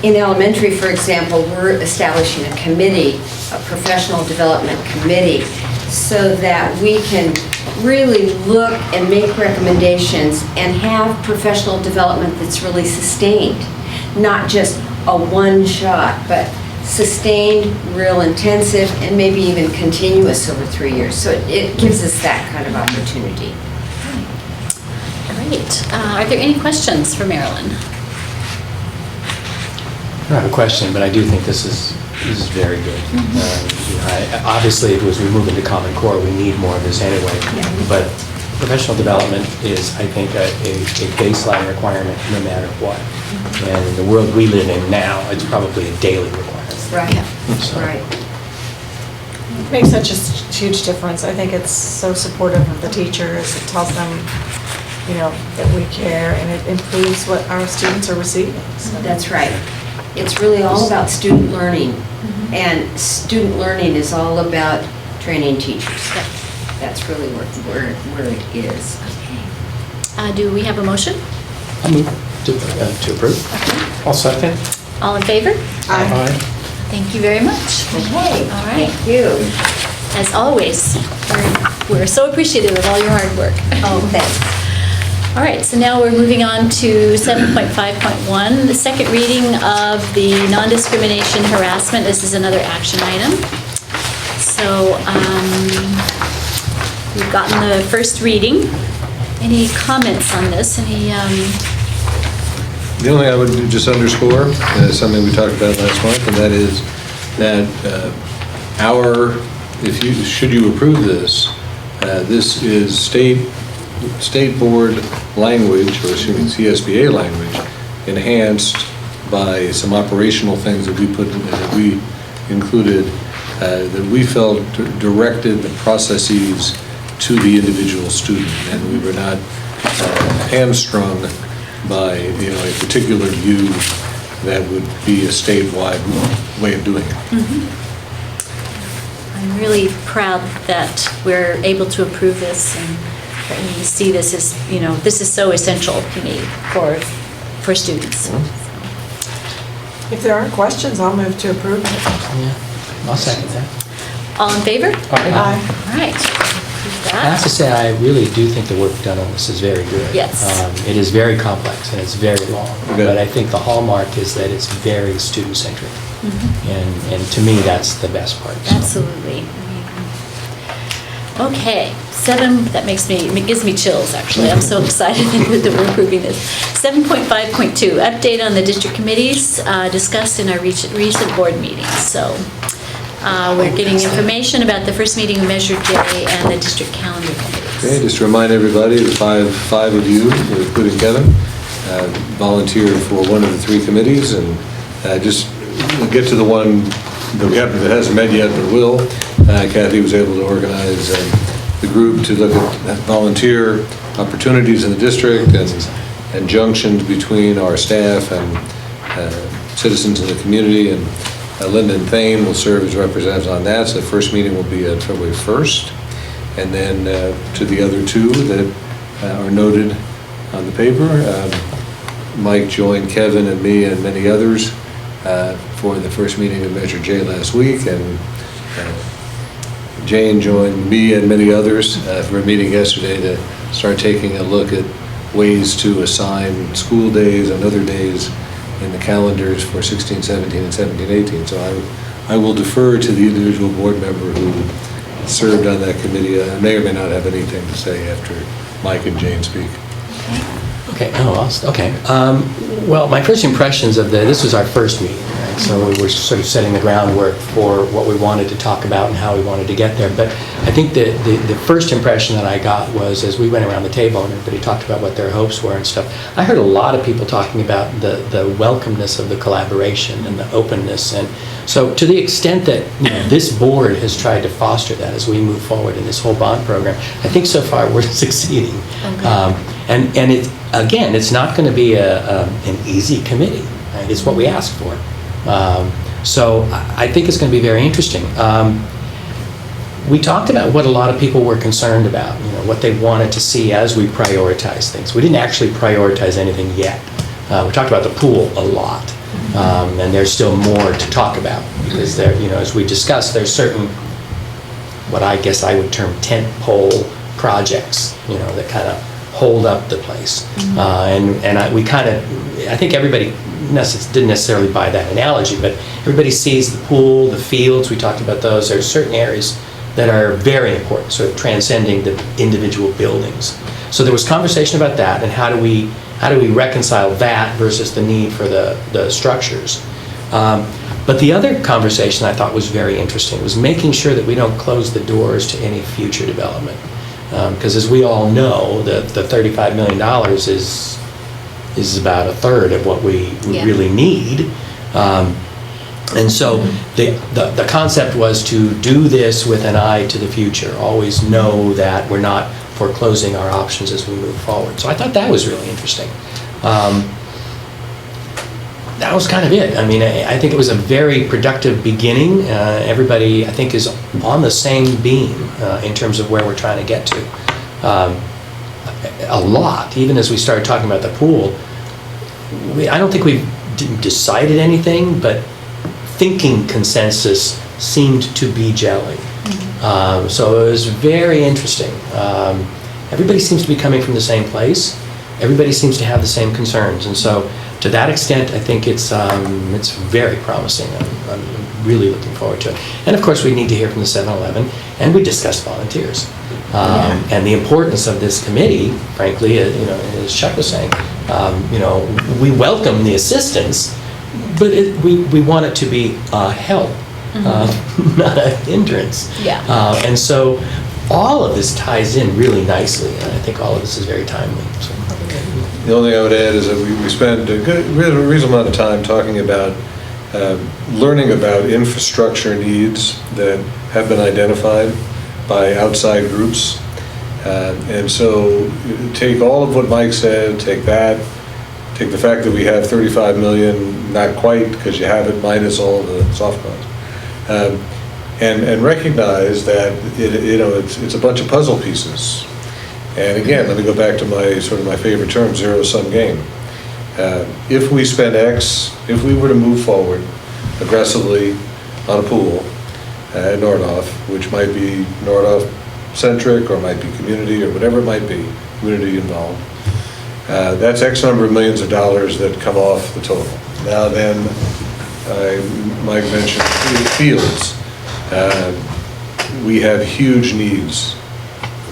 Speaker 11: in elementary, for example, we're establishing a committee, a professional development committee, so that we can really look and make recommendations and have professional development that's really sustained, not just a one-shot, but sustained, real intensive, and maybe even continuous over 3 years. So it gives us that kind of opportunity.
Speaker 1: Great. Are there any questions for Marilyn?
Speaker 2: I don't have a question, but I do think this is very good. Obviously, as we move into Common Core, we need more of this anyway. But professional development is, I think, a baseline requirement no matter what. And in the world we live in now, it's probably a daily requirement.
Speaker 11: Right,
Speaker 2: So-
Speaker 11: right.
Speaker 4: It makes such a huge difference. I think it's so supportive of the teachers. It tells them, that we care, and it improves what our students are receiving. So
Speaker 11: That's right. It's really all about student learning. And student learning is all about training teachers. That's really where it is.
Speaker 1: Do we have a motion?
Speaker 2: I'll move to approve.
Speaker 7: I'll second.
Speaker 1: All in favor?
Speaker 7: Aye.
Speaker 1: Thank you very much.
Speaker 11: Okay.
Speaker 1: All right.
Speaker 11: Thank you.
Speaker 1: As always, we're so appreciative of all your hard work.
Speaker 11: Oh, thanks.
Speaker 1: All right, so now we're moving on to 7.5.1, the second reading of the non-discrimination harassment. This is another action item. So we've gotten the first reading. Any comments on this?
Speaker 3: The only thing I would just underscore is something we talked about last month, and that is that should you approve this, this is state board language, or CSBA language, enhanced by some operational things that we included, that we felt directed the processes to the individual student, and we were not hamstrung by a particular view that would be a statewide way of doing it.
Speaker 1: I'm really proud that we're able to approve this and that we see this as, this is so essential to me for students.
Speaker 4: if there aren't questions, I'll move to approve it.
Speaker 2: I'll second that.
Speaker 1: All in favor?
Speaker 4: Aye.
Speaker 1: All right. With
Speaker 2: I have to
Speaker 1: that,
Speaker 2: say, I really do think the work done on this is very good.
Speaker 1: Yes.
Speaker 2: It is very complex and it's very long,
Speaker 3: Okay.
Speaker 2: but I think the hallmark is that it's very student-centric. And to me, that's the best part. So-
Speaker 1: absolutely. Okay, that gives me chills, actually. I'm so excited that we're approving this. 7.5.2, update on the district committees discussed in our recent board meetings. So We're getting information about the first meeting of Measure J and the district calendar committees.
Speaker 3: Okay, just to remind everybody, the five of you, including Kevin, volunteered for one of the three committees, and just we'll get to the one that hasn't met yet but will. Kathy was able to organize the group to look at volunteer opportunities in the district and junctions between our staff and citizens in the community, and Linda and Thane will serve as representatives on that. So the first meeting will be on February 1st. And then to the other two that are noted on the paper, Mike joined Kevin and me and many others for the first meeting of Measure J last week, and Jane joined me and many others for a meeting yesterday to start taking a look at ways to assign school days and other days in the calendars for 16, 17, and 17, 18. So I will defer to the individual board member who served on that committee. I may or may not have anything to say after Mike and Jane speak.
Speaker 2: Okay, okay. Well, my first impressions of this was our first meeting, right? So we were sort of setting the groundwork for what we wanted to talk about and how we wanted to get there. But I think the first impression that I got was, as we went around the table and everybody talked about what their hopes were and stuff, I heard a lot of people talking about the welcomeness of the collaboration and the openness. And so to the extent that this board has tried to foster that as we move forward in this whole bond program, I think so far we're succeeding. Okay. And again, it's not going to be an easy committee. Right? It's what we asked for. So I think it's going to be very interesting. We talked about what a lot of people were concerned about, what they wanted to see as we prioritize things. We didn't actually prioritize anything yet. We talked about the pool a lot, and there's still more to talk about because there, as we discussed, there's certain, what I guess I would term tent pole projects, that kind of hold up the place. I think everybody didn't necessarily buy that analogy, but everybody sees the pool, the fields, we talked about those. There's certain areas that are very important, sort of transcending the individual buildings. So there was conversation about that, and how do we reconcile that versus the need for the structures. But the other conversation I thought was very interesting was making sure that we don't close the doors to any future development. Because as we all know, the $35 million is about a third of what we really need. And so the concept was to do this with an eye to the future, always know that we're not foreclosing our options as we move forward. So I thought that was really interesting. That was kind of it. I mean, I think it was a very productive beginning. Everybody, I think, is on the same beam in terms of where we're trying to get to. A lot, even as we started talking about the pool, I don't think we've decided anything, but thinking consensus seemed to be gelling. So it was very interesting. Everybody seems to be coming from the same place. Everybody seems to have the same concerns. And so to that extent, I think it's very promising. I'm really looking forward to it. And of course, we need to hear from the 7-Eleven, and we discussed volunteers. And the importance of this committee, frankly, as Chuck was saying, we welcome the assistance, but we want it to be a help, not a hindrance. Yeah. And so all of this ties in really nicely, and I think all of this is very timely. So.
Speaker 3: The only thing I would add is that we spend a reasonable amount of time talking about learning about infrastructure needs that have been identified by outside groups. And so take all of what Mike said, take the fact that we have 35 million, not quite because you have it minus all the soft costs, and recognize that it's a bunch of puzzle pieces. And again, let me go back to my favorite term, zero-sum game. If we spend X, if we were to move forward aggressively on a pool at Nordhoff, which might be Nordhoff-centric or might be community or whatever it might be, community involved, that's X number of millions of dollars that come off the total. Now then, Mike mentioned fields. We have huge needs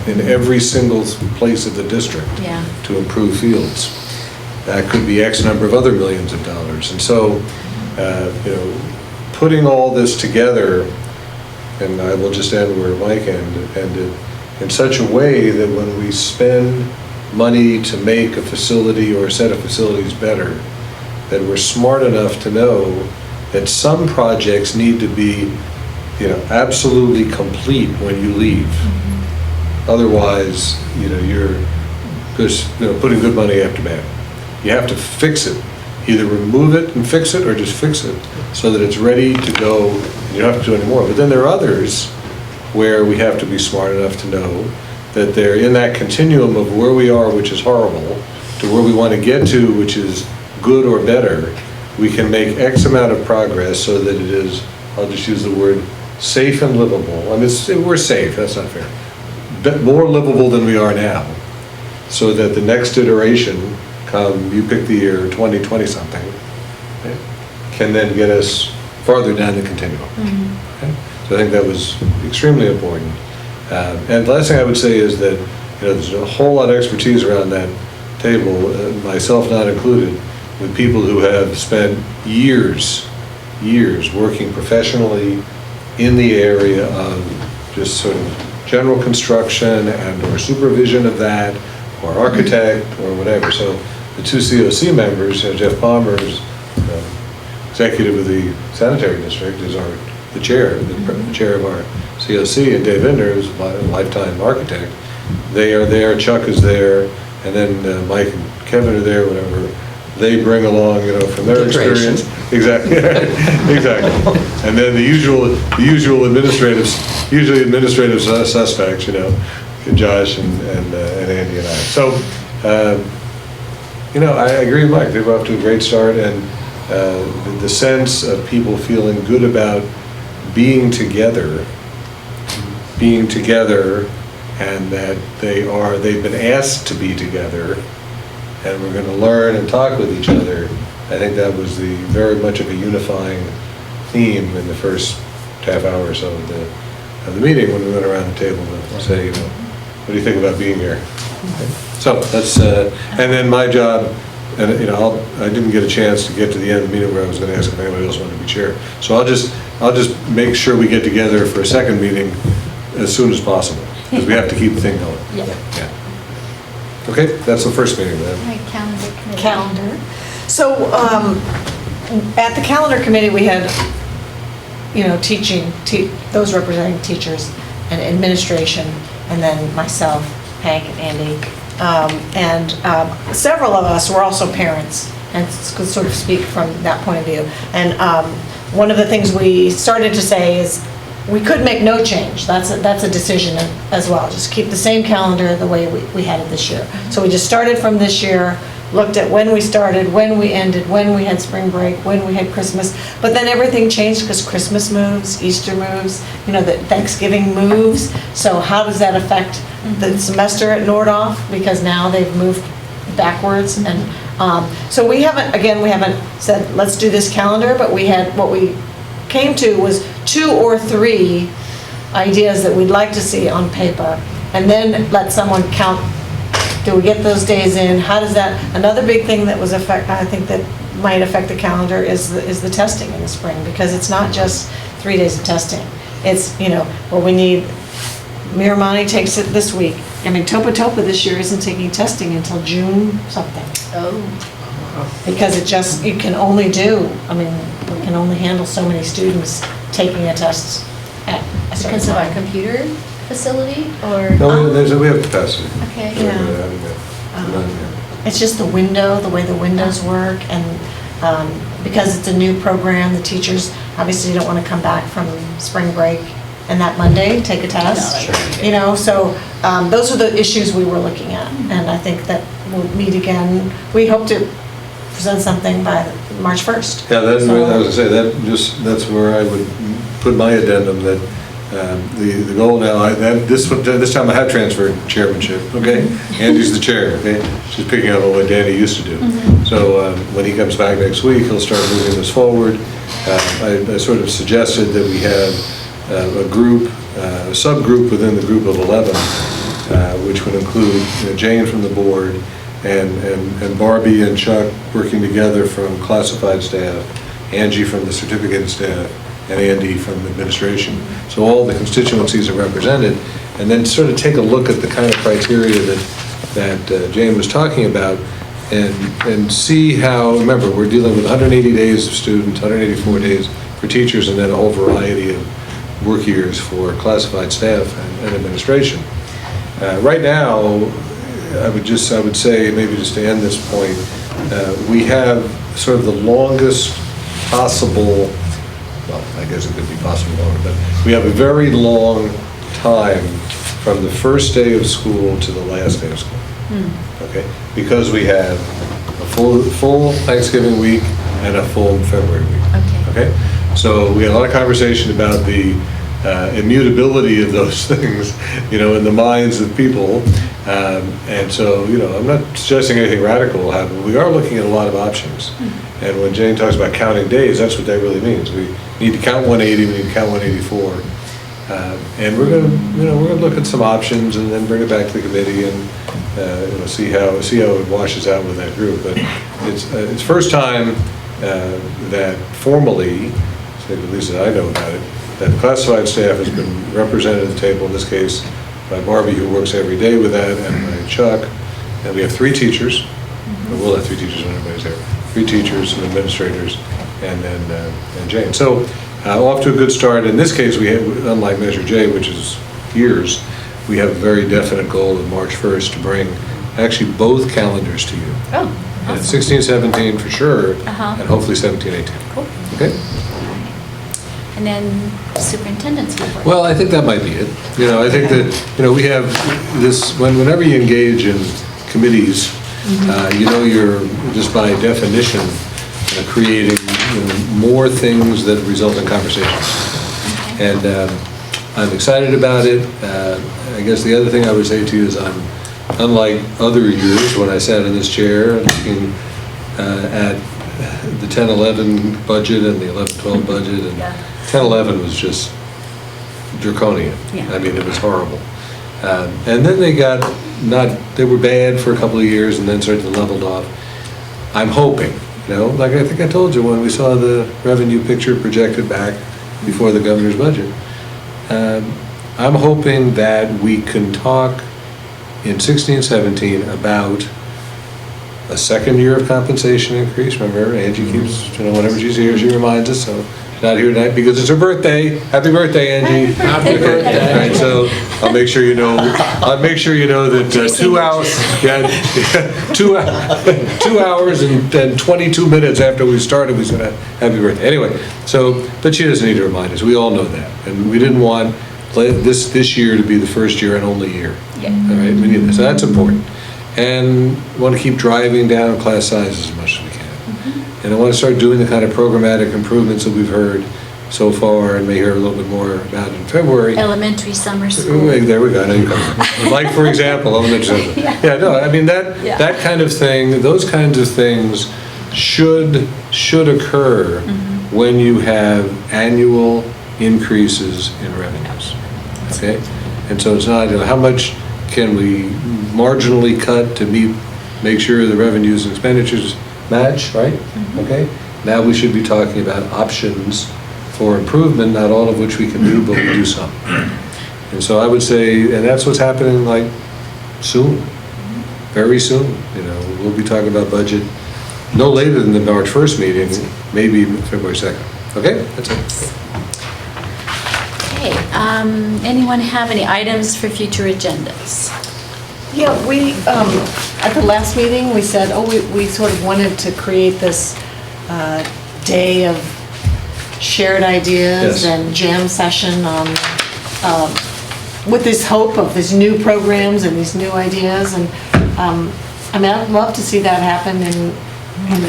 Speaker 3: in every single place of the district to improve fields. That could be X number of other millions of dollars. And so, putting all this together and I will just end where Mike ended, in such a way that when we spend money to make a facility or a set of facilities better, that we're smart enough to know that some projects need to be, absolutely complete when you leave. Otherwise, you're just, putting good money after bad. You have to fix it. Either remove it and fix it, or just fix it so that it's ready to go, and you don't have to do any more. But then there are others where we have to be smart enough to know that they're in that continuum of where we are, which is horrible, to where we want to get to, which is good or better. We can make X amount of progress so that it is, I'll just use the word, safe and livable. I mean, we're safe, that's not fair. But more livable than we are now, so that the next iteration, come, you pick the year 2020 something, okay, can then get us farther down the continuum. Okay? So I think that was extremely important. And the last thing I would say is that, there's a whole lot of expertise around that table, myself not included, with people who have spent years working professionally in the area of just sort of general construction and or supervision of that, or architect or whatever. So the two COC members, Jeff Palmer is executive of the sanitary district, is the chair of our COC, and Dave Ender is a lifetime architect. They are there, Chuck is there, and then Mike and Kevin are there, whatever. They bring along, from their experience. Exactly, exactly. And then the usual administrative suspects, Josh and Andy and I. So, I agree with Mike. They were off to a great start, and the sense of people feeling good about being together, and that they've been asked to be together, and we're going to learn and talk with each other. I think that was very much of a unifying theme in the first half hour or so of the meeting, when we went around the table to say, what do you think about being here? So that's, and then my job, and I didn't get a chance to get to the end of the meeting where I was going to ask if anybody else wanted to be chair. So I'll just make sure we get together for a second meeting as soon as possible, because we have to keep the thing going. Yeah. Okay, that's the first meeting then.
Speaker 8: Right, calendar committee.
Speaker 4: Calendar. So at the calendar committee, we had, those representing teachers and administration, and then myself, Hank, and Andy. Several of us were also parents, and could sort of speak from that point of view. And one of the things we started to say is, we could make no change. That's a decision as well. Just keep the same calendar the way we had it this year. So we just started from this year, looked at when we started, when we ended, when we had spring break, when we had Christmas. But then everything changed because Christmas moves, Easter moves, that Thanksgiving moves. So how does that affect the semester at Nordhoff? Because now they've moved backwards. And so we haven't said, let's do this calendar, but what we came to was 2 or 3 ideas that we'd like to see on paper, and then let someone count, do we get those days in? How does that, another big thing that I think that might affect the calendar is the testing in the spring, because it's not just 3 days of testing. It's, we need, Miramani takes it this week. I mean, Topa this year isn't taking testing until June something.
Speaker 1: Oh.
Speaker 4: Because you can only we can only handle so many students taking a test at a certain
Speaker 1: Because of our
Speaker 4: time.
Speaker 1: computer facility, or?
Speaker 3: No, we have capacity.
Speaker 1: Okay.
Speaker 4: It's just the way the windows work, and because it's a new program, the teachers obviously don't want to come back from spring break and that Monday take a test. So those are the issues we were looking at, and I think that we'll meet again. We hope to present something by March 1st.
Speaker 3: Yeah, I was going to say, that's where I would put my addendum, that the goal now, this time I have transferred chairmanship, okay? Andy's the chair, okay? She's picking up on what Danny used to do. So when he comes back next week, he'll start moving this forward. I sort of suggested that we have a subgroup within the group of 11, which would include Jane from the board, and Barbie and Chuck working together from classified staff, Angie from the certificated staff, and Andy from administration. So all the constituencies are represented, and then sort of take a look at the kind of criteria that Jane was talking about, and see how, remember, we're dealing with 180 days of students, 184 days for teachers, and then a whole variety of work years for classified staff and administration. Right now, I would say, maybe just to end this point, we have sort of the longest possible, well, I guess it could be possible longer, but we have a very long time from the first day of school to the last day of school. Okay, because we have a full Thanksgiving week and a full February week. Okay, so we had a lot of conversation about the immutability of those things, in the minds of people. And so, I'm not suggesting anything radical will happen. We are looking at a lot of options. And when Jane talks about counting days, that's what that really means. We need to count 180, we need to count 184. And we're going to look at some options and then bring it back to the committee and see how it washes out with that group. But it's first time that formally, at least that I know about it, that classified staff has been represented at the table, in this case by Barbie, who works every day with that, and by Chuck. And we have 3 teachers. We'll have 3 teachers when everybody's there. 3 teachers, some administrators, and then and Jane. So off to a good start. In this case, we have, unlike Measure J, which is years, we have a very definite goal of March 1st to bring actually both calendars to you.
Speaker 1: Oh,
Speaker 3: And
Speaker 1: awesome.
Speaker 3: 16-17 for sure,
Speaker 1: Uh-huh.
Speaker 3: and hopefully 17-18.
Speaker 1: Cool.
Speaker 3: Okay?
Speaker 1: And then superintendent's report.
Speaker 3: Well, I think that might be it. I think that, we have this, whenever you engage in committees, you're just by definition creating more things that result in conversation. And I'm excited about it. I guess the other thing I would say to you is unlike other years when I sat in this chair looking at the 10-11 budget and the 11-12 budget, and 10-11 was just draconian.
Speaker 1: Yeah.
Speaker 3: I mean, it was horrible. And then they were bad for a couple of years and then sort of leveled off. I'm hoping, like I think I told you when we saw the revenue picture projected back before the governor's budget, I'm hoping that we can talk in 16-17 about a second year of compensation increase. Remember, Angie keeps, whenever she's here, she reminds us, so she's not here tonight because it's her birthday. Happy birthday, Angie.
Speaker 7: Happy birthday.
Speaker 3: All right, so I'll make sure you know that 2 hours, 2 hours and 22 minutes after we started, we said, happy birthday. Anyway, but she doesn't need to remind us. We all know that. And we didn't want this year to be the first year and only year.
Speaker 1: Yeah.
Speaker 3: All right, we need this. So that's important. And want to keep driving down class sizes as much as we can. And I want to start doing the kind of programmatic improvements that we've heard so far and may hear a little bit more about in February.
Speaker 1: Elementary summer school.
Speaker 3: There we go. I know you come. Like, for example, elementary school. Yeah, no, I mean, that kind of thing, those kinds of things should occur when you have annual increases in revenues. Okay? And so it's not, how much can we marginally cut to make sure the revenues and expenditures match, right? Okay? Now we should be talking about options for improvement, not all of which we can do, but we do some. And so I would say, and that's what's happening like soon, very soon. We'll be talking about budget no later than the March 1st meeting, maybe February 2nd. Okay? That's it.
Speaker 1: Okay, anyone have any items for future agendas?
Speaker 4: Yeah, we, at the last meeting, we said, we sort of wanted to create this day of shared ideas
Speaker 3: Yes.
Speaker 4: and jam session on, with this hope of these new programs and these new ideas. And, I'd love to see that happen in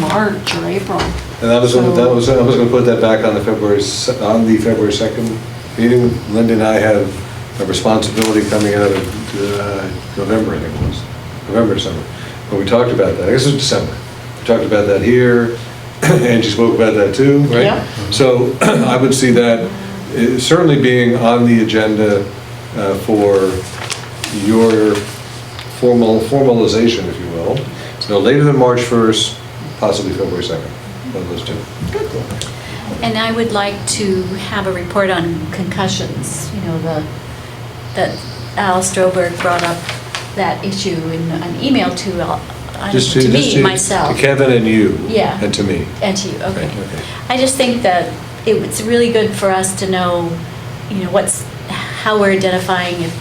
Speaker 4: March or April.
Speaker 3: And I was going to put that back on the February 2nd meeting. Linda and I have a responsibility coming out of November, I think it was. November, December. When we talked about that. I guess it was December. We talked about that here. Angie spoke about that too, right?
Speaker 4: Yeah.
Speaker 3: So I would see that certainly being on the agenda for your formalization, if you will. No later than March 1st, possibly February 2nd. One of those two.
Speaker 1: And I would like to have a report on concussions, that Al Stroberg brought up that issue in an email to me, myself.
Speaker 3: To Kevin and you.
Speaker 1: Yeah.
Speaker 3: And to me.
Speaker 1: And to you, okay.
Speaker 3: Right, okay.
Speaker 1: I just think that it's really good for us to know, how we're identifying if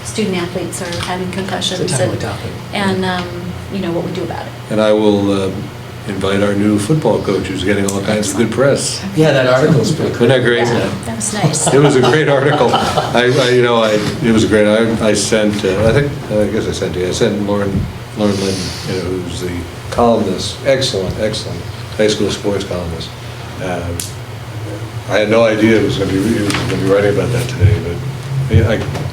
Speaker 1: student athletes are having concussions.
Speaker 2: It's a timely topic.
Speaker 1: And, what we do about it.
Speaker 3: And I will invite our new football coach who's getting all kinds of good press.
Speaker 2: Yeah, that article's pretty cool.
Speaker 3: Isn't that great?
Speaker 1: Yeah, that was nice.
Speaker 3: It was a great article. It was great. I sent, I guess I sent to you, I sent Lauren Lynn, who's the columnist, excellent high school sports columnist. I had no idea he was going to be writing about that today, but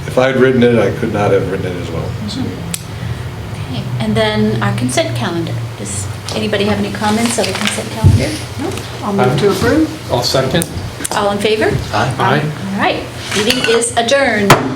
Speaker 3: if I'd written it, I could not have written it as well. So.
Speaker 1: Okay, and then our consent calendar. Does anybody have any comments on the consent calendar? No?
Speaker 10: I'll move to approve.
Speaker 7: I'll second.
Speaker 1: All in favor?
Speaker 2: Aye.
Speaker 7: Aye.
Speaker 1: All right, meeting is adjourned.